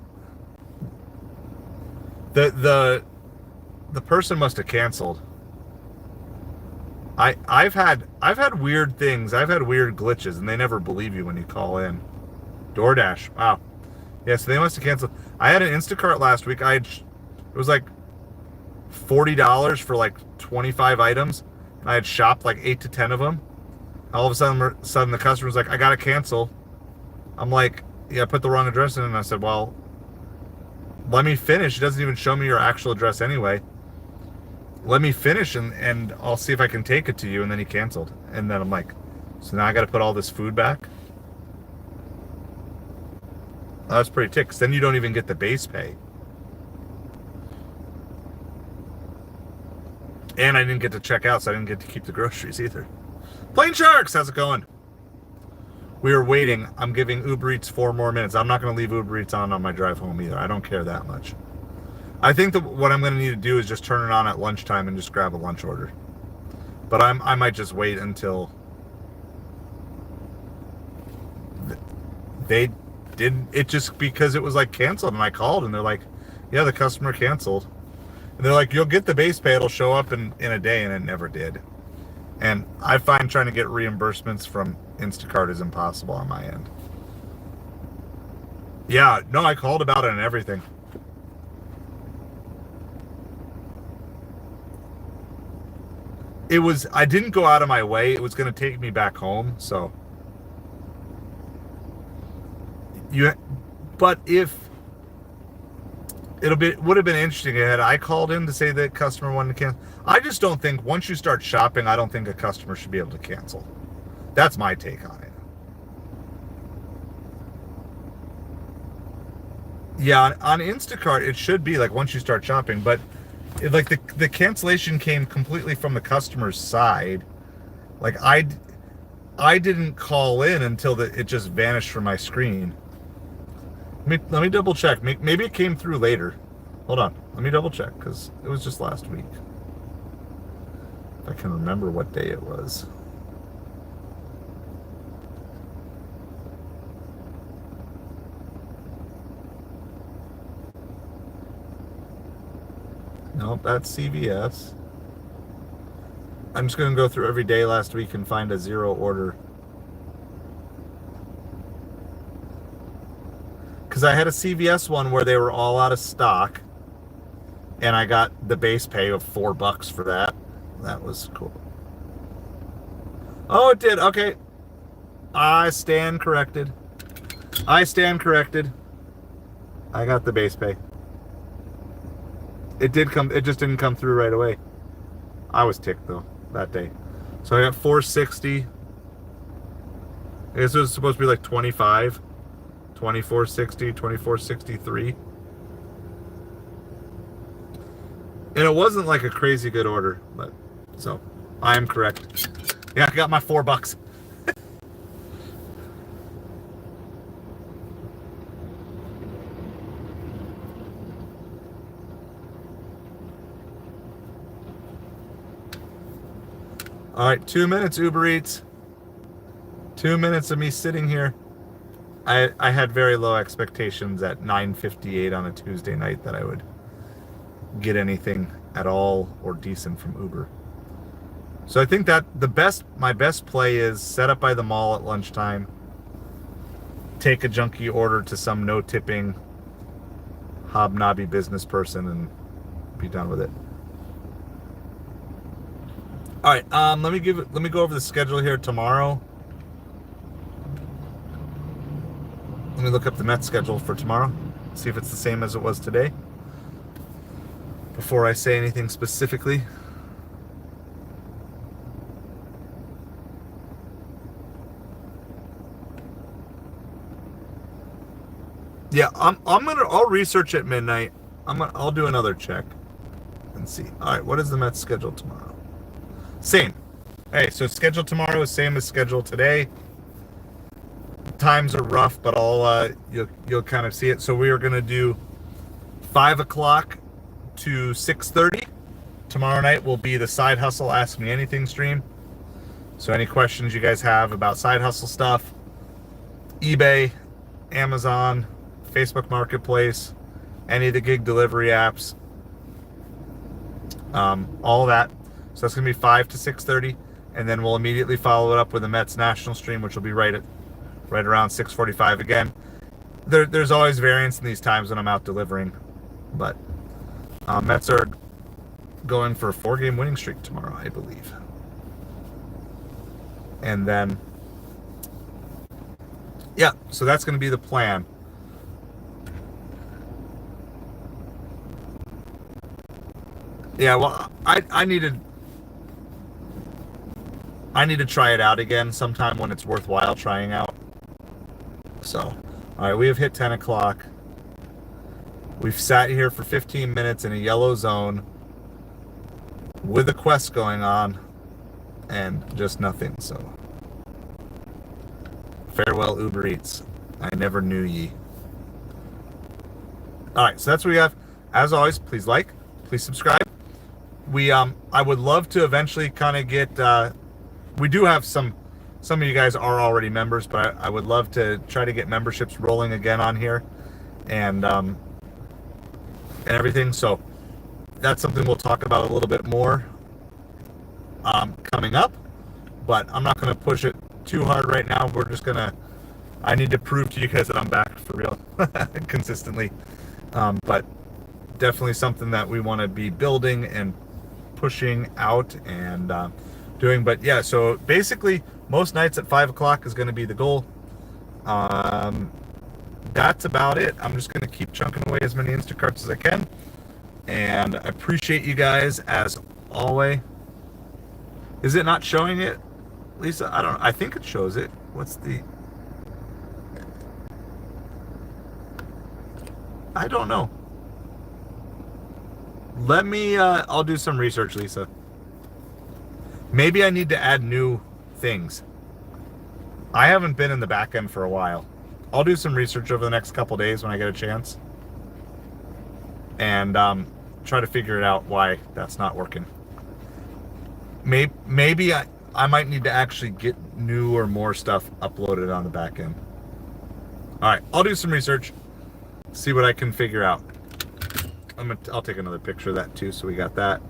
The person must have canceled. I've had weird things. I've had weird glitches, and they never believe you when you call in. DoorDash. Wow. Yeah, so they must have canceled. I had an Instacart last week. It was like $40 for like 25 items, and I had shopped like 8 to 10 of them. All of a sudden the customer was like, I gotta cancel. I'm like, yeah, I put the wrong address in, and I said, well, let me finish. It doesn't even show me your actual address anyway. Let me finish, and I'll see if I can take it to you. And then he canceled. And then I'm like, so now I got to put all this food back? Oh, that's pretty ticked, 'cause then you don't even get the base pay. And I didn't get to check out, so I didn't get to keep the groceries either. Plain Sharks, how's it going? We are waiting. I'm giving Uber Eats 4 more minutes. I'm not going to leave Uber Eats on my drive home either. I don't care that much. I think that what I'm going to need to do is just turn it on at lunchtime and just grab a lunch order. But I might just wait until they didn't, it just because it was like canceled, and I called and they're like, yeah, the customer canceled. And they're like, you'll get the base pay, it'll show up in a day, and it never did. And I find trying to get reimbursements from Instacart is impossible on my end. Yeah, no, I called about it and everything. It was, I didn't go out of my way. It was going to take me back home, so. But if, would have been interesting had I called in to say that customer wanted to cancel. I just don't think, once you start shopping, I don't think a customer should be able to cancel. That's my take on it. Yeah, on Instacart, it should be like once you start shopping, but like the cancellation came completely from the customer's side. Like I didn't call in until it just vanished from my screen. Let me double check. Maybe it came through later. Hold on. Let me double check because it was just last week. If I can remember what day it was. Nope, that's CVS. I'm just going to go through every day last week and find a zero order. Because I had a CVS one where they were all out of stock, and I got the base pay of $4 for that. That was cool. Oh, it did. Okay. I stand corrected. I stand corrected. I got the base pay. It did come, it just didn't come through right away. I was ticked though that day. So I got 460. I guess it was supposed to be like 25. 2460, 2463. And it wasn't like a crazy good order, but so I am correct. Yeah, I got my $4. All right, 2 minutes, Uber Eats. 2 minutes of me sitting here. I had very low expectations at 9:58 on a Tuesday night that I would get anything at all or decent from Uber. So I think that my best play is set up by the mall at lunchtime, take a junky order to some no tipping hobnobby business person, and be done with it. All right, let me go over the schedule here tomorrow. Let me look up the Mets schedule for tomorrow, see if it's the same as it was today, before I say anything specifically. Yeah, I'll research at midnight. I'll do another check and see. All right, what is the Mets schedule tomorrow? Same. Hey, so schedule tomorrow is same as schedule today. Times are rough, but you'll kind of see it. So we are going to do 5 o'clock to 6:30. Tomorrow night will be the Side Hustle Ask Me Anything stream. So any questions you guys have about side hustle stuff, eBay, Amazon, Facebook Marketplace, any of the gig delivery apps, all that. So that's going to be 5 to 6:30, and then we'll immediately follow it up with the Mets National stream, which will be right around 6:45 again. There's always variance in these times when I'm out delivering, but Mets are going for a 4-game winning streak tomorrow, I believe. And then, yeah, so that's going to be the plan. Yeah, well, I need to try it out again sometime when it's worthwhile trying out. So, all right, we have hit 10 o'clock. We've sat here for 15 minutes in a yellow zone with a quest going on and just nothing. So, farewell, Uber Eats. I never knew ye. All right, so that's what we have. As always, please like, please subscribe. I would love to eventually kind of get, we do have some some of you guys are already members, but I would love to try to get memberships rolling again on here, and everything. So that's something we'll talk about a little bit more coming up, but I'm not going to push it too hard right now. We're just going to, I need to prove to you guys that I'm back for real consistently, but definitely something that we want to be building and pushing out and doing. But yeah, so basically most nights at 5 o'clock is going to be the goal. That's about it. I'm just going to keep chunking away as many Instacarts as I can, and I appreciate you guys as always. Is it not showing it, Lisa? I think it shows it. What's the, I don't know. Let me I'll do some research, Lisa. Maybe I need to add new things. I haven't been in the back end for a while. I'll do some research over the next couple days when I get a chance, and try to figure it out why that's not working. Maybe I might need to actually get new or more stuff uploaded on the back end. All right, I'll do some research, see what I can figure out. I'll take another picture of that too, so we got that.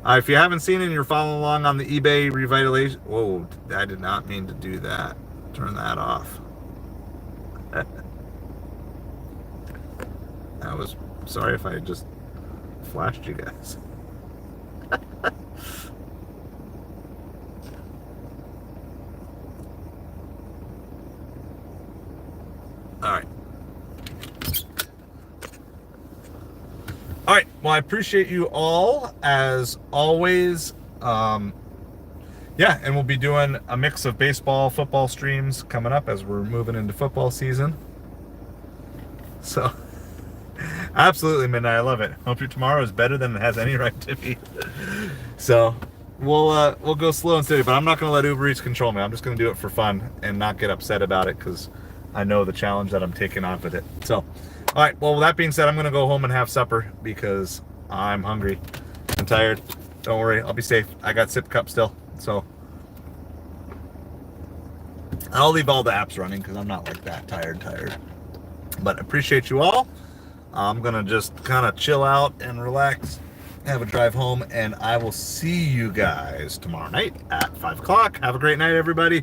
If you haven't seen it and you're following along on the eBay revitalization, whoa, I did not mean to do that. Turn that off. I was sorry if I just flashed you guys. All right. All right. Well, I appreciate you all as always. Yeah, and we'll be doing a mix of baseball, football streams coming up as we're moving into football season. So, absolutely, Midnight. I love it. Hope your tomorrow is better than it has any right to be. So, we'll go slow and steady, but I'm not going to let Uber Eats control me. I'm just going to do it for fun and not get upset about it, because I know the challenge that I'm taking on with it. So, all right. Well, with that being said, I'm going to go home and have supper because I'm hungry. I'm tired. Don't worry. I'll be safe. I got Sip Cup still. So, I'll leave all the apps running because I'm not like that tired. But appreciate you all. I'm going to just kind of chill out and relax, have a drive home, and I will see you guys tomorrow night at 5 o'clock. Have a great night, everybody.